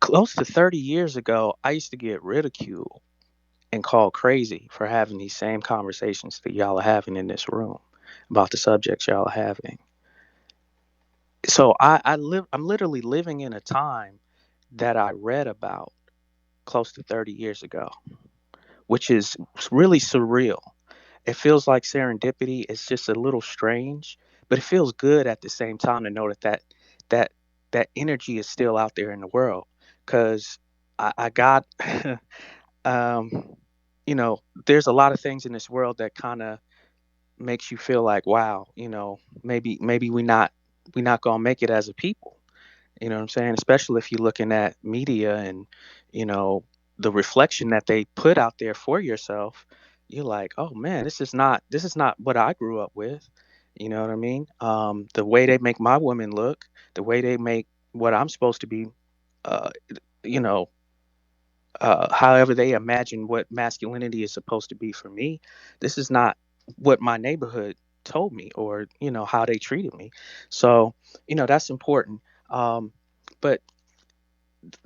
close to 30 years ago, I used to get ridiculed and called crazy for having these same conversations that y'all are having in this room about the subjects y'all are having. So I'm literally living in a time that I read about close to 30 years ago. which is really surreal. It feels like serendipity. It's just a little strange, but it feels good at the same time to know that that energy is still out there in the world. Because I got, um, there's a lot of things in this world that kind of makes you feel like, wow, maybe we not gonna make it as a people. You know what I'm saying? Especially if you're looking at media and, you know, the reflection that they put out there for yourself, you're like, oh man, this is not what I grew up with. You know what I mean? The way they make my women look, the way they make what I'm supposed to be, uh, you know, however they imagine what masculinity is supposed to be for me, this is not what my neighborhood told me, or how they treated me. So that's important. But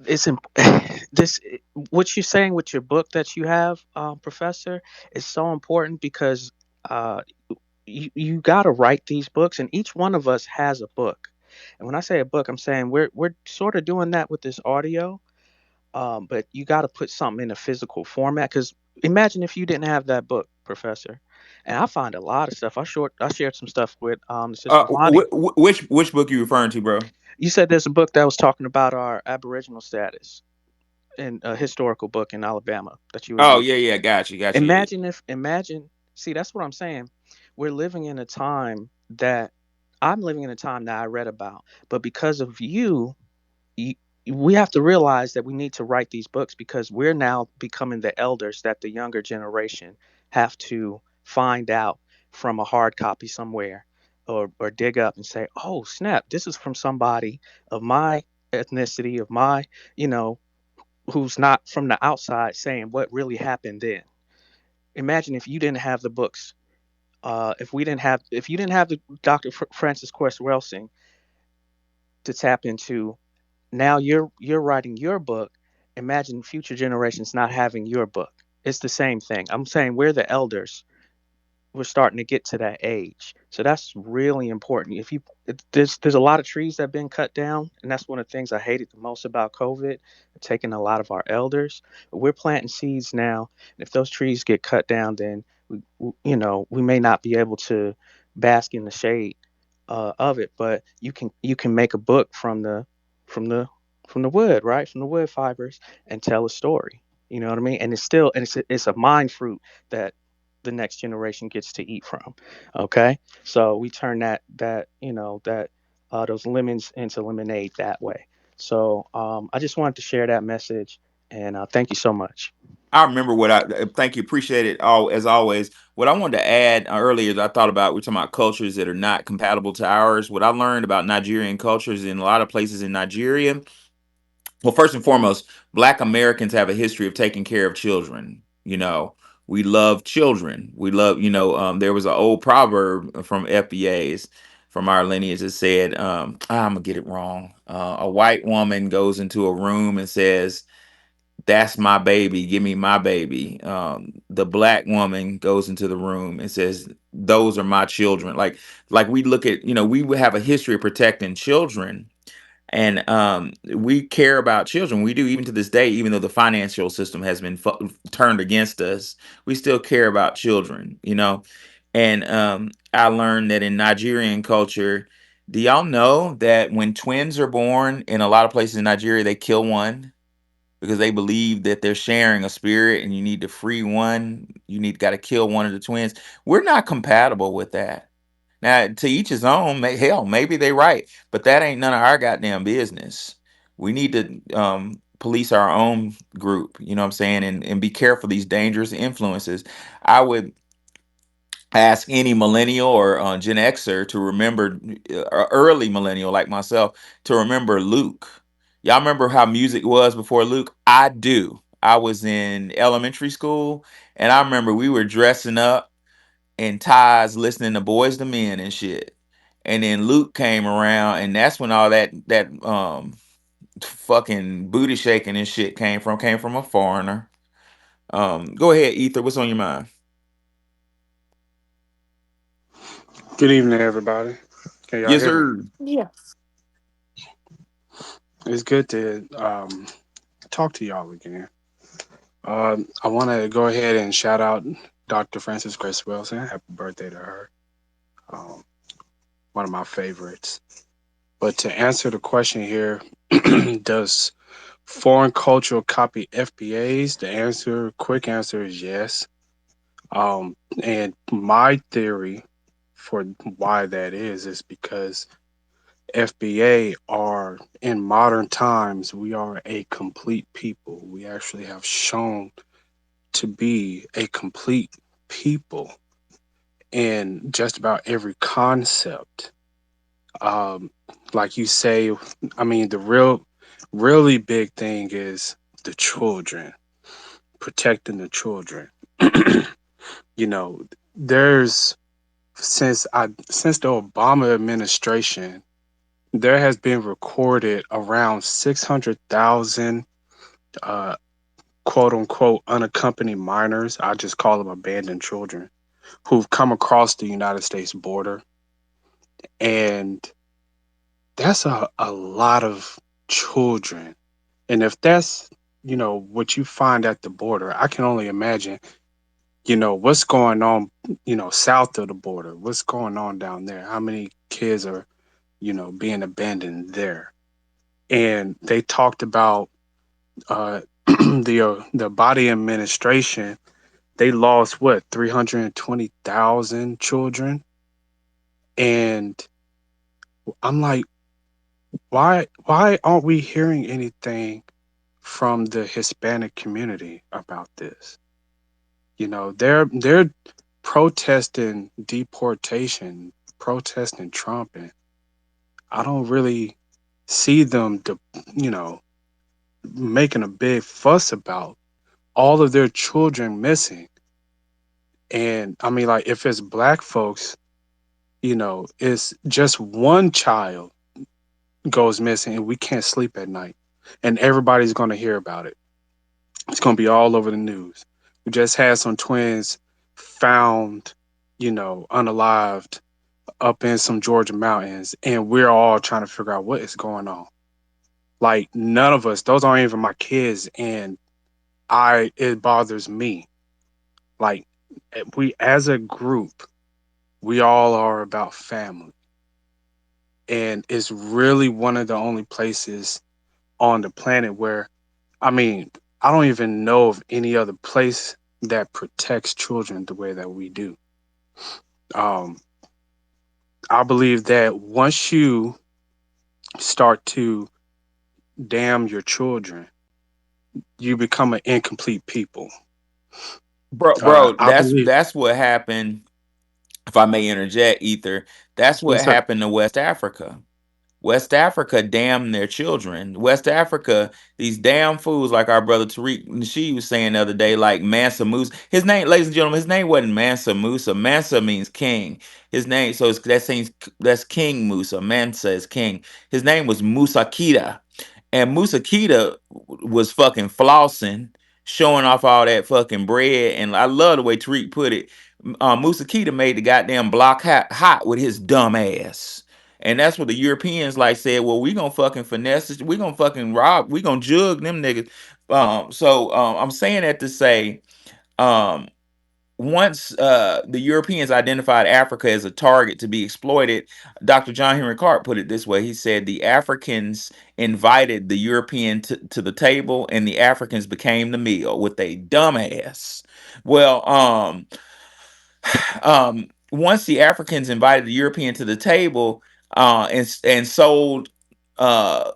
it's this what you're saying with your book that you have, Professor, is so important because uh, you got to write these books, and each one of us has a book. And when I say a book, I'm saying we're sort of doing that with this audio, but you got to put something in a physical format. Because imagine if you didn't have that book, Professor. And I find a lot of stuff. I shared some stuff with Sister Wani. Which book you referring to, bro? You said there's a book that was talking about our Aboriginal status, in a historical book in Alabama that you were Oh reading. yeah, yeah, got you. Yeah. Imagine, see, that's what I'm saying. We're living in a time that I'm living in a time that I read about, but because of you, we have to realize that we need to write these books because we're now becoming the elders that the younger generation have to find out from a hard copy somewhere, or dig up and say, oh snap, this is from somebody of my ethnicity, of my, you know, who's not from the outside, saying what really happened then. Imagine if you didn't have the books. If you didn't have the Dr. Francis Quest Welsing to tap into, now you're writing your book. Imagine future generations not having your book. It's the same thing. I'm saying we're the elders, we're starting to get to that age. So that's really important. There's a lot of trees that have been cut down, and that's one of the things I hated the most about COVID, taking a lot of our elders. But we're planting seeds now, and if those trees get cut down, then we may not be able to bask in the shade of it. But you can make a book from the from the wood, right? From the wood fibers, and tell a story. You know what I mean? And it's a mind fruit that the next generation gets to eat from. Okay, so we turn that those lemons into lemonade that way. So I just wanted to share that message, and thank you so much. I remember what I thank you, appreciate it all as always. What I wanted to add earlier that I thought about, we're talking about cultures that are not compatible to ours. What I learned about Nigerian cultures in a lot of places in Nigeria, well, first and foremost, Black Americans have a history of taking care of children. We love children. We love, there was an old proverb from FBAs from our lineage that said, I'm gonna get it wrong. A white woman goes into a room and says, "That's my baby. Give me my baby." The black woman goes into the room and says, "Those are my children." Like we look at, we would have a history of protecting children, and we care about children. We do, even to this day, even though the financial system has been turned against us, we still care about children. And I learned that in Nigerian culture, do y'all know that when twins are born in a lot of places in Nigeria, they kill one because they believe that they're sharing a spirit, and you need to free one. You need got to kill one of the twins. We're not compatible with that. Now, to each his own. Hell, maybe they right, but that ain't none of our goddamn business. We need to police our own group. You know what I'm saying, and be careful of these dangerous influences. I would ask any millennial or Gen Xer to remember, early millennial like myself, to remember Luke. Y'all remember how music was before Luke? I do. I was in elementary school, and I remember we were dressing up in ties, listening to Boys to Men and shit. And then Luke came around, and that's when all that fucking booty shaking and shit came from a foreigner. Go ahead, Ether. What's on your mind? Good evening, everybody. Can y'all Yes, hear me? sir. Yes. It's good to talk to y'all again. I want to go ahead and shout out Dr. Frances Grace Wilson. Happy birthday to her. Um, one of my favorites. But to answer the question here, does foreign culture copy FBAs? The answer, quick answer is yes. And my theory for why that is because FBA are in modern times, we are a complete people. We actually have shown to be a complete people in just about every concept. Um, like you say, I mean, the really big thing is the children, protecting the children. You know, there's since the Obama administration, there has been recorded around 600,000 uh, quote unquote unaccompanied minors. I just call them abandoned children who've come across the United States border. And that's a lot of children. And if that's, what you find at the border, I can only imagine, what's going on, south of the border, what's going on down there, how many kids are, being abandoned there. And they talked about the body administration. They lost what 320,000 children, and I'm like, why aren't we hearing anything from the Hispanic community about this? They're protesting deportation, protesting Trump, and I don't really see them, you know, making a big fuss about all of their children missing. And I mean, like, if it's black folks, it's just one child goes missing and we can't sleep at night. And everybody's going to hear about it. It's going to be all over the news. We just had some twins found, unalived up in some Georgia mountains. And we're all trying to figure out what is going on. Like, none of us, those aren't even my kids. And it bothers me. Like, we, as a group, we all are about family. And it's really one of the only places on the planet where, I mean, I don't even know of any other place that protects children the way that we do. Um, I believe that once you start to damn your children, you become an incomplete people. Bro, I that's believe. that's what happened. If I may interject, Ether, that's what Yes, sir. happened to West Africa. West Africa damn their children. West Africa, these damn fools like our brother Tariq Nasheed was saying the other day, like Mansa Musa. His name, ladies and gentlemen, his name wasn't Mansa Musa. Mansa means king. His name, so that's King Musa. Mansa is king. His name was Musa Kita. And Musa Kita was fucking flossing, showing off all that fucking bread. And I love the way Tariq put it. Musa Kita made the goddamn block hot with his dumb ass. And that's what the Europeans like said, well, we gonna fucking finesse it, we gonna fucking rob, we gonna jug them niggas. I'm saying that to say, um, once the Europeans identified Africa as a target to be exploited, Dr. John Henry Clark put it this way. He said the Africans invited the European to the table, and the Africans became the meal with a dumbass. Well, once the Africans invited the European to the table, and sold uh,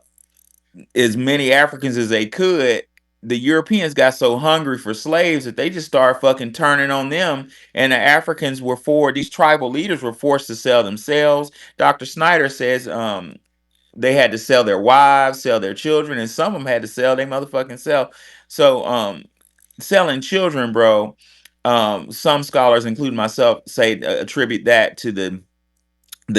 as many Africans as they could, the Europeans got so hungry for slaves that they just started fucking turning on them. And the Africans were these tribal leaders were forced to sell themselves. Dr. Snyder says they had to sell their wives, sell their children, and some of them had to sell their motherfucking self. So selling children, bro. Some scholars, including myself, say attribute that to the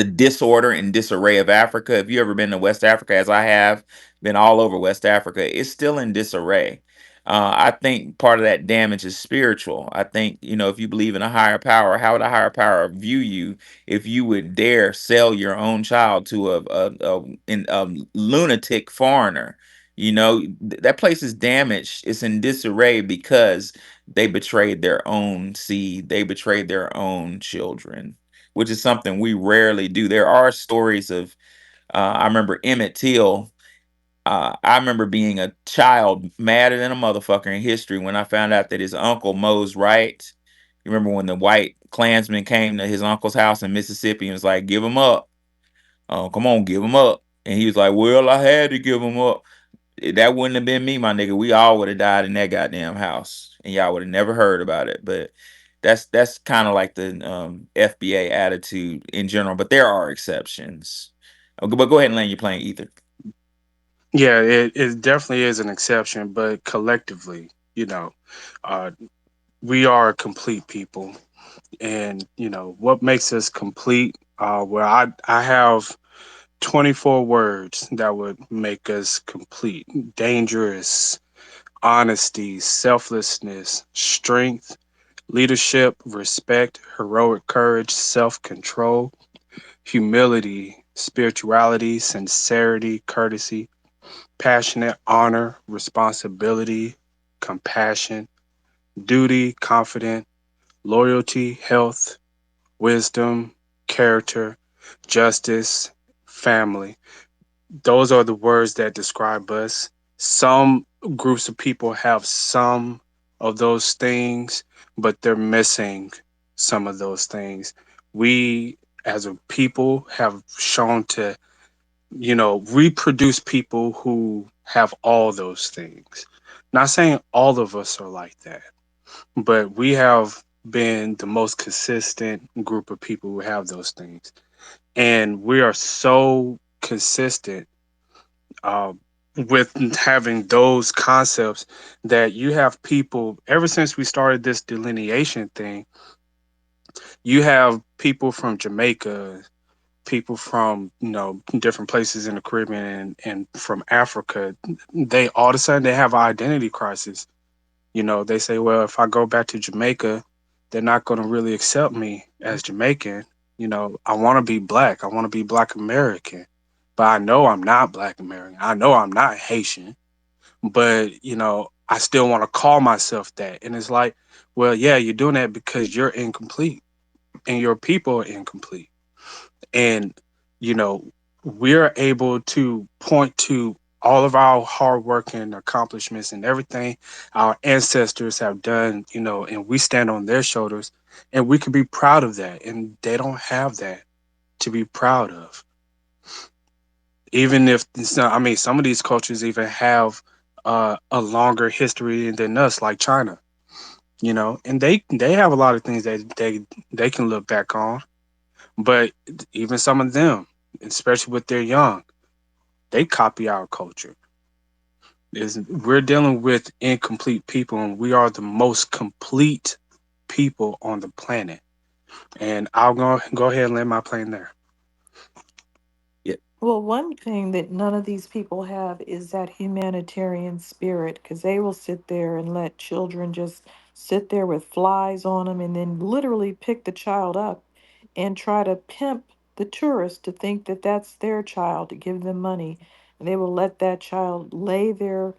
disorder and disarray of Africa. If you ever been to West Africa, as I have been all over West Africa, it's still in disarray. I think part of that damage is spiritual. I think, if you believe in a higher power, how would a higher power view you if you would dare sell your own child to a lunatic foreigner? That place is damaged. It's in disarray because they betrayed their own seed. They betrayed their own children, which is something we rarely do. There are stories of, I remember Emmett Till. I remember being a child madder than a motherfucker in history when I found out that his uncle Mose Wright. You remember when the white Klansmen came to his uncle's house in Mississippi and was like, "Give him up. Oh, come on, give him up." And he was like, "Well, I had to give him up." That wouldn't have been me, my nigga. We all would have died in that goddamn house, and y'all would have never heard about it. But that's kind of like the FBA attitude in general. But there are exceptions. Okay, but go ahead and land your plane, Ether. Yeah, it definitely is an exception, but collectively, uh, we are a complete people. And, what makes us complete? Well, I have 24 words that would make us complete: dangerous, honesty, selflessness, strength, leadership, respect, heroic courage, self control, humility, spirituality, sincerity, courtesy, passionate, honor, responsibility, compassion, duty, confident, loyalty, health, wisdom, character, justice, family. Those are the words that describe us. Some groups of people have some of those things, but they're missing some of those things. We, as a people, have shown to, reproduce people who have all those things. Not saying all of us are like that, but we have been the most consistent group of people who have those things. And we are so consistent uh, with having those concepts that you have people, ever since we started this delineation thing, you have people from Jamaica, people from, different places in the Caribbean and from Africa. They all of a sudden they have an identity crisis. They say, well, if I go back to Jamaica, they're not going to really accept me as Jamaican. I want to be black. I want to be Black American, but I know I'm not Black American. I know I'm not Haitian, but, I still want to call myself that. And it's like, well, yeah, you're doing that because you're incomplete and your people are incomplete. And, you know, we're able to point to all of our hard work and accomplishments and everything our ancestors have done, and we stand on their shoulders and we can be proud of that. And they don't have that to be proud of. Even if, some of these cultures even have a longer history than us, like China, and they have a lot of things that they can look back on. But even some of them, especially with their young, they copy our culture. We're dealing with incomplete people, and we are the most complete people on the planet. And I'll go ahead and land my plane there. Yeah. Well, one thing that none of these people have is that humanitarian spirit because they will sit there and let children just sit there with flies on them and then literally pick the child up and try to pimp the tourist to think that that's their child to give them money. And they will let that child lay there,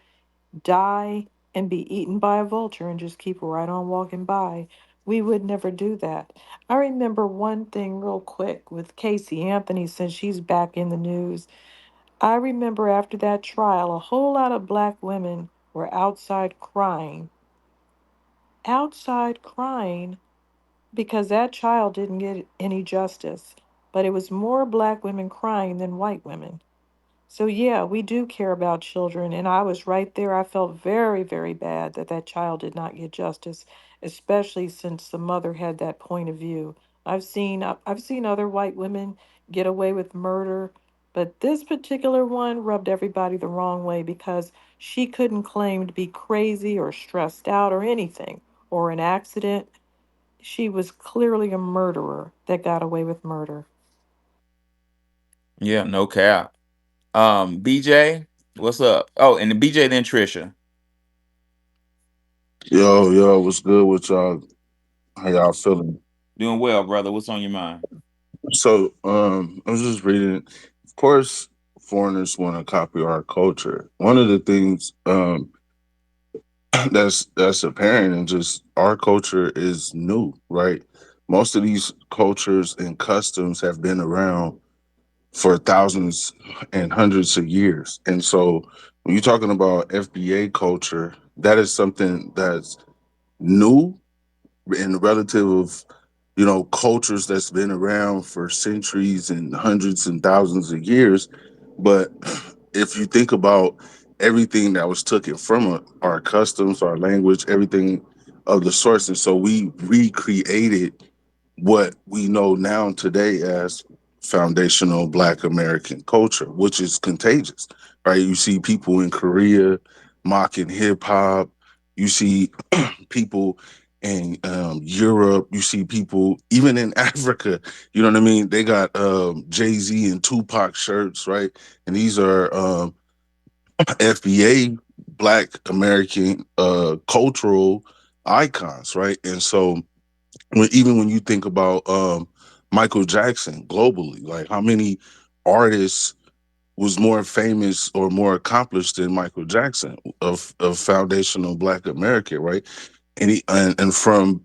die, and be eaten by a vulture and just keep right on walking by. We would never do that. I remember one thing real quick with Casey Anthony since she's back in the news. I remember after that trial, a whole lot of black women were outside crying because that child didn't get any justice. But it was more black women crying than white women. So, yeah, we do care about children. And I was right there. I felt very, very bad that that child did not get justice, especially since the mother had that point of view. I've seen other white women get away with murder, but this particular one rubbed everybody the wrong way because she couldn't claim to be crazy or stressed out or anything or an accident. She was clearly a murderer that got away with murder. Yeah, no cap. BJ, what's up? Oh, and the BJ then Trisha. Yo, what's good with y'all? How y'all feeling? Doing well, brother. What's on your mind? So, I was just reading. Of course, foreigners want to copy our culture. One of the things that's apparent in just our culture is new, right? Most of these cultures and customs have been around for thousands and hundreds of years. And so when you're talking about FBA culture, that is something that's new in the relative of, cultures that's been around for centuries and hundreds and thousands of years. But if you think about everything that was taken from our customs, our language, everything of the sorts, and so we recreated what we know now today as foundational Black American culture, which is contagious, right? You see people in Korea mocking hip hop. You see people in Europe. You see people even in Africa. You know what I mean? They got Jay-Z and Tupac shirts, right? And these are FBA Black American cultural icons, right? And so even when you think about Michael Jackson globally, like how many artists was more famous or more accomplished than Michael Jackson of foundational Black America, right? And from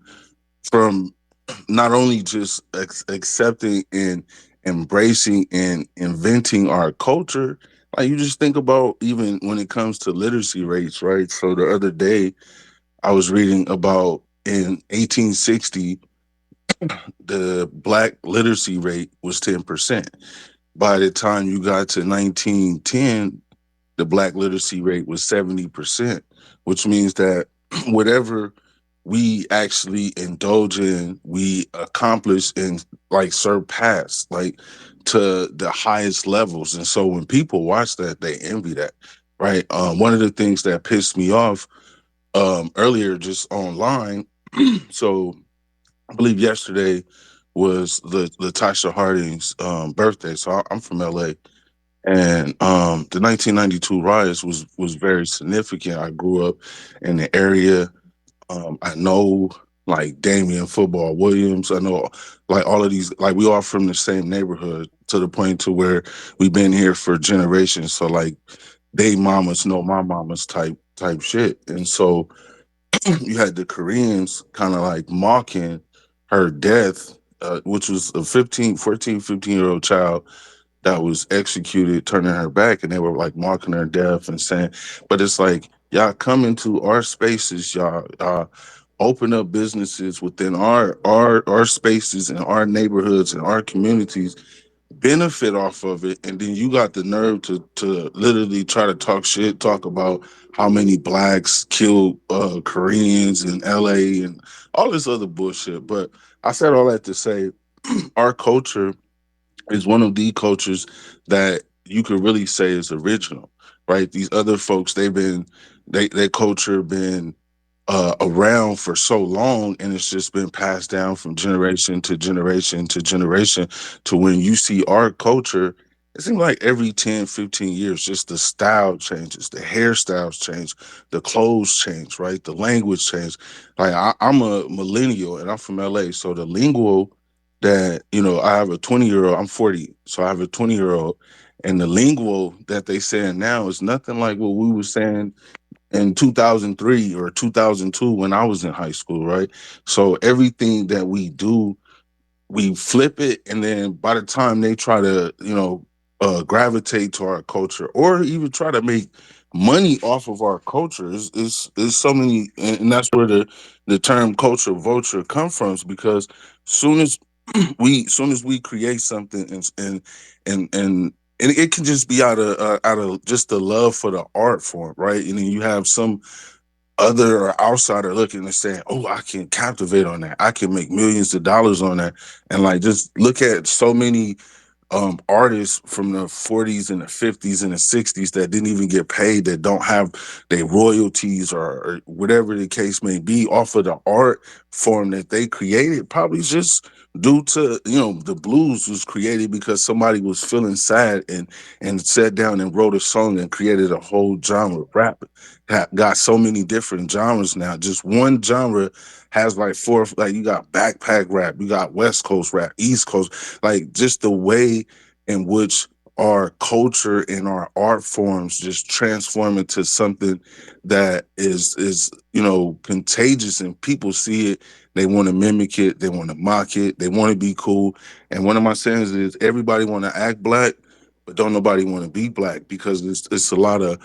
not only just accepting and embracing and inventing our culture, like you just think about even when it comes to literacy rates, right? So the other day I was reading about in 1860 the Black literacy rate was 10%. By the time you got to 1910, the Black literacy rate was 70%, which means that whatever we actually indulge in, we accomplish and like surpass, like to the highest levels. And so when people watch that, they envy that, right? One of the things that pissed me off earlier just online, so I believe yesterday was Latasha Harding's birthday. So I'm from LA, and the 1992 riots was very significant. I grew up in the area. I know like Damian Football Williams. I know like all of these. Like we all from the same neighborhood to the point to where we've been here for generations. So like they mamas know my mamas type shit, and so you had the Koreans kind of like mocking her death, which was a 15, 14, 15-year-old child that was executed, turning her back, and they were like mocking her death and saying, but it's like, y'all come into our spaces, y'all open up businesses within our spaces and our neighborhoods and our communities, benefit off of it, and then you got the nerve to literally try to talk shit, talk about how many blacks killed Koreans in LA and all this other bullshit. But I said all that to say our culture is one of the cultures that you could really say is original, right? These other folks, their culture been around for so long, and it's just been passed down from generation to generation to generation to when you see our culture, it seems like every 10, 15 years, just the style changes, the hairstyles change, the clothes change, right? The language change. Like I'm a millennial and I'm from LA. So the lingual that, I have a 20-year-old, I'm 40. So I have a 20-year-old, and the lingual that they saying now is nothing like what we were saying in 2003 or 2002 when I was in high school, right? So everything that we do, we flip it, and then by the time they try to, gravitate to our culture or even try to make money off of our culture, is so many, and that's where the term culture vulture come from, because soon as soon as we create something and it can just be out of just the love for the art form, right? And then you have some other or outsider looking and saying, "Oh, I can captivate on that. I can make millions of dollars on that." And like, just look at so many artists from the 40s and the 50s and the 60s that didn't even get paid, that don't have their royalties or whatever the case may be off of the art form that they created, probably just due to, the blues was created because somebody was feeling sad and sat down and wrote a song and created a whole genre. Rap got so many different genres now. Just one genre has like four, like you got backpack rap, you got West Coast rap, East Coast, like just the way in which our culture and our art forms just transform into something that is contagious, and people see it, they want to mimic it, they want to mock it, they want to be cool. And one of my sayings is everybody want to act black, but don't nobody want to be black, because it's a lot of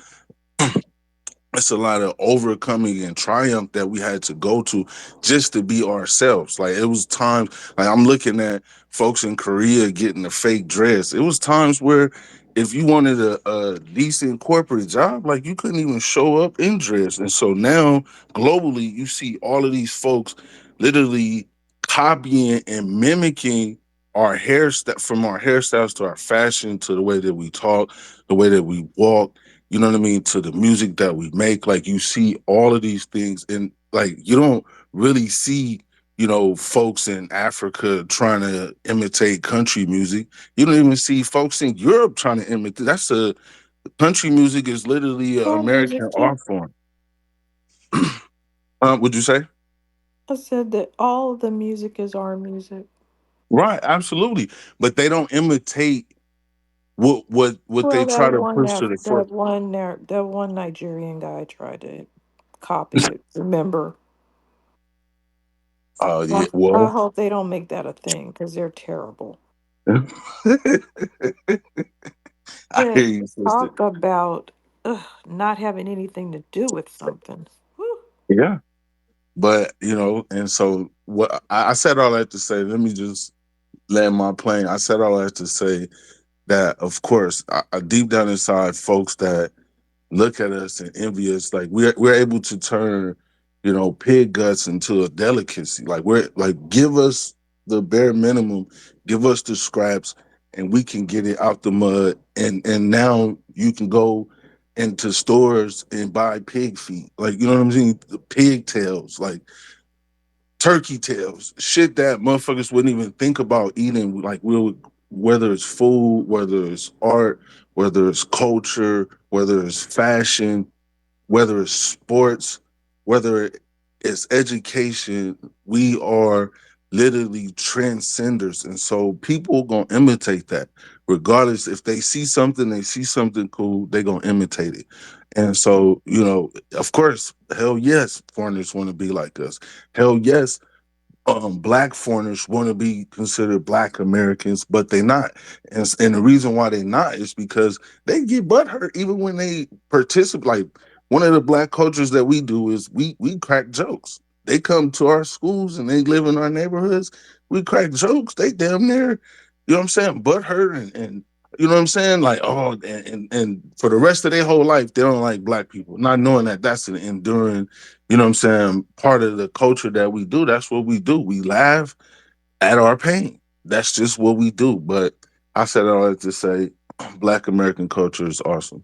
overcoming and triumph that we had to go to just to be ourselves. Like, it was times, like, I'm looking at folks in Korea getting a fake dress. It was times where if you wanted a decent corporate job, like, you couldn't even show up in dress. And so now globally, you see all of these folks literally copying and mimicking from our hairstyles to our fashion to the way that we talk, the way that we walk, you know what I mean, to the music that we make. Like, you see all of these things, and like, you don't really see, folks in Africa trying to imitate country music. You don't even see folks in Europe trying to imitate. Country music is literally an Our American music too. art form. Would you say? I said that all of the music is our music. Right, absolutely. But they don't imitate what Well, they try to push to the front. that one Nigerian guy tried to copy it. Remember? Oh yeah, I well, hope they don't make that a thing because they're terrible. I hear Yeah, you, sister. talk about not having anything to do with something. Whew. Yeah. But and so what I said all that to say, let me just land my plane. I said all that to say that, of course, deep down inside, folks that look at us and envy us, like, we're able to turn, pig guts into a delicacy. Like, we're like, give us the bare minimum, give us the scraps, and we can get it out the mud. And now you can go into stores and buy pig feet, like, you know what I'm saying, the pigtails, like turkey tails, shit that motherfuckers wouldn't even think about eating. Like, whether it's food, whether it's art, whether it's culture, whether it's fashion, whether it's sports, whether it's education, we are literally transcenders. And so people gonna imitate that. Regardless, if they see something cool, they gonna imitate it. And so, of course, hell yes, foreigners want to be like us. Hell yes, black foreigners want to be considered black Americans, but they not. And the reason why they not is because they get butthurt even when they participate. Like, one of the black cultures that we do is we crack jokes. They come to our schools and they live in our neighborhoods. We crack jokes. They damn near, you know what I'm saying, butthurt, and you know what I'm saying? Like, oh, and for the rest of their whole life, they don't like black people, not knowing that that's an enduring, you know what I'm saying, part of the culture that we do. That's what we do. We laugh at our pain. That's just what we do. But I said all that to say black American culture is awesome.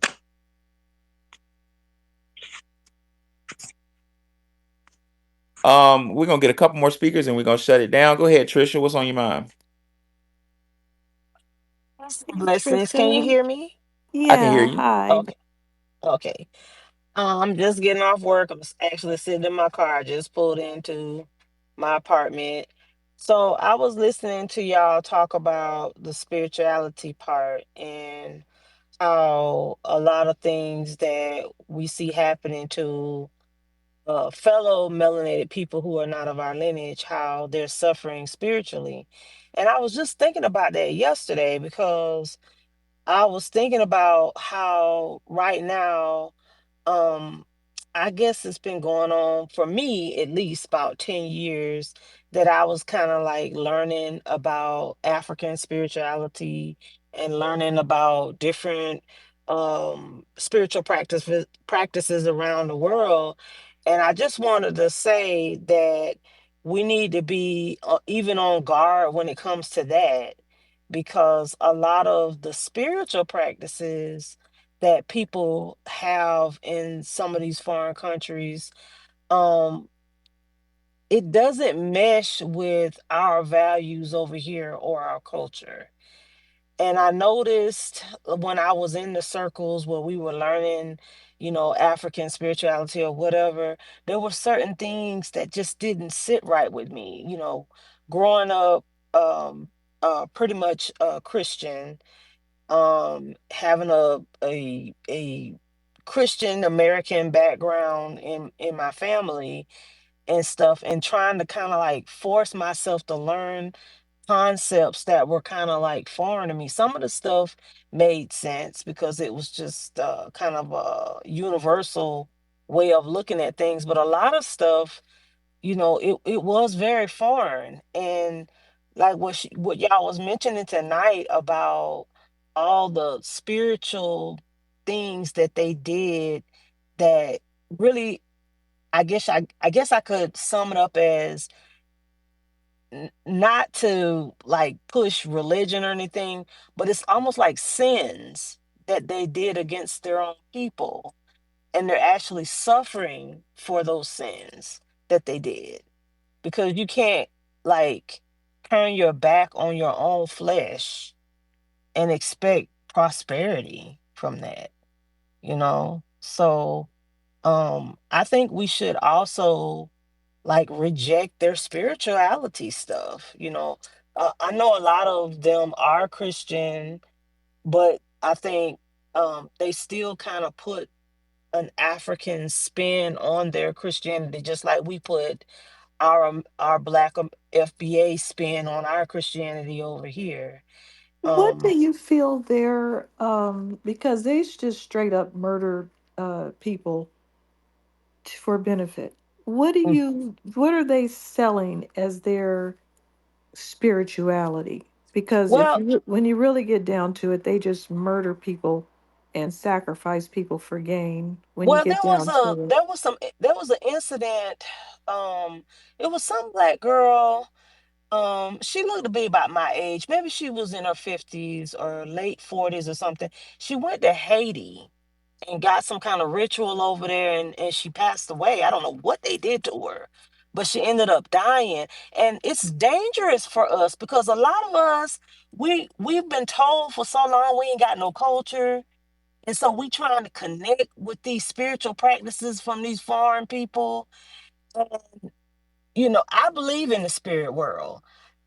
We're gonna get a couple more speakers and we're gonna shut it down. Go ahead, Trisha. What's on your mind? Blessings. Can you Trisha. hear me? I can hear Yeah, you. hi. Okay. Okay. I'm just getting off work. Actually sitting in my car. I just pulled into my apartment. So I was listening to y'all talk about the spirituality part and how a lot of things that we see happening to fellow melanated people who are not of our lineage, how they're suffering spiritually. And I was just thinking about that yesterday because I was thinking about how right now, um, I guess it's been going on for me at least about 10 years that I was kind of like learning about African spirituality and learning about different spiritual practices around the world. And I just wanted to say that we need to be even on guard when it comes to that because a lot of the spiritual practices that people have in some of these foreign countries, um, it doesn't mesh with our values over here or our culture. And I noticed when I was in the circles where we were learning, African spirituality or whatever, there were certain things that just didn't sit right with me. Growing up pretty much Christian, having a Christian American background in my family and stuff, and trying to kind of like force myself to learn concepts that were kind of like foreign to me. Some of the stuff made sense because it was just kind of a universal way of looking at things, but a lot of stuff, it was very foreign. And like what y'all was mentioning tonight about all the spiritual things that they did, that really, I guess I could sum it up as not to like push religion or anything, but it's almost like sins that they did against their own people, and they're actually suffering for those sins that they did, because you can't like turn your back on your own flesh and expect prosperity from that, so I think we should also like reject their spirituality stuff. I know a lot of them are Christian, but I think they still kind of put an African spin on their Christianity, just like we put our Black FBA spin on our Christianity over here. What do Um, you feel there? Because they just straight up murdered people for benefit. What are they selling as their spirituality? Because well, when you really get down to it, they just murder people and sacrifice people for gain when you well, get down to it. there was an incident. Um, it was some black girl. She looked to be about my age. Maybe she was in her 50s or late 40s or something. She went to Haiti and got some kind of ritual over there, and she passed away. I don't know what they did to her, but she ended up dying. And it's dangerous for us because a lot of us, we've been told for so long we ain't got no culture. And so we trying to connect with these spiritual practices from these foreign people. I believe in the spirit world,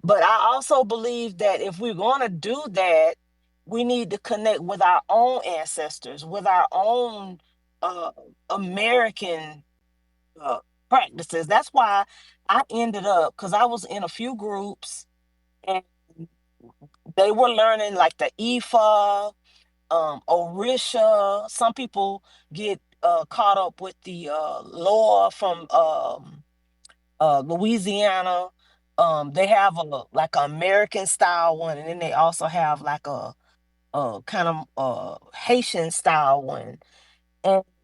but I also believe that if we're going to do that, we need to connect with our own ancestors, with our own uh, American uh, practices. That's why I ended up, because I was in a few groups and they were learning like the Ifa, Orisha. Some people get caught up with the lore from Louisiana. They have a like an American style one, and then they also have like a kind of Haitian style one.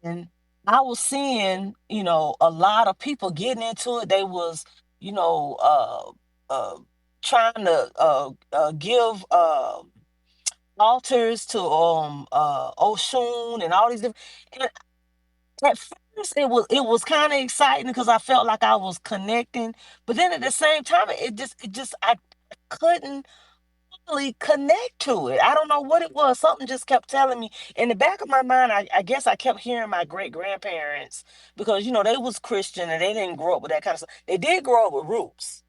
And I was seeing, a lot of people getting into it. They was, you know, uh, trying to give altars to Oshun and all these different. And at first, it was kind of exciting because I felt like I was connecting, but then at the same time, it just I couldn't really connect to it. I don't know what it was. Something just kept telling me in the back of my mind. I guess I kept hearing my great grandparents, because they was Christian and they didn't grow up with that kind of stuff. They did grow up with roots,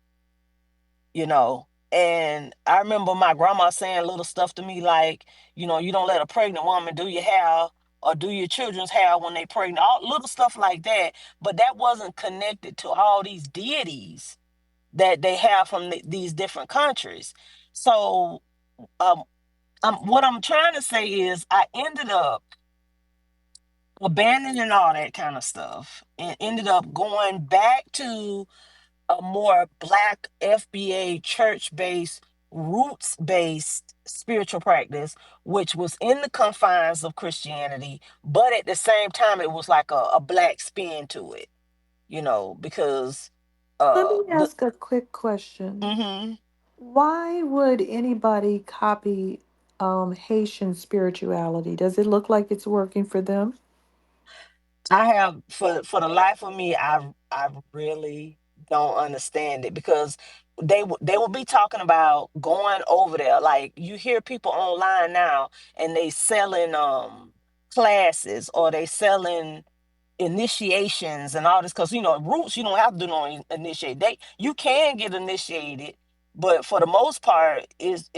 you know. And I remember my grandma saying little stuff to me like, you don't let a pregnant woman do your hair or do your children's hair when they pregnant, all little stuff like that. But that wasn't connected to all these deities that they have from these different countries. So, um, what I'm trying to say is, I ended up abandoning all that kind of stuff and ended up going back to a more Black FBA church based, roots based spiritual practice, which was in the confines of Christianity, but at the same time, it was like a Black spin to it, because Let me the ask a quick question. mhm. Why would anybody copy Haitian spirituality? Does it look like it's working for them? I have, for the life of me, I really don't understand it, because they will be talking about going over there. Like, you hear people online now and they selling classes, or they selling initiations and all this, because roots, you don't have to do no initiate. You can get initiated, But for the most part, it's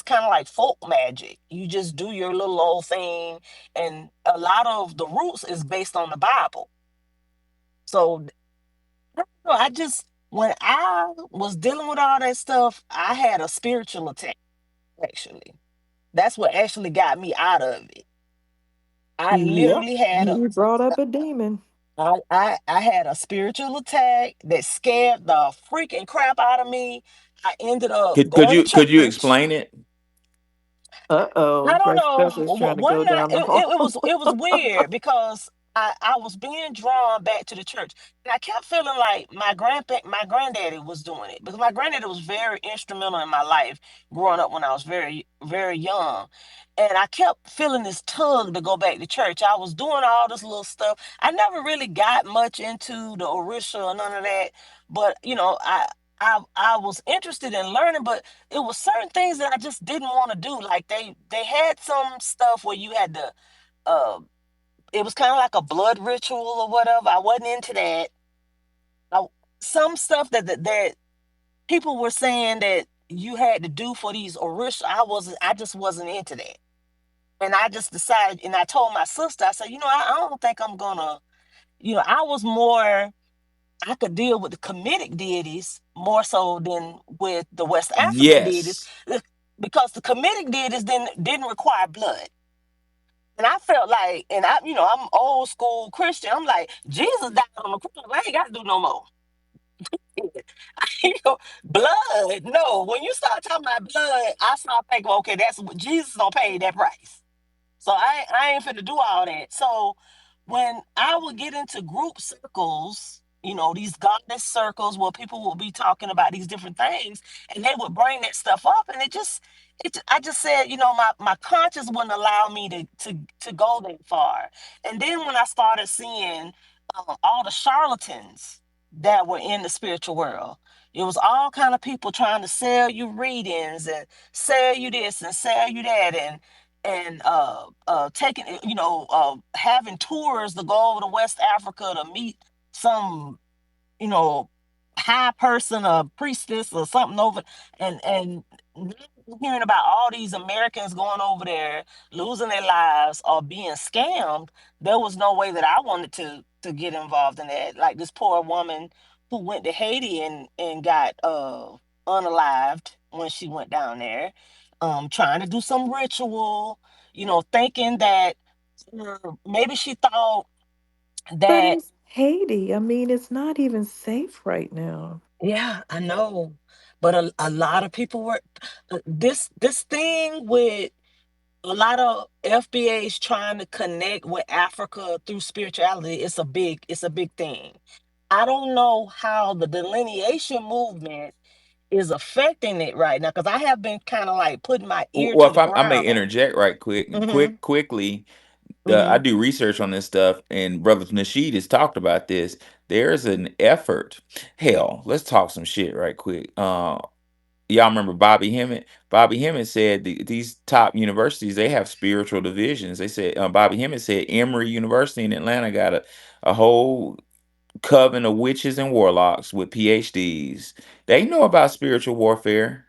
kind of like folk magic. You just do your little old thing, and a lot of the roots is based on the Bible. So I just when I was dealing with all that stuff, I had a spiritual attack. Actually, that's what actually got me out of it. I Yep. literally had a You brought up a demon. I had a spiritual attack that scared the freaking crap out of me. I ended up going to Could you church. explain it? I Uh-oh. don't Fresh know. Prince is trying to One go night down the hall. it was weird because I was being drawn back to the church, and I kept feeling like my granddaddy was doing it because my granddaddy was very instrumental in my life growing up when I was very young, and I kept feeling this tug to go back to church. I was doing all this little stuff. I never really got much into the Orisha or none of that, but I was interested in learning, but it was certain things that I just didn't want to do. Like they had some stuff where you had to uh it was kind of like a blood ritual or whatever. I wasn't into that. I, some stuff that people were saying that you had to do for these Orisha, I just wasn't into that. And I just decided, and I told my sister, I said, I don't think I'm gonna, I was more I could deal with the Kemetic deities more so than with the West African deities, Yes. because the Kemetic deities didn't require blood. And I felt like, and I'm old school Christian. I'm like, Jesus died on the cross. I ain't got to do no more. Blood. No, when you start talking about blood, I start thinking, okay, that's what Jesus don't pay that price. So I ain't finna do all that. So when I would get into group circles, these goddess circles where people will be talking about these different things, and they would bring that stuff up, and I just said, my conscience wouldn't allow me to go that far. And then when I started seeing all the charlatans that were in the spiritual world, it was all kind of people trying to sell you readings and sell you this and sell you that, and taking having tours to go over to West Africa to meet some you know high person or priestess or something over, and hearing about all these Americans going over there losing their lives or being scammed. There was no way that I wanted to get involved in that. Like this poor woman who went to Haiti and got unalived when she went down there, trying to do some ritual, thinking that maybe she thought But that. it's Haiti. I mean, it's not even safe right now. Yeah, I know. But a lot of people were this thing with a lot of FBAs trying to connect with Africa through spirituality. It's a big thing. I don't know how the delineation movement is affecting it right now because I have been kind of like putting my ear Well, to if the I may ground. interject right Mm-hmm. quickly, I Mm-hmm. do research on this stuff, and Brother Nasheed has talked about this. There's an effort. Hell, let's talk some shit right quick. Y'all remember Bobby Hemmett? Bobby Hemmett said these top universities, they have spiritual divisions. They said Bobby Hemmett said Emory University in Atlanta got a whole coven of witches and warlocks with PhDs. They know about spiritual warfare.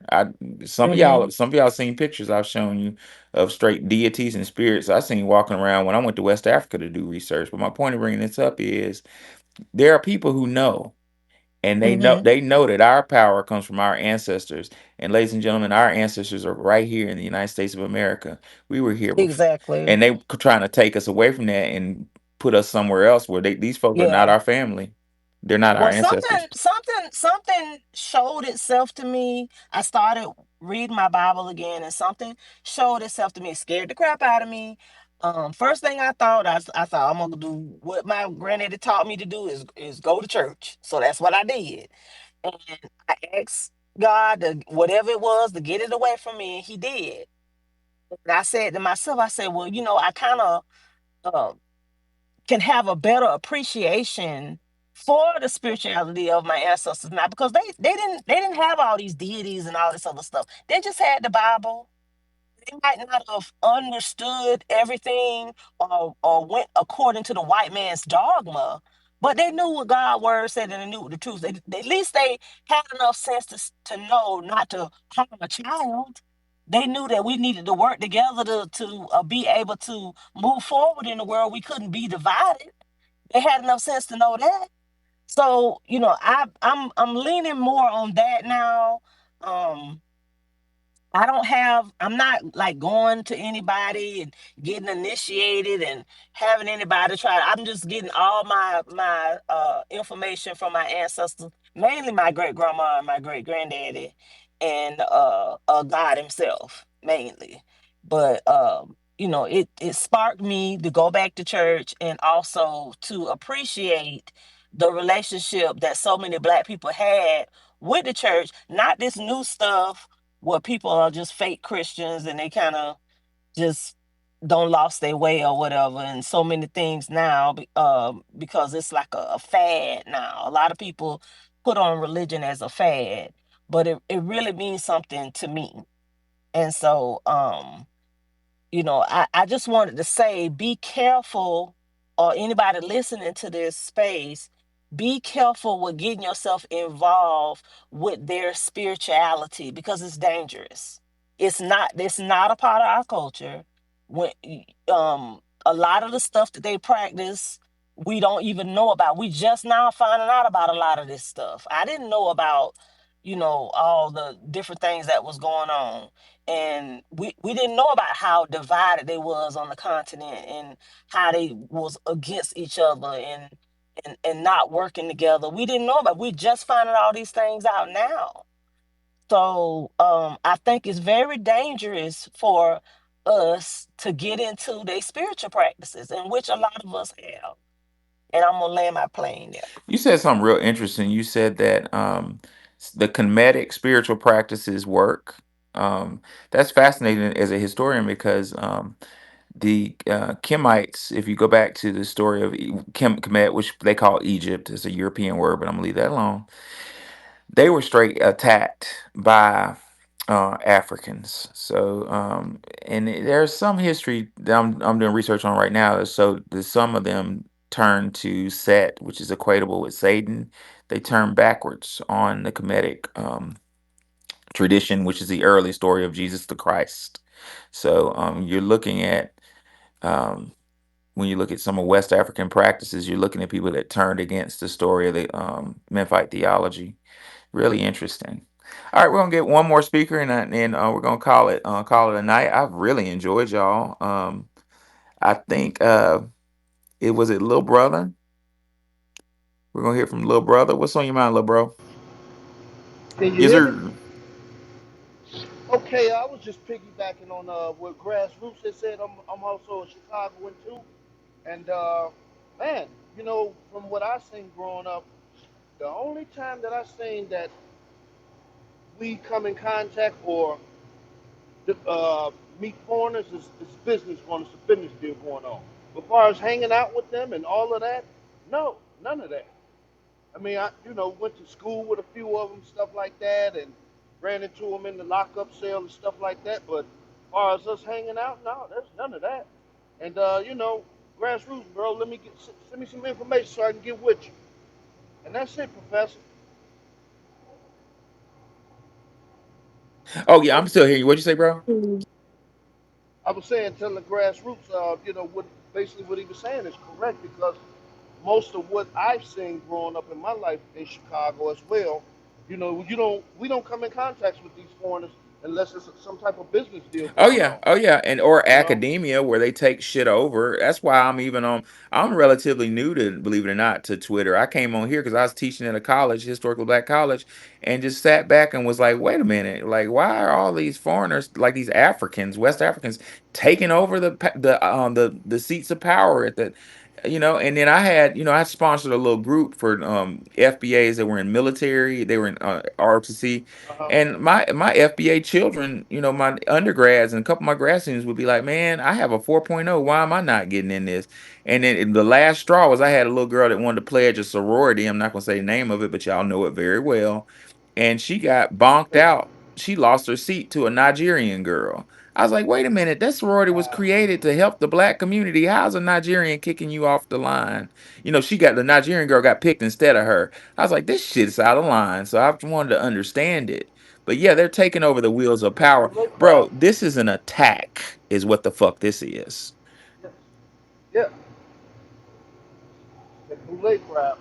Mm-hmm. Some of y'all seen pictures I've shown you of straight deities and spirits I seen walking around when I went to West Africa to do research. But my point of bringing this up is there are people who know, and Mm-hmm. they know that our power comes from our ancestors. And ladies and gentlemen, our ancestors are right here in the United States of America. We were here before, Exactly. and trying to take us away from that and put us somewhere else where these folks are not Yeah. our family. They're not our Well, ancestors. something showed itself to me. I started reading my Bible again, and something showed itself to me. It scared the crap out of me. First thing I thought I'm gonna do what my granddaddy taught me to do is go to church. So that's what I did, and I asked God to whatever it was to get it away from me, and He did. And I said to myself, I said, well, I kind of can have a better appreciation for the spirituality of my ancestors now because they didn't have all these deities and all this other stuff. They just had the Bible. They might not have understood everything or went according to the white man's dogma, But they knew what God's word said and they knew the truth. At least they had enough sense to know not to harm a child. They knew that we needed to work together to be able to move forward in the world. We couldn't be divided. They had enough sense to know that. So, I'm leaning more on that now. Um, I'm not like going to anybody and getting initiated and having anybody try. I'm just getting all my information from my ancestors, mainly my great grandma and my great granddaddy, and God himself mainly. But it sparked me to go back to church and also to appreciate the relationship that so many black people had with the church, not this new stuff where people are just fake Christians and they kind of just don't lost their way or whatever, and so many things now because it's like a fad now. A lot of people put on religion as a fad, but it really means something to me. And so I just wanted to say, be careful, or anybody listening to this space, be careful with getting yourself involved with their spirituality because it's dangerous. It's not a part of our culture. When a lot of the stuff that they practice, we don't even know about. We just now finding out about a lot of this stuff. I didn't know about, all the different things that was going on, and we didn't know about how divided they was on the continent and how they was against each other and not working together. We didn't know about. We just finding all these things out now. So I think it's very dangerous for us to get into their spiritual practices, in which a lot of us have. And I'm gonna land my plane there. You said something real interesting. You said that the Kemetic spiritual practices work. That's fascinating as a historian because the Kemites, if you go back to the story of Kemet, which they call Egypt, is a European word, but I'm gonna leave that alone. They were straight attacked by Africans. So, there's some history that I'm doing research on right now. So, some of them turned to Set, which is equatable with Satan. They turned backwards on the Kemetic tradition, which is the early story of Jesus the Christ. So, you're looking at um, when you look at some of West African practices, you're looking at people that turned against the story of the Memphite theology. Really interesting. All right, we're gonna get one more speaker, and we're gonna call it a night. I've really enjoyed y'all. I think it little brother. We're gonna hear from little brother. What's on your mind, little bro? Can you Yes, hear me? sir. Okay, I was just piggybacking on what Grassroots had said. I'm also a Chicagoan too, and man, from what I seen growing up, the only time that I seen that we come in contact or meet foreigners is business going. It's a business deal going on. But as far as hanging out with them and all of that, no, none of that. I mean, I went to school with a few of them, stuff like that, and ran into them in the lockup cell and stuff like that. But as far as us hanging out, no, there's none of that. And grassroots, bro. Send me some information so I can get with you. And that's it, Professor. Oh yeah, I'm still hearing you. What'd you say, bro? I was saying, telling the grassroots, what basically what he was saying is correct because most of what I've seen growing up in my life in Chicago as well, we don't come in contact with these foreigners unless it's some type of business deal Oh going yeah, on. oh yeah, and or You know? academia where they take shit over. That's why I'm even on. I'm relatively new to, believe it or not, to Twitter. I came on here because I was teaching at a college, historical black college, and just sat back and was like, wait a minute, like why are all these foreigners, like these Africans, West Africans, taking over the seats of power at the. And then I sponsored a little group for FBAs that were in military, they were in ROTC, Uh huh. and my FBA children, my undergrads and a couple of my grad students would be like, "Man, I have a 4.0. Why am I not getting in this?" And then the last straw was I had a little girl that wanted to pledge a sorority. I'm not gonna say the name of it, but y'all know it very well. And she got bonked Yeah. out. She lost her seat to a Nigerian girl. I was like, wait a minute, that sorority was created to help the black community. How's a Nigerian kicking you off the line? She got the Nigerian girl got picked instead of her. I was like, this shit's out of line. So I wanted to understand it. But yeah, they're taking over the wheels of power. Bro, this is an attack, is what the fuck this is. Yeah, the bootleg crowd.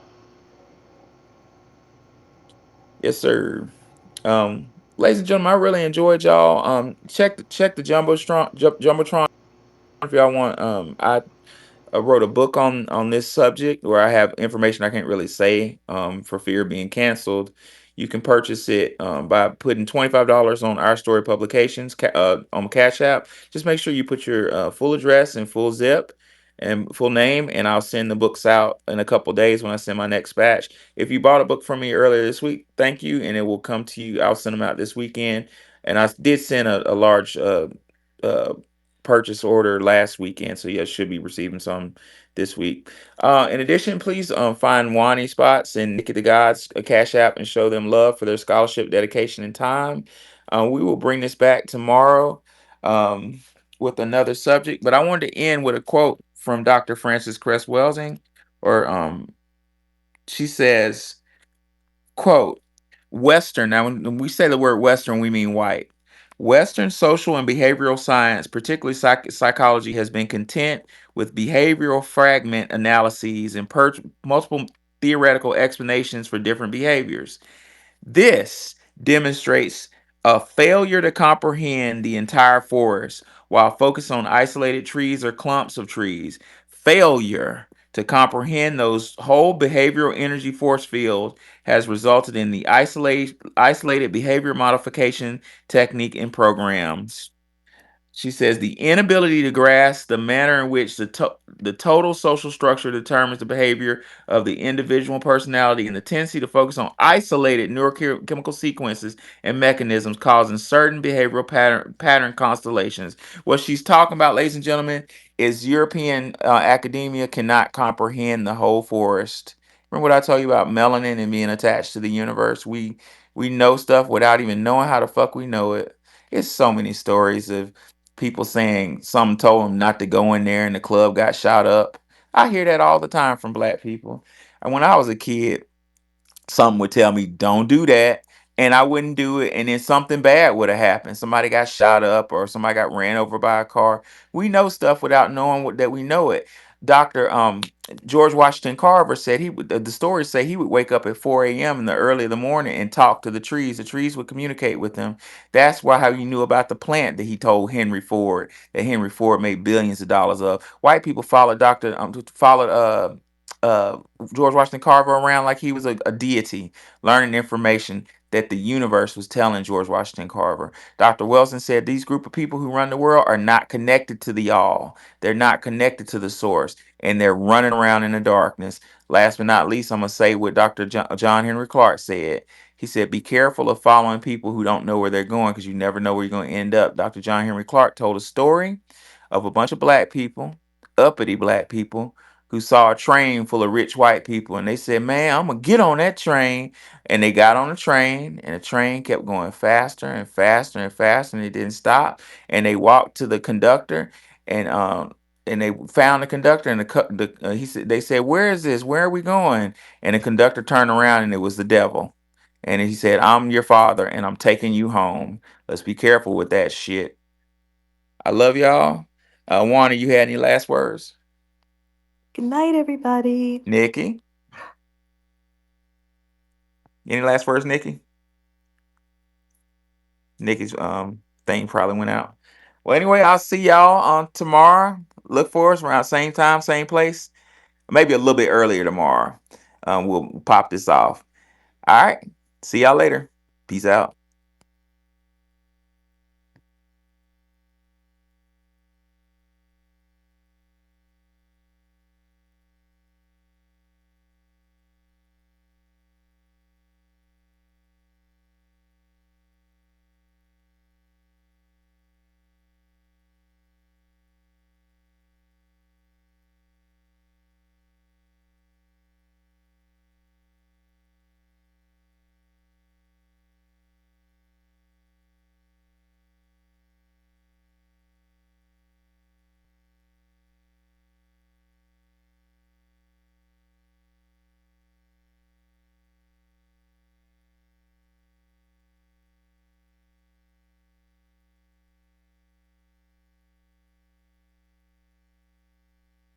Yes, sir. Ladies and gentlemen, I really enjoyed y'all. Check the jumbotron if y'all want. I wrote a book on this subject where I have information I can't really say for fear of being canceled. You can purchase it by putting $25 on Our Story Publications on Cash App. Just make sure you put your full address and full zip and full name, and I'll send the books out in a couple days when I send my next batch. If you bought a book from me earlier this week, thank you, and it will come to you. I'll send them out this weekend. And I did send a large uh, purchase order last weekend, so yeah, should be receiving some this week. In addition, please find Wani Spots and Nikki the Gods a Cash App and show them love for their scholarship, dedication, and time. We will bring this back tomorrow um, with another subject, but I wanted to end with a quote from Dr. Frances Cress Welsing, or she says, quote, Western, now when we say the word Western, we mean white. Western social and behavioral science, particularly psychology, has been content with behavioral fragment analyses and multiple theoretical explanations for different behaviors. This demonstrates a failure to comprehend the entire forest while focused on isolated trees or clumps of trees. Failure to comprehend those whole behavioral energy force field has resulted in the isolated behavior modification technique and programs. She says the inability to grasp the manner in which the total social structure determines the behavior of the individual personality and the tendency to focus on isolated neurochemical sequences and mechanisms causing certain behavioral pattern constellations. What she's talking about, ladies and gentlemen, is European academia cannot comprehend the whole forest. Remember what I told you about melanin and being attached to the universe? We know stuff without even knowing how the fuck we know it. It's so many stories of people saying some told them not to go in there and the club got shot up. I hear that all the time from black people. And when I was a kid, something would tell me don't do that, and I wouldn't do it, and then something bad would have happened. Somebody got shot up or somebody got ran over by a car. We know stuff without knowing that we know it. Dr. George Washington Carver said he would, the stories say he would wake up at 4 a.m. in the early of the morning and talk to the trees. The trees would communicate with him. That's why how you knew about the plant that he told Henry Ford that Henry Ford made billions of dollars of. White people followed uh George Washington Carver around like he was a deity, learning information that the universe was telling George Washington Carver. Dr. Wilson said these group of people who run the world are not connected to the all. They're not connected to the source, and they're running around in the darkness. Last but not least, I'm gonna say what Dr. John Henry Clark said. He said, "Be careful of following people who don't know where they're going because you never know where you're going to end up." Dr. John Henry Clark told a story of a bunch of black people, uppity black people, who saw a train full of rich white people, and they said, man, I'm gonna get on that train. And they got on the train, and the train kept going faster and faster and faster, and it didn't stop. And they walked to the conductor, and they found the conductor, and they said, where is this, where are we going? And the conductor turned around, and it was the devil. And he said, I'm your father and I'm taking you home. Let's be careful with that shit. I love y'all. Wanda, you had any last words? Good night, everybody. Nikki, any last words, Nikki? Nikki's thing probably went out. Well, anyway, I'll see y'all on tomorrow. Look for us around same time, same place. Maybe a little bit earlier tomorrow. We'll pop this off. All right. See y'all later. Peace out.